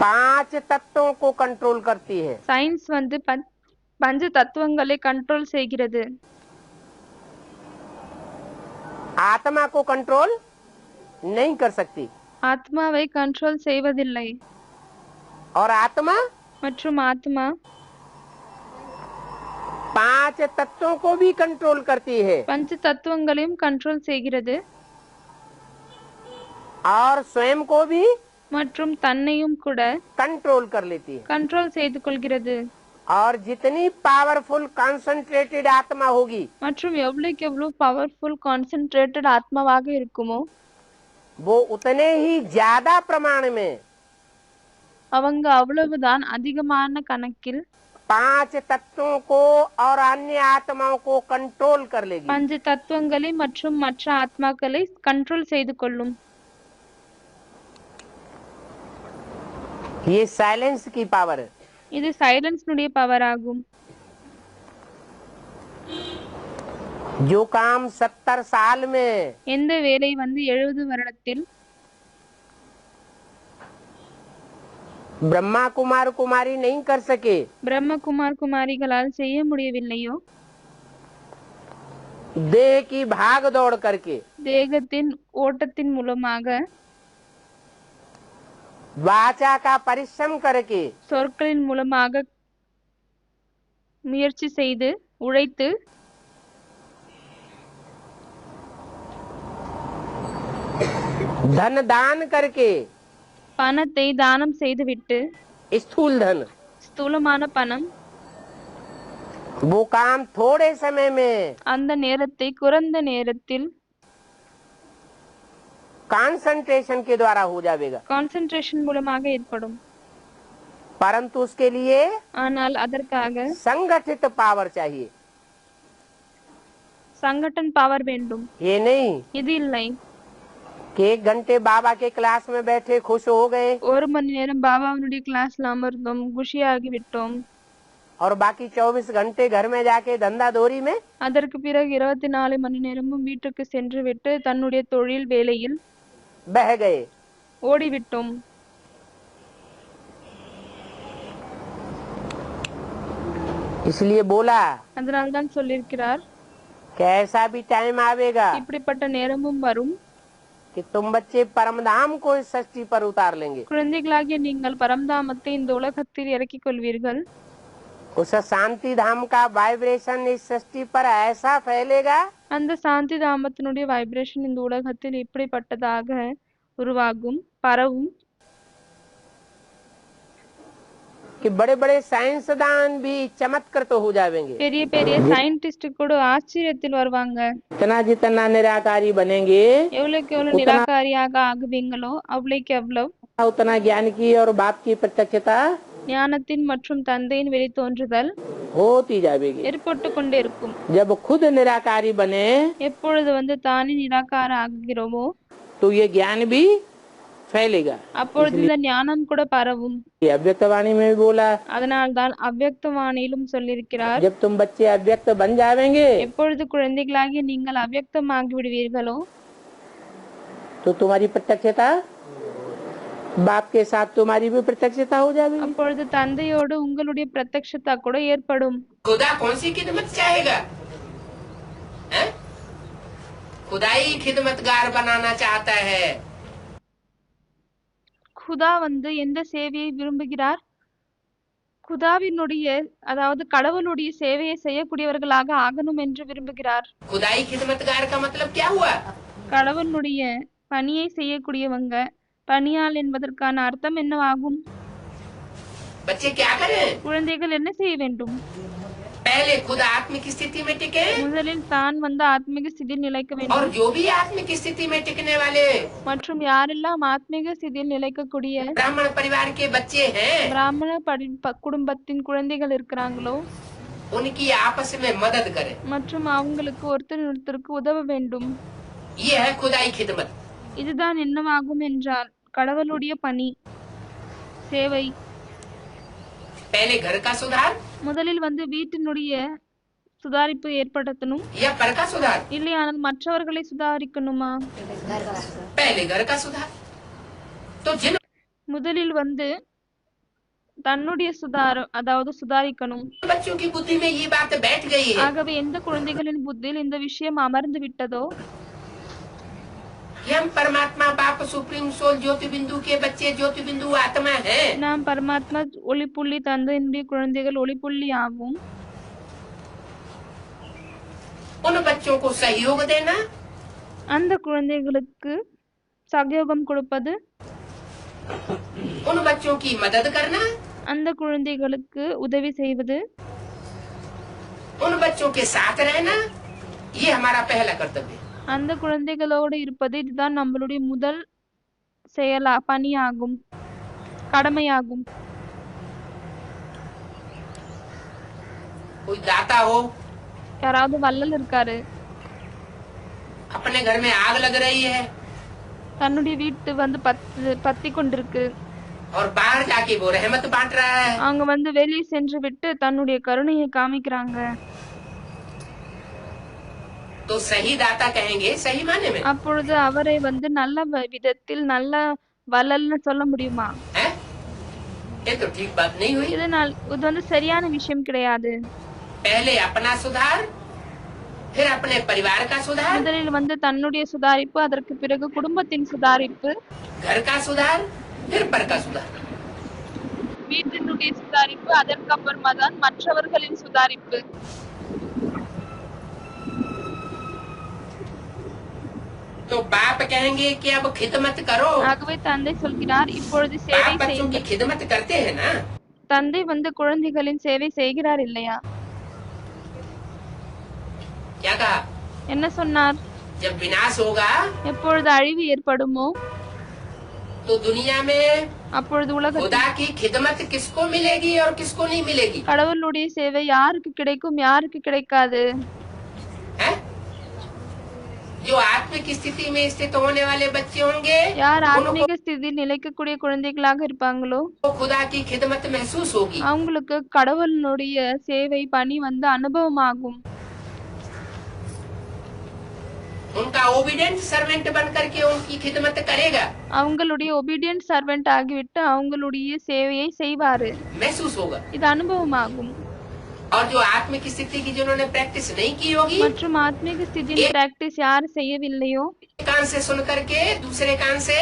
5 तत्वों को कंट्रोल करती है। சயின்ஸ் பஞ்ச தத்துவங்களை கண்ட்ரோல் செய்கிறது. आत्मा को कंट्रोल नहीं कर सकती, ஆத்மாவை கண்ட்ரோல் செய்வதில்லை. और आत्मा மற்றும் ஆத்மா 5 तत्वों को भी कंट्रोल करती है பஞ்ச தத்துவங்களையும் கண்ட்ரோல் செய்கிறது. और स्वयं को भी மற்றும் தன்னையும் கூட कंट्रोल कर लेती है। கண்ட்ரோல் செய்து கொள்கிறது. और जितनी पावरफुल कंसंट्रेटेड आत्मा होगी மற்றும் எவ்வளவுக்கு எவ்வளவு பவர்ஃபுல் கான்சென்ட்ரேட்டட் ஆத்மாவாக இருக்குமோ वो उतने ही ज्यादा प्रमाण में அவங்க அவ்வளவுதான் அதிகமான கணக்கில் 5 तत्वों को और अन्य आत्माओं को कंट्रोल कर लेगी। பஞ்ச தத்துவங்களை மற்றும் மற்ற ஆத்மாக்களை கண்ட்ரோல் செய்து கொள்ளும். ये साइलेंस की पावर है। இது சைலன்ஸ்னுடைய பவர் ஆகும். जो काम 70 साल में எந்த வேலை 70 வருடத்தில் ब्रह्मा कुमार कुमारी नहीं कर सके, பிரம்மகுமார் குமாரிகளால் செய்ய முடியவில்லையோ देह की भाग दौड़ करके, தேகத்தின் ஓட்டத்தின் மூலமாக, वाचा का परिश्रम करके, சொற்களின் மூலமாக முயற்சி செய்து உழைத்து, धन दान करके, பணத்தை தானம் செய்துவிட்டு, स्थूल धन, ஸ்தூலமான பணம் वो काम थोड़े समय में அந்த நேரத்தை குறைந்த நேரத்தில் कंसंट्रेशन के द्वारा हो जाएगा, கான்சென்ட்ரேஷன் மூலமாக ஏற்படும். परंतु उसके लिए ஆனால் அதற்காக संगठित पावर चाहिए. சங்கடன் பவர் வேண்டும். ये नहीं இது இல்லை कि 1 घंटे बाबा के क्लास में बैठे खुश हो गए ஒரு மணி நேரம் பாபாவுடைய கிளாஸ்ல அமர்ந்தோம், குஷியாகி விட்டோம். और बाकी 24 घंटे घर में जाके धंधा दौरी में அதற்கு பிறகு 24 மணி நேரமும் வீட்டுக்கு சென்று விட்டு தன்னுடைய தொழில் வேலையில் बह गए. ஓடிவிட்டோம். इसलिए बोला அதனால்தான் சொல்லியிருக்கிறார், कि ऐसा भी टाइम आवेगा இப்படிப்பட்ட நேரமும் வரும், कि तुम बच्चे परमधाम को इस सृष्टि पर उतार लेंगे. குழந்தைகளாகிய நீங்கள் பரம்தாமத்தை இந்த உலகத்தில் இறக்கிக் கொள்வீர்கள். उस शांति धाम का वाइब्रेशन इस सृष्टि पर ऐसा फैलेगा அந்த சாந்தி தாமத்தினுடைய வைப்ரேஷன் இந்த உலகத்தில் இப்படிப்பட்டதாக உருவாகும், பரவும். कि बड़े बड़े साइंसदान भी चमत्कृत हो जाएंगे. பெரிய பெரிய சயின்டிஸ்ட் கூட ஆச்சரியத்தில் வருவாங்க. जितना जितना निराकारी बनेंगे எவ்வளவுக்கு எவ்வளவு நிராகாரியாக ஆகுவீங்களோ அவ்வளவுக்கு எவ்வளவு उतना ज्ञान की और बाप की प्रत्यक्षता ஞானத்தின் மற்றும் தந்தையின் வெளித்தோன்றுதல் होती जाएगी. ஏற்பட்டு கொண்டே இருக்கும். जब खुद निराकारी बने எப்பொழுது தானே நிராகார ஆகுகிறோமோ तो ये ज्ञान भी फैलेगा. அப்பொழுது இந்த ஞானம் கூட பரவும். ये अव्यक्तवाणी में भी बोला, அதனால்தான் அவ்யக்தவாணியிலும் சொல்லியிருக்கிறார், जब तुम बच्चे अव्यक्त बन जाएंगे எப்பொழுது குழந்தைகளாகி நீங்கள் அவ்யக்தமாகி விடுவீர்களோ तो तुम्हारी प्रत्यक्षता बाप के साथ तुम्हारी भी प्रत्यक्षता हो जाएगी. அப்பொழுது தந்தையோடு உங்களுடைய பிரத்யக்ஷதா கூட ஏற்படும். खुदा कौन सी खिदमत चाहेगा? हैं? खुदा ही खिदमतगार बनाना चाहता है. குதா எந்த சேவையை விரும்புகிறார்? குதாவினுடைய அதாவது கடவுளுடைய சேவையை செய்யக்கூடியவர்களாக ஆகணும் என்று விரும்புகிறார். खुदाई खिदमतगार का मतलब क्या हुआ? கடவுளுடைய பணியை செய்யக்கூடியவங்க, பணியாள் என்பதற்கான அர்த்தம் என்னவாகும்? बच्चे क्या करें? குழந்தைகள் என்ன செய்ய வேண்டும்? पहले खुद आत्मिक स्थिति में टिके முதலில் தான் ஆத்மீக ஸ்திதியில் நிலைக்க और வேண்டும். जो भी आत्मिक स्थिति में टिकने वाले மற்றும் யாரெல்லாம் ஆத்மீக ஸ்திதியில் நிலைக்கக்கூடிய ब्राह्मण परिवार के बच्चे हैं பிராமண குடும்பத்தின் குழந்தைகள் இருக்கிறாங்களோ उनकी आपस में मदद करें. மற்றும் அவங்களுக்கு ஒருத்தருக்கு உதவ வேண்டும். ये है खुदाई खिदमत. இதுதான் என்னவாகும் என்றால் கடவுளுடைய பணி, சேவை. पहले घर का सुधार முதலில் வீட்டினுடைய சுதாரிப்பு ஏற்படுத்தணும், या पर का सुधार? இல்லையானால் மற்றவர்களை சுதாரிக்கணுமா? पहले घर का सुधार. तो जिन முதலில் தன்னுடைய அதாவது சுதாரிக்கணும். बच्चों की बुद्धि में ये बात बैठ गई है ஆகவே எந்த குழந்தைகளின் புத்தியில் இந்த விஷயம் அமர்ந்து விட்டதோ कि हम परमात्मा बाप सुप्रीम सोल ज्योति बिंदु के बच्चे ज्योति बिंदु आत्मा है. நாம் பரமாத்மா ஒளிப்புள்ளி தந்தையினுடைய குழந்தைகள் ஒளிப்புள்ளி ஆகும். उन बच्चों को सहयोग देना, அந்த குழந்தைகளுக்கு சகயோகம் கொடுப்பது, उन बच्चों की मदद करना, அந்த குழந்தைகளுக்கு உதவி செய்வது, उन बच्चों के साथ रहना, ये हमारा पहला कर्तव्य है. அந்த குழந்தைகளோடு இருப்பது இதுதான் நம்மளுடைய முதல் பணியாகும், கடமையாகும். कोई दाता हो, யாராவது வள்ளல் இருக்காரு, अपने घर में आग लग रही है தன்னுடைய வீட்டு பத்தி கொண்டிருக்கு, और बाहर जाके वो रहमत बांट रहा है. அவங்க வெளியே சென்று விட்டு தன்னுடைய கருணையை காமிக்கிறாங்க. तो सही दाता कहेंगे सही माने में அப்பொழுது அவரை நல்ல விதத்தில் நல்ல வள்ளல்னு சொல்ல முடியுமா? है? ये तो ठीक बात नहीं हुई. இது சரியான விஷயம் கிடையாது. पहले अपना सुधार, फिर अपने परिवार का सुधार, முதலில் தன்னுடைய சுதாரிப்பு, அதற்கு பிறகு குடும்பத்தின் சுதாரிப்பு, घर का सुधार, फिर पर का सुधार. வீட்டினுடைய சுதாரிப்பு, அதற்கு அப்புறமா தான் மற்றவர்களின் சுதாரிப்பு. तो बाप कहेंगे कि अब खिदमत करो. ஆகவே தந்தை சொல்கிறார், இப்பொழுது சேவை बाप बच्चों की செய்யுங்கள். खिदमत करते हैं ना. தந்தை குழந்தைகளின் சேவை செய்கிறார் இல்லையா? क्या कहा? என்ன சொன்னார்? जब विनाश होगा எப்பொழுது அழிவு ஏற்படுமோ तो दुनिया में அப்பொழுது உலகத்தில் खुदा की खिदमत किसको मिलेगी और किसको नहीं मिलेगी கடவுளுடைய சேவை யாருக்கு கிடைக்கும் யாருக்கு கிடைக்காது है? जो आत्मिक स्थिति में स्थित होने वाले बच्चे होंगे யார் उनको ஆத்மீக ஸ்திதியில் நிலைக்கக்கூடிய குழந்தைகளாக இருப்பாங்களோ खुदा की खिदमत महसूस होगी அவங்களுக்கு கடவுளுடைய சேவை பணி வந்து அனுபவமாகும் उनका ओबीडिएंट सर्वेंट बन करके उनकी खिदमत करेगा அவங்களுடைய ஒபீடியன்ட் சர்வெண்ட் ஆகிவிட்டு அவங்களுடைய சேவையை செய்வாரு महसूस होगा இது அனுபவமாகும் और जो आत्मिक स्थिति की जिन्होंने प्रैक्टिस नहीं की होगी மற்றும் ஆத்மீக ஸ்திதியின் பிராக்டிஸ் யார் செய்யவில்லையோ एक कान से सुन करके दूसरे कान से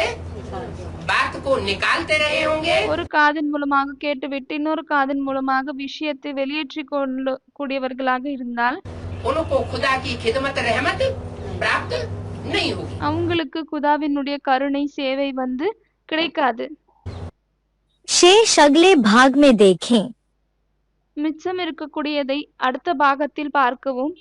बात को निकालते रहे होंगे ஒரு காதின் மூலமாக கேட்டுவிட்டு இன்னொரு காதின் மூலமாக விஷயத்தை வெளியேற்றிக் கூடியவர்களாக இருந்தால் उनको खुदा की खिदमत रहमत प्राप्त नहीं होगी அவங்களுக்கு குதாவினுடைய கருணை சேவை வந்து கிடைக்காது शेष अगले भाग में देखें। மிச்சம் இருக்கக்கூடியதை அடுத்த பாகத்தில் பார்க்கவும்.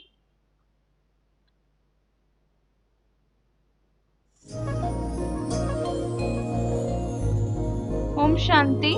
ஓம் சாந்தி.